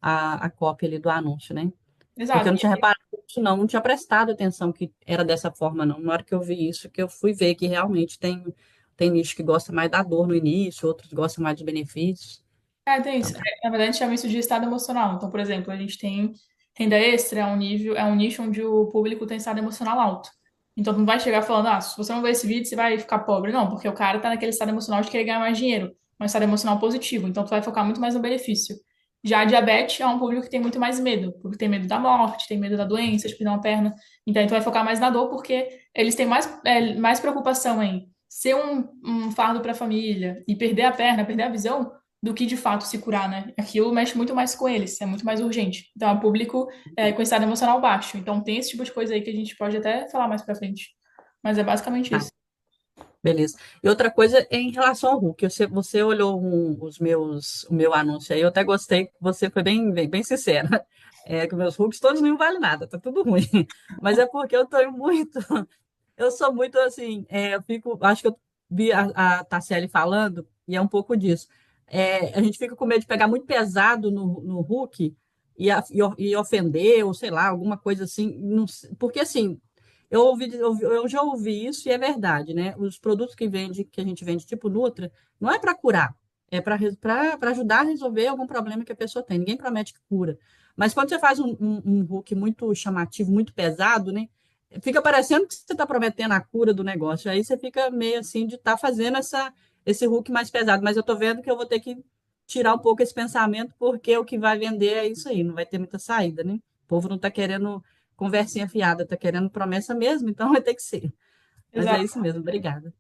a cópia ali do anúncio, né? Porque eu Exato. não tinha reparado isso, não tinha prestado atenção que era dessa forma, não. Na hora que eu vi isso, que eu fui ver que realmente tem nicho que gosta mais da dor no início, outros gostam mais dos benefícios. Tem Então isso. tá. Na verdade, a gente chama isso de estado emocional. Então, por exemplo, a gente tem renda extra, é um nicho onde o público tem estado emocional alto. Então, tu não vai chegar falando, se você não ver esse vídeo, você vai ficar pobre. Não, porque o cara tá naquele estado emocional de querer ganhar mais dinheiro, um estado emocional positivo. Então, tu vai focar muito mais no benefício. Já a diabetes é um público que tem muito mais medo, porque tem medo da morte, tem medo da doença, de perder uma perna. Então, tu vai focar mais na dor, porque eles têm mais preocupação em ser um fardo para a família e perder a perna, perder a visão do que de fato se curar, né? Aquilo mexe muito mais com eles, é muito mais urgente. Então, é um público com estado emocional baixo. Então, tem esse tipo de coisa aí que a gente pode até falar mais pra frente. Mas é basicamente Tá, isso. beleza. E outra coisa é em relação ao Hulk. Você olhou o meu anúncio aí, eu até gostei, que você foi bem sincera. É que meus Hulks todos não valem nada, tá tudo ruim. Mas é porque eu tô muito. Eu sou muito assim, eu fico, acho que eu vi a Tassiele falando, e é um pouco disso. A gente fica com medo de pegar muito pesado no Hulk e ofender, ou sei lá, alguma coisa assim. Porque assim, eu já ouvi isso e é verdade, né? Os produtos que a gente vende, tipo Nutra, não é para curar, é para ajudar a resolver algum problema que a pessoa tem. Ninguém promete que cura. Mas quando você faz um Hulk muito chamativo, muito pesado, né? Fica parecendo que você está prometendo a cura do negócio. Aí você fica meio assim de estar fazendo esse Hulk mais pesado. Mas eu estou vendo que eu vou ter que tirar um pouco esse pensamento, porque o que vai vender é isso aí, não vai ter muita saída, né? O povo não está querendo conversinha fiada, está querendo promessa mesmo, então vai ter que ser. Mas é Exato. isso mesmo, obrigada.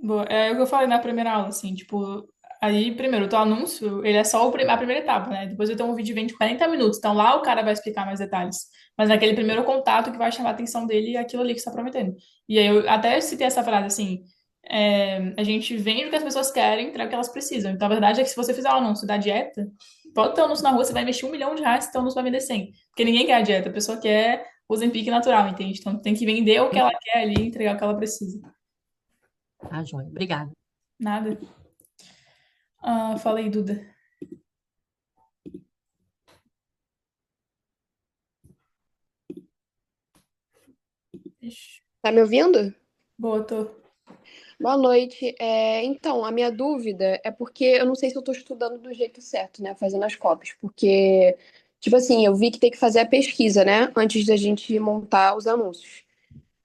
Boa. É o que eu falei na primeira aula, assim, tipo, aí, primeiro, o teu anúncio, ele é só a primeira etapa, né? Depois eu tenho um vídeo de 40 minutos, então lá o cara vai explicar mais detalhes. Mas naquele primeiro contato que vai chamar a atenção dele é aquilo ali que você está prometendo. E aí eu até citei essa frase, assim, a gente vende o que as pessoas querem, entrega o que elas precisam. Então a verdade é que se você fizer um anúncio da dieta, pode ter um anúncio na rua, você vai investir R$ 1 milhão, então o anúncio vai vender 100. Porque ninguém quer a dieta, a pessoa quer o Ozempic natural, entende? Então tem que vender o que ela quer ali, entregar o que ela precisa. Tá, joia. Obrigada. Nada. Fala aí, Duda. Ixi, Tá me ouvindo? boa, tô. Boa noite. Então, a minha dúvida é porque eu não sei se eu estou estudando do jeito certo, né? Fazendo as cópias. Porque, tipo assim, eu vi que tem que fazer a pesquisa, né? Antes da gente montar os anúncios.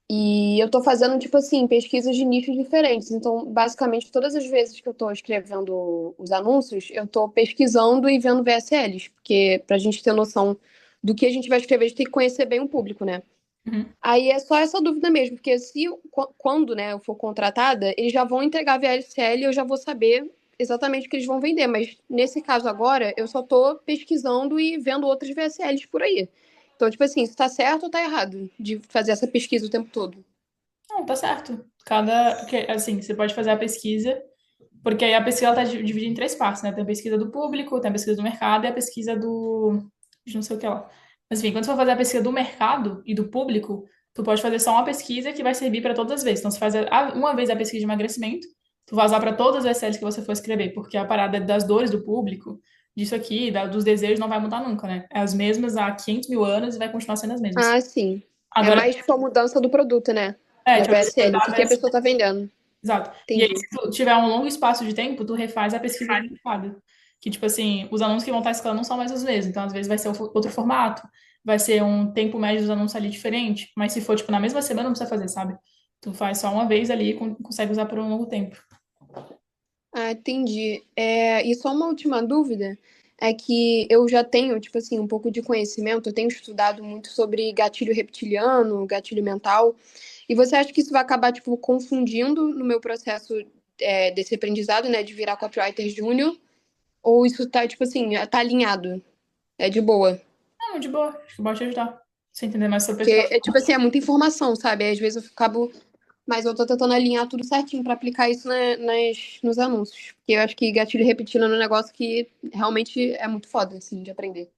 E eu tô fazendo, tipo assim, pesquisas de nichos diferentes. Então, basicamente, todas as vezes que eu tô escrevendo os anúncios, eu tô pesquisando e vendo VSLs. Porque, pra gente ter noção do que a gente vai escrever, a gente tem que conhecer bem o público, né? Uhum. Aí é só essa dúvida mesmo, porque quando, né, eu for contratada, eles já vão entregar a VLCL e eu já vou saber exatamente o que eles vão vender. Mas nesse caso agora, eu só tô pesquisando e vendo outras VSLs por aí. Então, tipo assim, se tá certo ou tá errado de fazer essa pesquisa o tempo todo. Não, tá certo. Assim, você pode fazer a pesquisa, porque aí a pesquisa ela tá dividida em três partes, né? Tem a pesquisa do público, tem a pesquisa do mercado e a pesquisa de não sei o que lá. Mas enfim, quando você for fazer a pesquisa do mercado e do público, tu pode fazer só uma pesquisa que vai servir para todas as vezes. Então, você faz uma vez a pesquisa de emagrecimento, tu vai usar para todas as séries que você for escrever, porque a parada das dores do público, disso aqui, dos desejos, não vai mudar nunca, né? É as mesmas há 500 mil anos e vai continuar sendo as mesmas. Ah, sim. É Agora, mais tipo a mudança do produto, né? Da tipo, VSL, o que que a pessoa tá vendendo. exato. E aí, Entendi. se tu tiver um longo espaço de tempo, tu refaz a pesquisa do mercado. Que, tipo assim, os anúncios que vão estar escalando não são mais os mesmos. Então, às vezes, vai ser outro formato, vai ser um tempo médio dos anúncios ali diferente. Mas se for, tipo, na mesma semana, não precisa fazer, sabe? Tu faz só uma vez ali e consegue usar por um longo tempo. Ah, entendi. E só uma última dúvida. é que eu já tenho, tipo assim, um pouco de conhecimento, eu tenho estudado muito sobre gatilho reptiliano, gatilho mental, e você acha que isso vai acabar, tipo, confundindo no meu processo desse aprendizado, né, de virar copywriter júnior? Ou isso tá, tipo assim, tá alinhado? É de boa? Não, de boa. Acho que pode te ajudar. Você entender mais sobre a Porque, pessoa. tipo assim, é muita informação, sabe? Aí, às vezes eu acabo. Mas eu tô tentando alinhar tudo certinho pra aplicar isso nos anúncios. Porque eu acho que gatilho repetindo é um negócio que realmente é muito foda, assim, de aprender.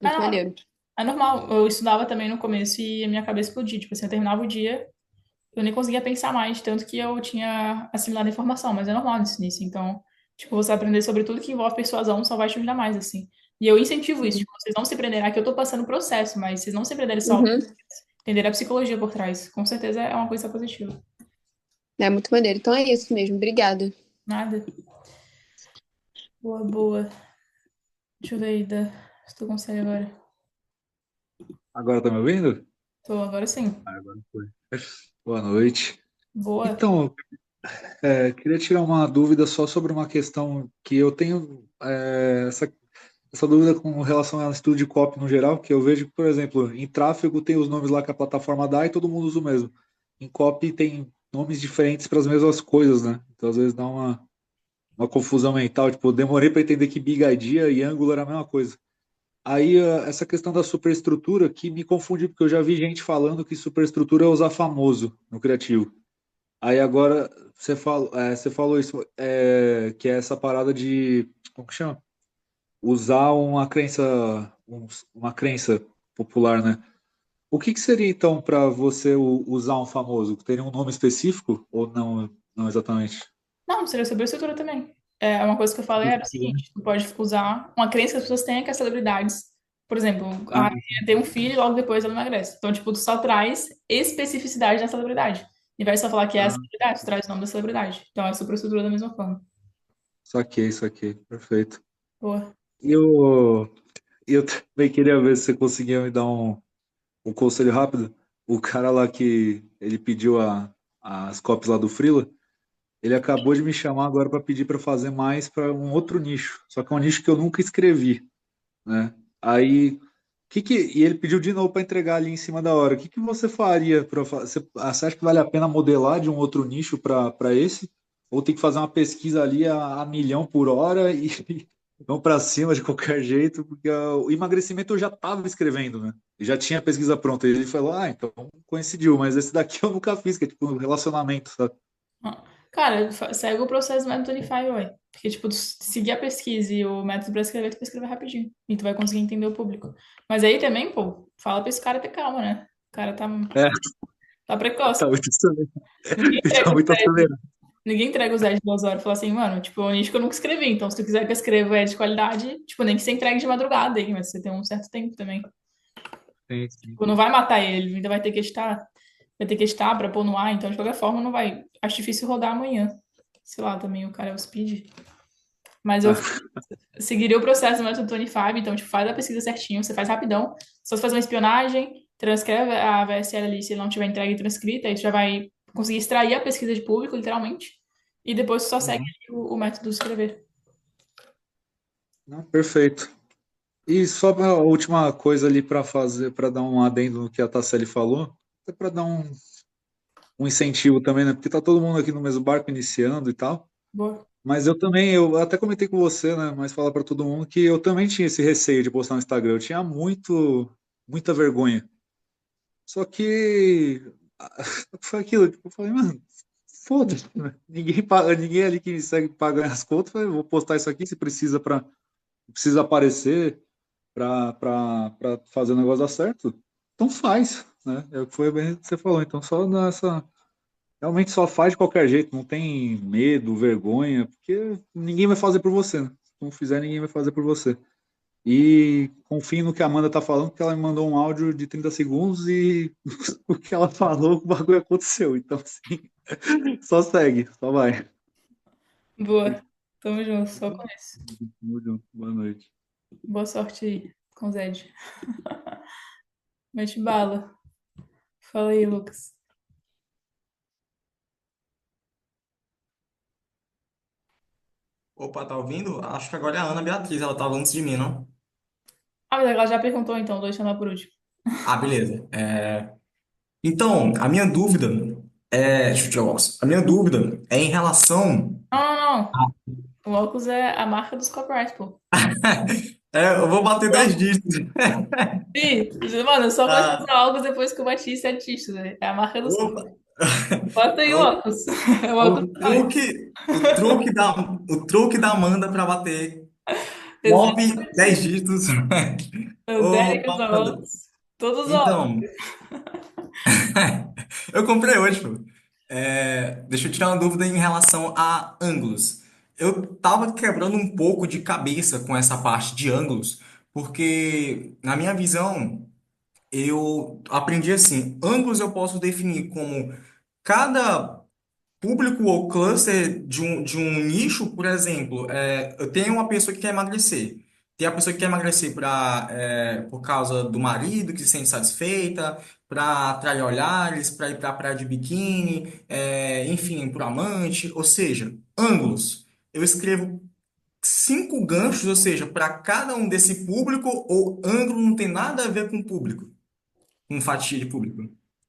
Ah, Muito não. maneiro. É normal. Eu estudava também no começo e a minha cabeça explodia. Tipo assim, eu terminava o dia, eu nem conseguia pensar mais, tanto que eu tinha assimilado a informação, mas é normal isso nisso. Então, tipo, você aprender sobre tudo que envolve persuasão só vai te ajudar mais, assim. E eu incentivo isso, Sim. tipo, vocês não se prenderem, aqui eu tô passando o processo, mas vocês não se prenderem só Uhum. entender a psicologia por trás. Com certeza é uma coisa positiva. É muito maneiro. Então é isso mesmo. Obrigada. Nada. Boa, boa. Deixa eu ver, Ida. Se tu consegue agora. Agora tá me ouvindo? Tô, agora sim. Agora foi. Boa noite. Boa. Então, queria tirar uma dúvida só sobre uma questão que eu tenho, essa dúvida com relação ao estudo de copy no geral, que eu vejo que, por exemplo, em tráfego tem os nomes lá que a plataforma dá e todo mundo usa o mesmo. Em copy tem nomes diferentes para as mesmas coisas, né? Então, às vezes dá uma confusão mental. Tipo, eu demorei para entender que Big Idea e Angular era a mesma coisa. Aí, essa questão da superestrutura que me confunde, porque eu já vi gente falando que superestrutura é usar famoso no criativo. Aí agora você falou isso, que é essa parada de, como que chama? Usar uma crença popular, né? O que que seria então para você usar um famoso? Teria um nome específico ou não, não exatamente? Não, seria sobre a estrutura também. É, uma coisa que eu falei era o seguinte: tu pode usar uma crença que as pessoas têm é que as celebridades, por exemplo, a Ah, Rainha tem um filho e logo depois ela emagrece. Então, tipo, tu só traz especificidade na celebridade. Em vez de só falar que é a ah, celebridade, tu traz o nome da celebridade. Então, é sobre a estrutura da mesma forma. saquei, perfeito. Boa. E eu também queria ver se você conseguia me dar um conselho rápido. O cara lá que ele pediu as copies lá do Freela, ele acabou de me chamar agora para pedir para fazer mais para um outro nicho. Só que é um nicho que eu nunca escrevi, né? Aí, e ele pediu de novo para entregar ali em cima da hora. O que que você faria para você acha que vale a pena modelar de um outro nicho para esse? Ou tem que fazer uma pesquisa ali a milhão por hora e vão para cima de qualquer jeito? Porque o emagrecimento eu já estava escrevendo, né? Eu já tinha a pesquisa pronta. E ele falou, então coincidiu, mas esse daqui eu nunca fiz, que é tipo um relacionamento, sabe? Ah, cara, segue o processo do método Unify, ué. Porque, tipo, tu seguir a pesquisa e o método para escrever, tu vai escrever rapidinho. E tu vai conseguir entender o público. Mas aí também, pô, fala pra esse cara ter calma, né? O cara É, tá precoce. tá muito acelerado. Ninguém Tá entrega, muito acelerado. ninguém entrega os 10 de 2 horas e fala assim, mano, tipo, é um nicho que eu nunca escrevi. Então, se tu quiser que eu escreva de qualidade, tipo, nem que você entregue de madrugada aí, mas você tem um certo tempo também. Sim, sim. Tipo, não vai matar ele, ainda vai ter que editar pra pôr no ar, então de qualquer forma não vai. Acho difícil rodar amanhã. Sei lá, também o cara é o speed. Mas eu Ah, seguiria o processo do método 25, então, tipo, faz a pesquisa certinho, você faz rapidão. Só se fazer uma espionagem, transcreve a VSL ali, se ele não tiver entregue e transcrita, aí tu já vai conseguir extrair a pesquisa de público, literalmente. E depois tu só segue uhum. ali o método de escrever. Não, perfeito. E só a última coisa ali para fazer, para dar um adendo no que a Tasseli falou, até para dar um incentivo também, né? Porque tá todo mundo aqui no mesmo barco iniciando e tal. Boa. Mas eu até comentei com você, né? Mas falar para todo mundo que eu também tinha esse receio de postar no Instagram. Eu tinha muita vergonha. Só que foi aquilo, tipo, eu falei, mano, foda-se, né? Ninguém paga, ninguém ali que me segue paga as contas. Eu falei, vou postar isso aqui se precisa aparecer para fazer o negócio dar certo, então faz, né? É o que foi bem o que você falou. Então só nessa. Realmente só faz de qualquer jeito, não tem medo, vergonha, porque ninguém vai fazer por você, né? Se não fizer, ninguém vai fazer por você. E confie no que a Amanda tá falando, porque ela me mandou um áudio de 30 segundos e o que ela falou, o bagulho aconteceu. Então, assim, só segue, só vai. Boa. Tamo junto, só com isso. Boa noite. Boa sorte aí com o Zed. Mete bala. Fala aí, Lucas. Opa, tá ouvindo? Acho que agora é a Ana Beatriz, ela tava antes de mim, não? Ah, mas ela já perguntou, então, vou chamar por último. Ah, beleza. Então, a minha dúvida deixa eu tirar o óculos. A minha dúvida é em relação. Não, não, não. O óculos é a marca dos copyrights, pô. Eu vou bater 10 dígitos. Ih, mano, eu só comecei a Ah, usar óculos depois que eu bati 7 dígitos, velho. É a marca dos opa! copyrights. Bota aí o O, óculos. É o óculos o do Alex. truque, o truque da Amanda para bater nove, Exatamente 10 isso. dígitos. O Derek Opa, usa Amanda. óculos. Todos os óculos. Então, eu comprei hoje, pô. Deixa eu tirar uma dúvida em relação a ângulos. Eu tava quebrando um pouco de cabeça com essa parte de ângulos, porque, na minha visão, eu aprendi assim: ângulos eu posso definir como cada público ou cluster de um nicho, por exemplo, eu tenho uma pessoa que quer emagrecer. Tem a pessoa que quer emagrecer por causa do marido, que se sente satisfeita, para atrair olhares, para ir para a praia de biquíni, enfim, para o amante. Ou seja, ângulos. Eu escrevo 5 ganchos, ou seja, para cada um desse público, ou ângulo não tem nada a ver com público, com fatia de público.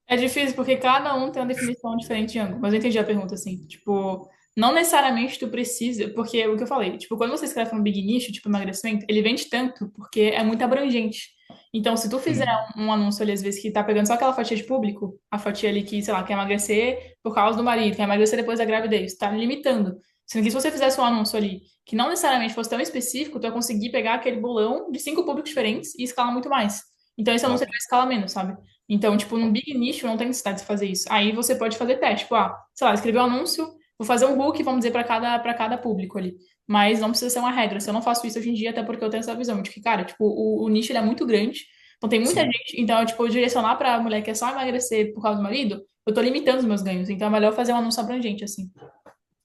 É difícil porque cada um tem uma definição diferente de ângulo. Mas eu entendi a pergunta assim. Tipo, não necessariamente tu precisa, porque é o que eu falei, tipo, quando você escreve um big nicho, tipo emagrecimento, ele vende tanto porque é muito abrangente. Então, se tu fizer Sim, um anúncio ali, às vezes, que tá pegando só aquela fatia de público, a fatia ali que, sei lá, quer emagrecer por causa do marido, quer emagrecer depois da gravidez, tá limitando. Sendo que se você fizesse um anúncio ali que não necessariamente fosse tão específico, tu ia conseguir pegar aquele bolão de 5 públicos diferentes e escalar muito mais. Então, esse anúncio top. ele vai escalar menos, sabe? Então, tipo, num big nicho não tem necessidade de fazer isso. Aí você pode fazer teste, tipo, sei lá, escrever um anúncio, vou fazer um hook, vamos dizer, para cada público ali. Mas não precisa ser uma regra. Se eu não faço isso hoje em dia, até porque eu tenho essa visão de que, cara, tipo, o nicho ele é muito grande, então tem muita Sim. gente, então, tipo, eu direcionar pra mulher que é só emagrecer por causa do marido, eu tô limitando os meus ganhos. Então é melhor fazer um anúncio abrangente, assim.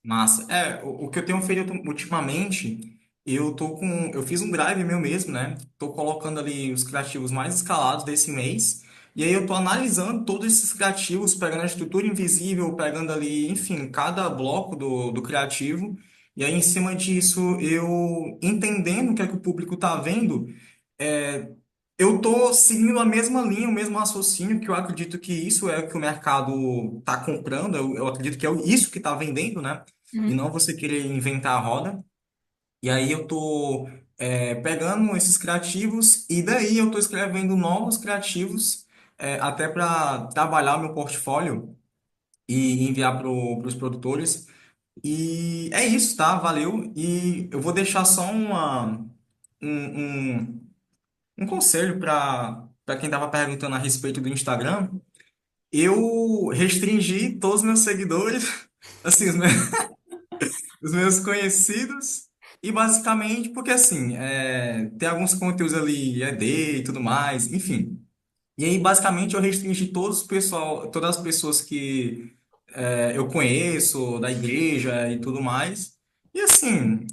Massa. O que eu tenho feito ultimamente, eu fiz um drive meu mesmo, né? Tô colocando ali os criativos mais escalados desse mês. E aí eu tô analisando todos esses criativos, pegando a estrutura invisível, pegando ali, enfim, cada bloco do criativo. E aí, em cima disso, eu entendendo o que é que o público tá vendo, é, eu tô seguindo a mesma linha, o mesmo raciocínio, que eu acredito que isso é o que o mercado tá comprando, eu acredito que é isso que tá vendendo, né? E Uhum. não você querer inventar a roda. E aí eu tô pegando esses criativos e daí eu tô escrevendo novos criativos até para trabalhar o meu portfólio e enviar para os produtores. E é isso, tá? Valeu. E eu vou deixar só um, um, um conselho para quem estava perguntando a respeito do Instagram. Eu restringi todos os meus seguidores, assim, os meus conhecidos, e basicamente porque assim, tem alguns conteúdos ali, ED e tudo mais, enfim. E aí, basicamente, eu restringi todas as pessoas que eu conheço, da igreja e tudo mais. E assim,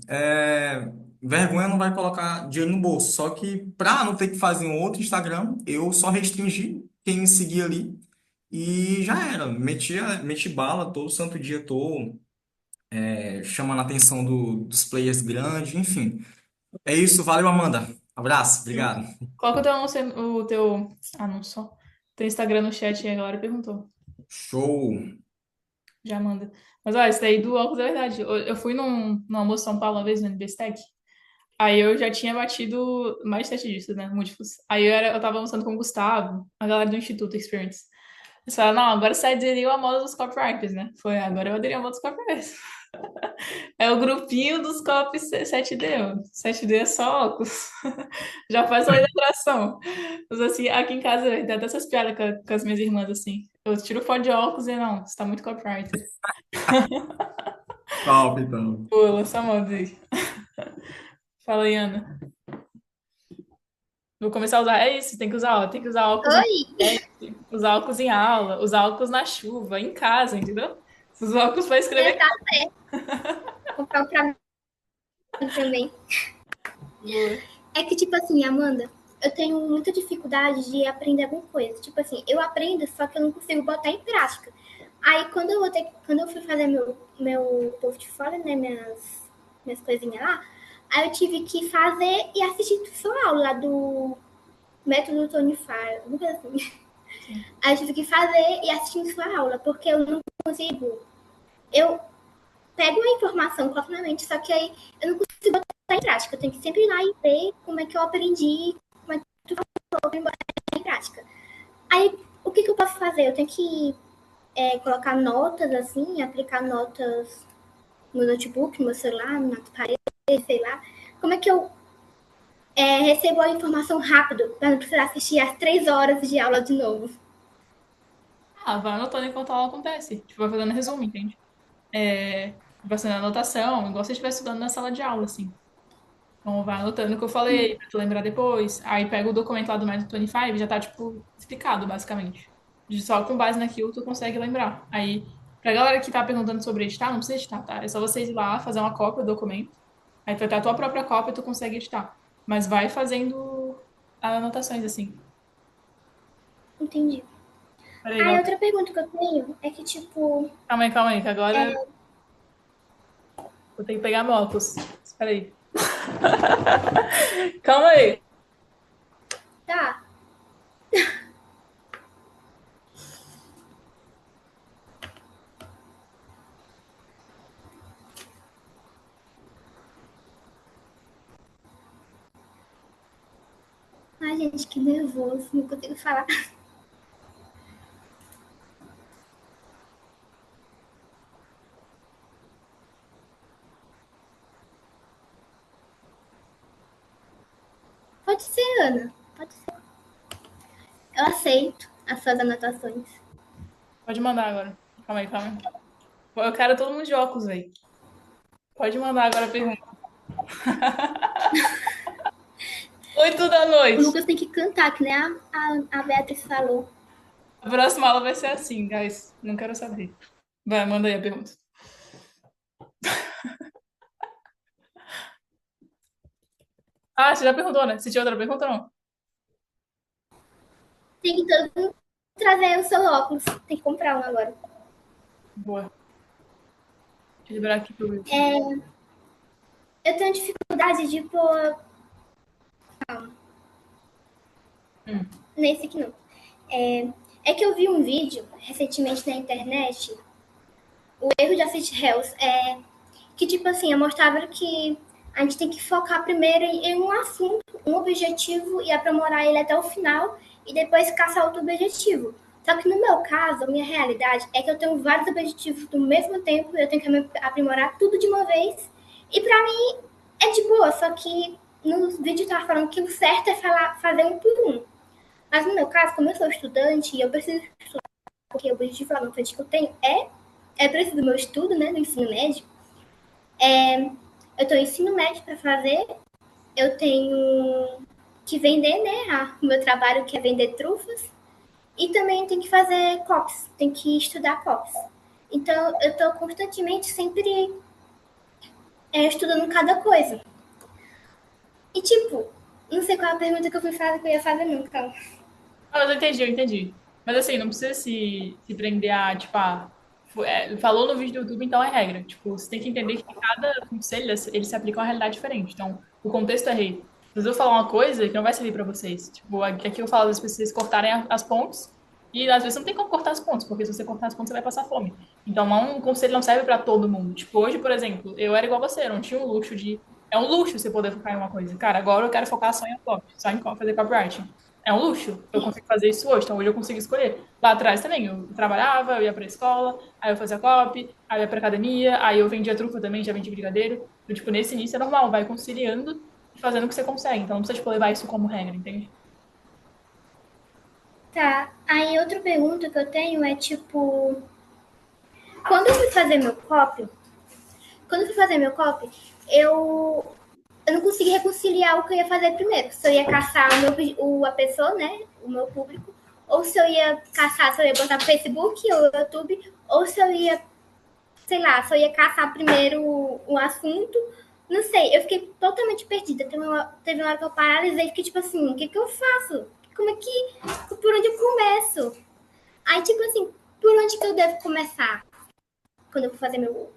vergonha não vai colocar dinheiro no bolso. Só que para não ter que fazer um outro Instagram, eu só restringi quem me seguia ali e já era. Meti bala todo santo dia, tô chamando a atenção dos players grandes, enfim. É isso, valeu, Amanda. Abraço, obrigado. Coloca o teu anúncio, o teu anúncio, teu Instagram no chat aí, a galera perguntou. Show. Já manda. Mas olha, isso daí do óculos é verdade. Eu fui num almoço em São Paulo uma vez no NBSTech. Aí eu já tinha batido mais de 7 dígitos, né? Múltiplos. Aí eu tava almoçando com o Gustavo, a galera do Instituto Experience. Eles falaram, não, agora você aderiu à moda dos copywriters, né? Foi, agora eu aderi à moda dos copywriters. É o grupinho dos copy 7D. Ó. 7D é só óculos. Já faz a lei da atração. Mas assim, aqui em casa, tem até essas piadas com as minhas irmãs, assim. Eu tiro foto de óculos e não, você tá muito copywriter. Top, então. Pô, lança a moda aí. Fala aí, Ana. Vou começar a usar. É isso, tem que usar, ó, tem que usar óculos em Oi, teste, usar óculos em aula, usar óculos na chuva, em casa, entendeu? Os óculos para é, escrever. tá certo. Comprar um pra mim também. Boa. É que, tipo assim, Amanda, eu tenho muita dificuldade de aprender alguma coisa. Tipo assim, eu aprendo, só que eu não consigo botar em prática. Aí, quando eu fui fazer meu portfólio, né, minhas coisinhas lá. Aí eu tive que fazer e assistir sua aula lá do método Tony Fire, alguma coisa assim. Aí eu tive que fazer e assistir sua aula, porque eu não consigo. Eu pego a informação completamente, só que aí eu não consigo botar em prática. Eu tenho que sempre ir lá e ver como é que eu aprendi, como é que tu falou pra eu botar em prática. Aí, o que eu posso fazer? Eu tenho que colocar notas, assim, aplicar notas no notebook, no meu celular, na parede, sei lá. Como é que eu recebo a informação rápido, para não precisar assistir as 3 horas de aula de novo? Ah, vai anotando enquanto a aula acontece. Tipo, vai fazendo resumo, entende? Vai fazendo anotação, igual se você estivesse estudando na sala de aula, assim. Então, vai anotando o que eu falei, pra tu lembrar depois. Aí pega o documento lá do método 25, já tá, tipo, explicado, basicamente. Só com base naquilo tu consegue lembrar. Aí, pra galera que tá perguntando sobre editar, não precisa editar, tá? É só vocês ir lá, fazer uma cópia do documento. Aí tu vai ter a tua própria cópia e tu consegue editar. Mas vai fazendo as anotações, assim. Entendi. Peraí, Aí, agora... outra pergunta que eu tenho é que, tipo, Calma aí, que agora eu tenho que pegar meu óculos. Espera aí. Calma aí. tá, ai, gente, que nervoso, não consigo falar. Pode ser, Ana, pode ser. Eu aceito as suas anotações. Pode mandar agora. Calma aí, calma aí. Eu quero todo mundo de óculos, velho. Pode mandar agora a pergunta. 8 da O noite. Lucas tem que cantar, que nem a Beatriz falou. A próxima aula vai ser assim, guys. Não quero saber. Vai, manda aí a pergunta. Ah, você já perguntou, né? Se tinha outra pergunta, não? Tem que todo mundo trazer o seu óculos. Tem que comprar um agora. Boa. Deixa eu liberar aqui pro Will. Eu tenho dificuldade de pôr. Nesse aqui não. É que eu vi um vídeo recentemente na internet, o erro de Acid Health, que tipo assim, eu mostrava que a gente tem que focar primeiro em um assunto, um objetivo e aprimorar ele até o final e depois caçar outro objetivo. Só que no meu caso, a minha realidade é que eu tenho vários objetivos do mesmo tempo, eu tenho que aprimorar tudo de uma vez. E pra mim é de boa, só que no vídeo tava falando que o certo é fazer um por um. Mas no meu caso, como eu sou estudante e eu preciso estudar, porque o objetivo lá no frente que eu tenho é preciso do meu estudo, né, do ensino médio. Eu tenho ensino médio para fazer, eu tenho que vender, né, o meu trabalho que é vender trufas, e também tenho que fazer COPS, tenho que estudar COPS. Então, eu estou constantemente sempre estudando cada coisa. E, tipo, não sei qual é a pergunta que eu fui fazer, que eu ia fazer nunca. Ah, mas eu entendi. Mas assim, não precisa se prender a, tipo, falou no vídeo do YouTube, então é regra. Tipo, você tem que entender que cada conselho, ele se aplica a uma realidade diferente. Então, o contexto é rei. Às vezes eu falar uma coisa que não vai servir pra vocês. Tipo, aqui eu falo das pessoas cortarem as pontes, e às vezes não tem como cortar as pontes, porque se você cortar as pontes, você vai passar fome. Então, um conselho não serve pra todo mundo. Tipo, hoje, por exemplo, eu era igual você, eu não tinha o luxo de. É um luxo você poder focar em uma coisa. Cara, agora eu quero focar só em copy, só em fazer copywriting. É um luxo. Eu consigo fazer isso hoje, então hoje eu consigo escolher. Lá atrás também, eu trabalhava, eu ia pra escola, aí eu fazia copy, aí eu ia pra academia, aí eu vendia trufa também, já vendi brigadeiro. Então, tipo, nesse início é normal, vai conciliando e fazendo o que você consegue. Então não precisa, tipo, levar isso como regra, entende? Tá, aí outra pergunta que eu tenho é, tipo, quando eu fui fazer meu copy, eu não consegui reconciliar o que eu ia fazer primeiro. Se eu ia caçar a pessoa, né? O meu público. Ou se eu ia caçar, se eu ia botar pro Facebook ou YouTube. Ou se eu ia, sei lá, se eu ia caçar primeiro o assunto. Não sei, eu fiquei totalmente perdida. Teve uma hora que eu paralisei e fiquei tipo assim, o que eu faço? Como é que... Por onde eu começo? Aí, tipo assim, por onde que eu devo começar? Quando eu for fazer meu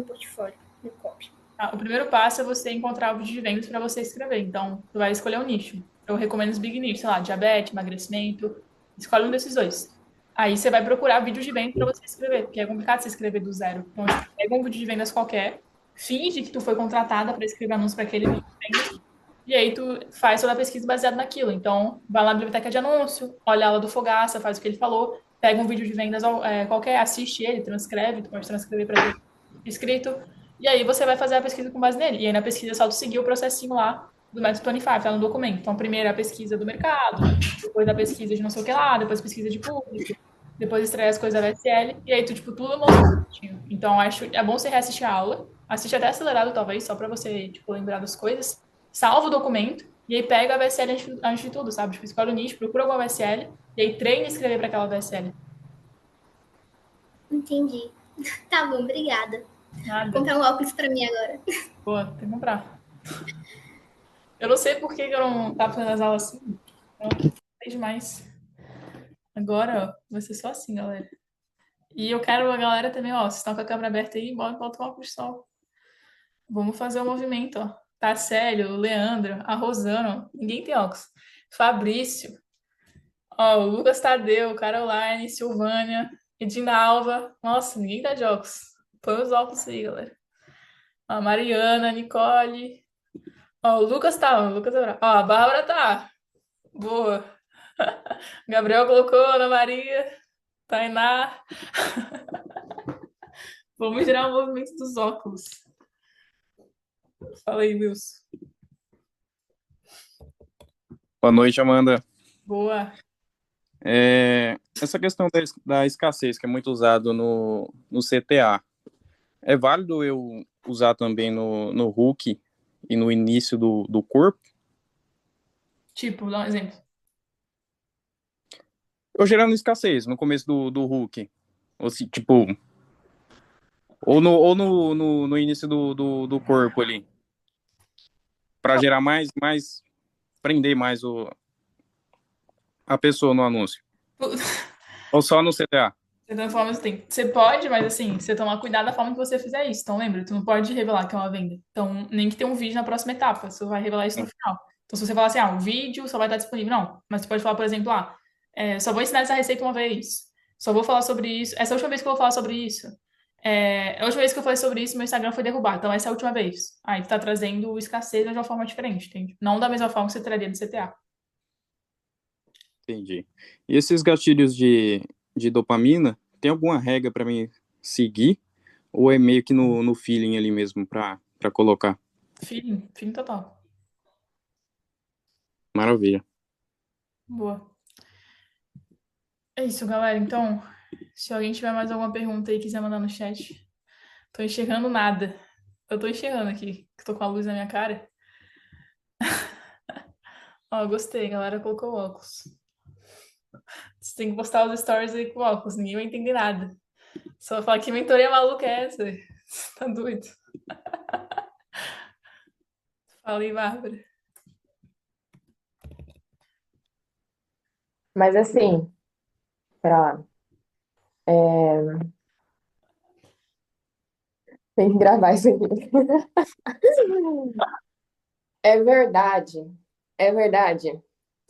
portfólio, meu copy. O primeiro passo é você encontrar o vídeo de vendas para você escrever. Então, tu vai escolher um nicho. Eu recomendo os big nichos, sei lá, diabetes, emagrecimento. Escolhe um desses dois. Aí você vai procurar vídeos de vendas para você escrever, porque é complicado você escrever do zero. Então, tipo, pega um vídeo de vendas qualquer, finge que tu foi contratada para escrever anúncio para aquele vídeo de vendas, e aí tu faz toda a pesquisa baseada naquilo. Então, vai lá na biblioteca de anúncio, olha a aula do Fogaça, faz o que ele falou, pega um vídeo de vendas qualquer, assiste ele, transcreve, tu pode transcrever para ver escrito, e aí você vai fazer a pesquisa com base nele. E aí na pesquisa é só tu seguir o processinho lá do método 25, tá no documento. Então, primeiro a pesquisa do mercado, depois a pesquisa de não sei o que lá, depois pesquisa de público, depois extrai as coisas da VSL, e aí tu, tipo, tudo mostra certinho. Então, acho é bom você reassistir a aula, assiste até acelerado, talvez, só pra você, tipo, lembrar das coisas, salva o documento, e aí pega a VSL antes de tudo, sabe? Tipo, escolhe o nicho, procura alguma VSL, e aí treina a escrever para aquela VSL. Entendi. Tá bom, obrigada. Vou Nada. comprar um óculos pra mim agora. Boa, tem que comprar. Eu não sei por que que eu não tava fazendo as aulas assim. Eu não sei demais. Agora, ó, vai ser só assim, galera. E eu quero a galera também, ó, vocês estão com a câmera aberta aí, bota o óculos de sol. Vamos fazer o movimento, ó. Tá Célio, o Leandro, a Rosana, ó. Ninguém tem óculos. Fabrício, ó, o Lucas Tadeu, Caroline, Silvânia, Edina Alva. Nossa, ninguém tá de óculos. Põe os óculos aí, galera. A Mariana, Nicole. Ó, o Lucas tá, o Lucas tá bravo. Ó, a Bárbara tá. Boa. Gabriel colocou, Ana Maria, Tainá. Vamos girar o movimento dos óculos. Fala aí, Wilson. Boa noite, Amanda. Boa. Essa questão da escassez, que é muito usado no CTA, é válido eu usar também no Hulk e no início do corpo? Tipo, dá um exemplo. Eu gerando escassez no começo do Hulk. Ou se, tipo, ou no início do corpo ali. Para gerar mais, prender mais a pessoa no anúncio. Ou só no CTA? Você transforma isso tem. Você pode, mas assim, você tomar cuidado da forma que você fizer isso. Então, lembra, tu não pode revelar que é uma venda. Então, nem que tenha um vídeo na próxima etapa. Você vai revelar isso no final. Então, se você falar assim, o vídeo só vai estar disponível. Não. Mas você pode falar, por exemplo, só vou ensinar essa receita uma vez. Só vou falar sobre isso. Essa é a última vez que eu vou falar sobre isso. A última vez que eu falei sobre isso, meu Instagram foi derrubado. Então, essa é a última vez. Aí, tu tá trazendo escassez, mas de uma forma diferente, entende? Não da mesma forma que você traria no CTA. Entendi. E esses gatilhos de dopamina, tem alguma regra para mim seguir? Ou é meio que no feeling ali mesmo para colocar? Feeling total. Maravilha. Boa. É isso, galera. Então, se alguém tiver mais alguma pergunta aí, quiser mandar no chat. Tô enxergando nada. Eu tô enxergando aqui, que tô com a luz na minha cara. Ó, gostei, a galera colocou óculos. Você tem que postar os stories aí com óculos, ninguém vai entender nada. Só vai falar que mentoria maluca é essa? Você tá doido? Fala aí, Bárbara. Mas assim, pra, tem que gravar isso aqui. É verdade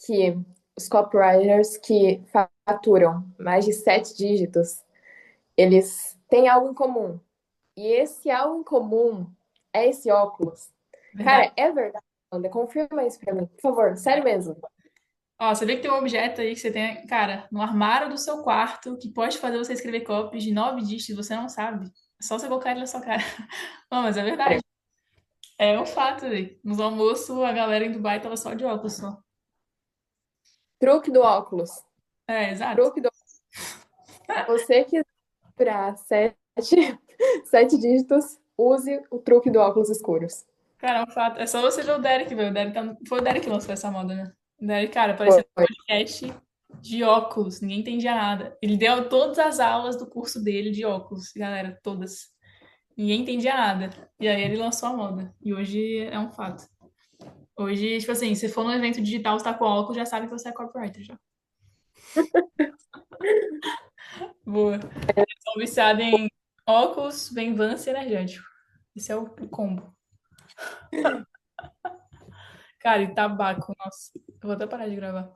que os copywriters que faturam mais de 7 dígitos, eles têm algo em comum. E esse algo em comum é esse óculos. Verdade. Cara, é verdade, Amanda? Confirma isso pra mim, por favor. Sério mesmo. Ó, você vê que tem um objeto aí que você tem, cara, no armário do seu quarto, que pode fazer você escrever copies de 9 dígitos e você não sabe. É só você colocar ele na sua cara. Não, mas é verdade. É um fato, aí. Nos almoços, a galera em Dubai tava só de óculos só. Truque do óculos. Exato. Truque do Você que virar 7 dígitos, use o truque do óculos escuros. Cara, é um fato. É só você ver o Derek, velho. Foi o Derek que lançou essa moda, né? O Derek, cara, parecia um podcast de óculos. Ninguém entendia nada. Ele deu todas as aulas do curso dele de óculos, galera, todas. Ninguém entendia nada. E aí ele lançou a moda. E hoje é um fato. Hoje, tipo assim, se for num evento digital, você tá com óculos, já sabe que você é copywriter já. Boa. Sou viciada em óculos, Venvance e energético. Esse é o combo. Cara, e tabaco, nossa. Eu vou até parar de gravar.